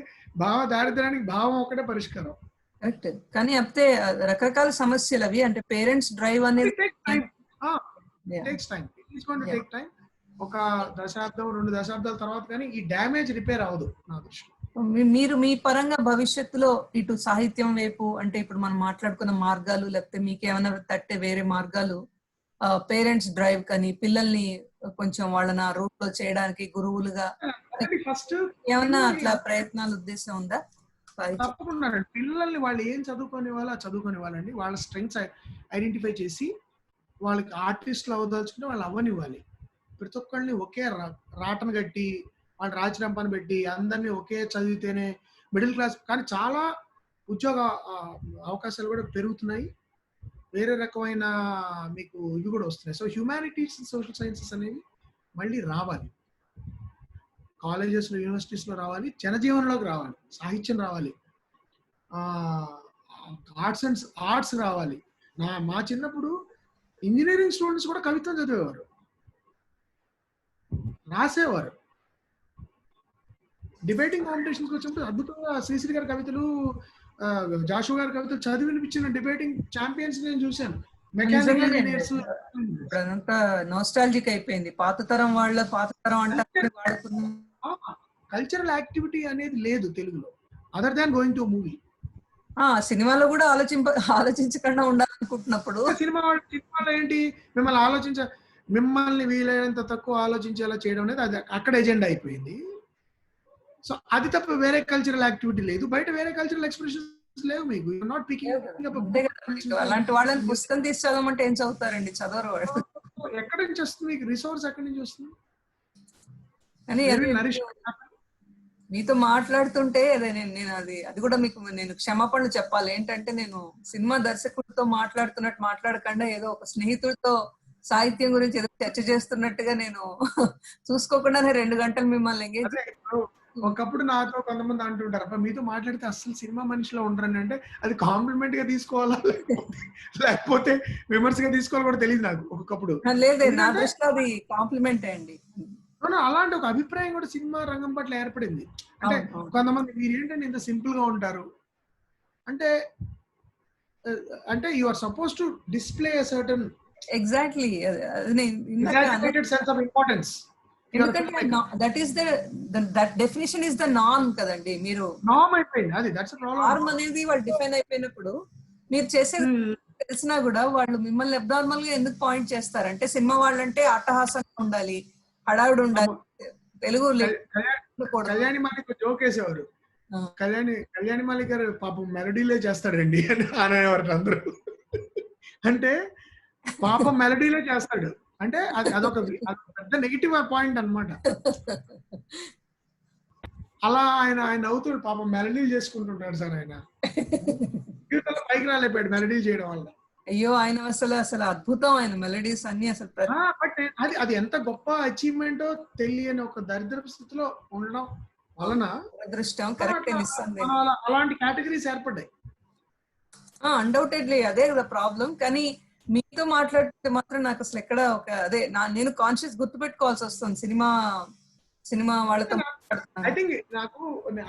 దారిద్ర్యానికి భావం ఒకటే పరిష్కారం. కరెక్ట్. కానీ అంతే రకరకాల సమస్యలు అవి. అంటే పేరెంట్స్ డ్రైవ్ అనేది takes time. It's going to take time. ఒక దశాబ్దం 2 దశాబ్దాల తర్వాత కానీ ఈ డ్యామేజ్ రిపేర్ అవ్వదు నా దృష్టిలో. మీరు మీ పరంగా భవిష్యత్తులో ఇటు సాహిత్యం వైపు, అంటే ఇప్పుడు మనం మాట్లాడుకున్న మార్గాలు, లేకపోతే మీకేమైనా తట్టే వేరే మార్గాలు, పేరెంట్స్ డ్రైవ్ కానీ పిల్లల్ని కొంచెం వాళ్ళని ఆ రూట్ లో చేయడానికి గురువులుగా ఫస్ట్ ఏమన్నా అట్లా ప్రయత్నాలు ఉద్దేశం ఉందా? తప్పకుండా. పిల్లల్ని వాళ్ళు ఏం చదువుకునే వాళ్ళండి, వాళ్ళ స్ట్రెంగ్స్ ఐడెంటిఫై చేసి వాళ్ళకి ఆర్టిస్టులు అవ్వదలుచుకుంటే వాళ్ళు అవ్వనివ్వాలి. ప్రతి ఒక్కళ్ళని ఒకే రాటను కట్టి వాళ్ళు రాజరంపాన్ని పెట్టి అందరినీ ఒకే చదివితేనే మిడిల్ క్లాస్. కానీ చాలా ఉద్యోగ అవకాశాలు కూడా పెరుగుతున్నాయి. వేరే రకమైన మీకు ఇవి కూడా వస్తున్నాయి. సో హ్యూమానిటీస్, సోషల్ సైన్సెస్ అనేవి మళ్ళీ రావాలి, కాలేజెస్లో, యూనివర్సిటీస్లో రావాలి, జనజీవనంలోకి రావాలి, సాహిత్యం రావాలి, ఆర్ట్స్ రావాలి. మా చిన్నప్పుడు ఇంజనీరింగ్ స్టూడెంట్స్ కూడా కవిత్వం చదివేవారు, రాసేవారు. డిబేటింగ్ కాంపిటీషన్స్కి వచ్చినప్పుడు అద్భుతంగా శ్రీశ్రీ గారి కవితలు, జాషువా గారి కవితలు చదివి వినిపించిన డిబేటింగ్ ఛాంపియన్స్ నేను చూశాను. మెకానికల్ ఇంజనీర్స్ ఇప్పుడంతా నోస్టాలజిక్ అయిపోయింది. పాత తరం అంటే వాడుకున్నాం. కల్చరల్ యాక్టివిటీ అనేది లేదు తెలుగులో, other than going to movie. సినిమాలో కూడా ఆలోచించకుండా ఉండాలనుకుంటున్నప్పుడు సినిమాలో ఏంటి, మిమ్మల్ని వీలైనంత తక్కువ ఆలోచించేలా చేయడం అనేది అది అక్కడ ఎజెండా అయిపోయింది. సో అది తప్ప వేరే కల్చరల్ యాక్టివిటీ లేదు. బయట వేరే కల్చరల్ ఎక్స్ప్రెషన్స్ లేవు మీకు. నాట్ పికింగ్ అలాంటి వాళ్ళని పుస్తకం తీసి చదవమంటే ఏం చదువుతారండి, చదవరు వాళ్ళు. ఎక్కడి నుంచి వస్తుంది మీకు రిసోర్స్, ఎక్కడి నుంచి వస్తుంది? కానీ మీతో మాట్లాడుతుంటే అదే నేను అది కూడా మీకు నేను క్షమాపణలు చెప్పాలి. ఏంటంటే నేను సినిమా దర్శకుడితో మాట్లాడకుండా ఏదో ఒక స్నేహితుడితో సాహిత్యం గురించి ఏదో చర్చ చేస్తున్నట్టుగా నేను చూసుకోకుండానే 2 గంటలు మిమ్మల్ని ఎంగేజ్. ఒకప్పుడు నాతో కొంతమంది అంటుంటారు, అబ్బా మీతో మాట్లాడితే అసలు సినిమా మనిషిలో ఉండరని. అంటే అది కాంప్లిమెంట్ గా తీసుకోవాలా లేకపోతే విమర్శగా తీసుకోవాలి కూడా తెలియదు నాకు ఒకప్పుడు. లేదే, నా దృష్టిలో అది కాంప్లిమెంటే అండి. అలాంటి ఒక అభిప్రాయం కూడా సినిమా రంగం పట్ల ఏర్పడింది. అంటే కొంతమంది మీరు ఏంటంటే ఇంత సింపుల్ గా ఉంటారు అంటే you are suppose to display a certain exactly sense of importance. ఎందుకంటే that is that definition is the norm కదండి. మీరు నార్మ్ అయిపోయింది, అది దట్స్ ప్రాబ్లం. నార్మ్ అనేది వాళ్ళు డిఫైన్ అయిపోయినప్పుడు మీరు చేసేది తెలిసినా కూడా వాళ్ళు మిమ్మల్ని అబ్నార్మల్ గా ఎందుకు పాయింట్ చేస్తారంటే, సినిమా వాళ్ళంటే అట్టహాసంగా ఉండాలి, హడావిడి ఉండాలి, తెలుగు కళ్యాణి మాలిక్ జోక్ వేసేవారు, కళ్యాణి మాలిక్ గారు పాపం మెలడీలే చేస్తాడండి అని అనేవారు అందరూ. అంటే పాపం మెలడీలే చేస్తాడు అంటే అదొక పెద్ద నెగిటివ్ పాయింట్ అన్నమాట. అలా ఆయన అవుతాడు పాపం, మెలడీలు చేసుకుంటుంటాడు సార్. ఆయన జీవితంలో పైకి రాలేపాడు మెలడీ చేయడం వల్ల. అయ్యో, ఆయన అసలు అద్భుతం, ఆయన మెలడీస్ అన్ని అసలు. బట్ అది ఎంత గొప్ప అచీవ్మెంటో తెలియని ఒక దరిద్రపు స్థితిలో ఉండడం వలన అదృష్టం కరెక్ట్ అలాంటి కేటగిరీస్ ఏర్పడ్డాయి. అన్డౌటెడ్లీ అదే కదా ప్రాబ్లం. కానీ మీతో మాట్లాడితే మాత్రం నాకు అసలు ఎక్కడ నేను కాన్షియస్ గుర్తుపెట్టుకోవాల్సి వస్తుంది సినిమా వాళ్ళతో. ఐ థింక్ నాకు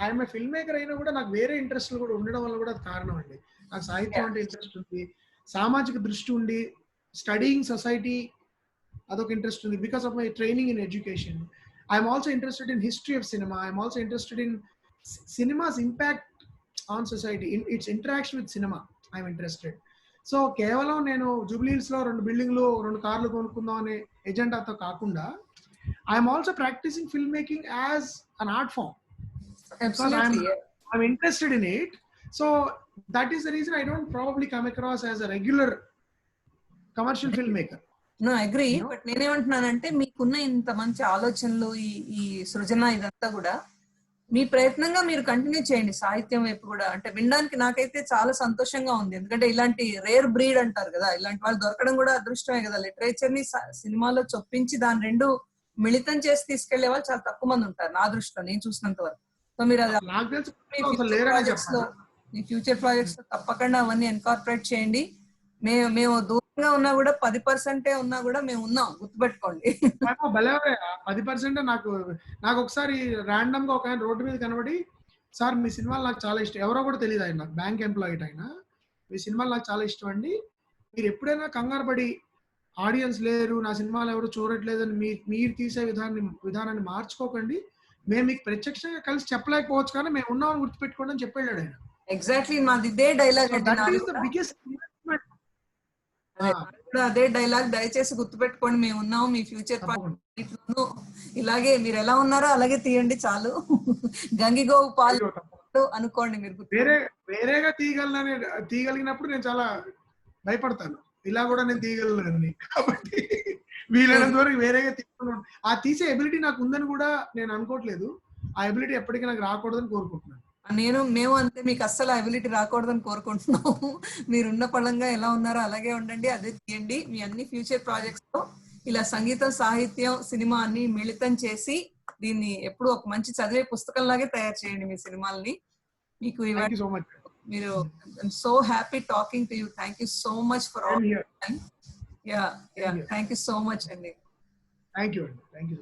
ఐఎమ్ ఏ ఫిల్మ్ మేకర్ అయినా కూడా నాకు వేరే ఇంట్రెస్ట్ కూడా ఉండడం వల్ల కూడా అది కారణం అండి. నాకు సాహిత్యం అంటే ఇంట్రెస్ట్ ఉంది, సామాజిక దృష్టి ఉండి, స్టడీయింగ్ సొసైటీ అదొక ఇంట్రెస్ట్ ఉంది. Because of my training in education, I'm also interested in history of cinema, I'm also interested in cinemas impact on society, in it's interaction with cinema I'm interested. So కేవలం నేను జూబ్లీహిల్స్ లో 2 బిల్డింగ్లు 2 కార్లు కొనుక్కుందాం అనే ఎజెండాతో కాకుండా I'm also practising film making as an art form. I'm interested in it. So that is the reason I don't probably come across as a regular commercial filmmaker. No, I agree. But నేనేమంటున్నానంటే మీకున్న ఇంత మంచి ఆలోచనలు, ఈ సృజన, ఇదంతా కూడా మీ ప్రయత్నంగా మీరు కంటిన్యూ చేయండి సాహిత్యం వైపు కూడా. అంటే వినడానికి నాకైతే చాలా సంతోషంగా ఉంది. ఎందుకంటే ఇలాంటి రేర్ బ్రీడ్ అంటారు కదా, ఇలాంటి వాళ్ళు దొరకడం కూడా అదృష్టమే కదా. లిటరేచర్ ని సినిమాలో చొప్పించి దాని 2 మిళితం చేసి తీసుకెళ్లే వాళ్ళు చాలా తక్కువ మంది ఉంటారు నా దృష్టిలో, నేను చూసినంత వరకు. సో మీరు అది మీ ఫ్యూచర్ ప్రాజెక్ట్స్ తప్పకుండా అవన్నీ ఎన్కార్పొరేట్ చేయండి. మేము దూరంగా ఉన్నా కూడా 10% ఉన్నా కూడా మేము ఉన్నాం, గుర్తుపెట్టుకోండి. 10% నాకు ఒకసారి ర్యాండమ్ గా ఒక ఆయన రోడ్డు మీద కనబడి, సార్ మీ సినిమాలు నాకు చాలా ఇష్టం, ఎవరో కూడా తెలియదు ఆయన, నాకు బ్యాంక్ ఎంప్లాయీ ఆయన, మీ సినిమాలు నాకు చాలా ఇష్టం అండి, మీరు ఎప్పుడైనా కంగారు పడి ఆడియన్స్ లేరు, నా సినిమాలు ఎవరు చూడట్లేదని మీరు తీసే విధానాన్ని మార్చుకోకండి, మేము మీకు ప్రత్యక్షంగా కలిసి చెప్పలేకపోవచ్చు కానీ మేము ఉన్నామని గుర్తుపెట్టుకోండి అని చెప్పాడు ఆయన. ఎగ్జాక్ట్లీ మాది ఇదే డైలాగ్, అదే డైలాగ్, దయచేసి గుర్తుపెట్టుకోండి, మేము ఉన్నాం, మీ ఫ్యూచర్ ఇలాగే మీరు ఎలా ఉన్నారో అలాగే తీయండి చాలు, గంగిగోవు పాలు అనుకోండి. మీరు వేరేగా తీయగలిగినప్పుడు నేను చాలా భయపడతాను, ఇలా కూడా నేను తీయగలను కాబట్టి వీలైనంత వరకు వేరేగా తీసుకున్నాను. ఆ తీసే ఎబిలిటీ నాకు ఉందని కూడా నేను అనుకోవట్లేదు, ఆ ఎబిలిటీ ఎప్పటికీ నాకు రాకూడదని కోరుకుంటున్నాను. మేము అంతే, మీకు అస్సలు అబిలిటీ రాకూడదని కోరుకుంటున్నాము. మీరున్న పళంగా ఎలా ఉన్నారో అలాగే ఉండండి, అదే తీయండి. మీ అన్ని ఫ్యూచర్ ప్రాజెక్ట్స్ లో ఇలా సంగీతం, సాహిత్యం, సినిమా అన్ని మిళితం చేసి దీన్ని ఎప్పుడు ఒక మంచి చదివే పుస్తకంలాగే తయారు చేయండి మీ సినిమాల్ని. మీకు థ్యాంక్ యూ సో మచ్. మీరు so happy talking to you. Thank you so much for all time. Yeah thank you so much అండి. థ్యాంక్ యూ అండి. Thank you.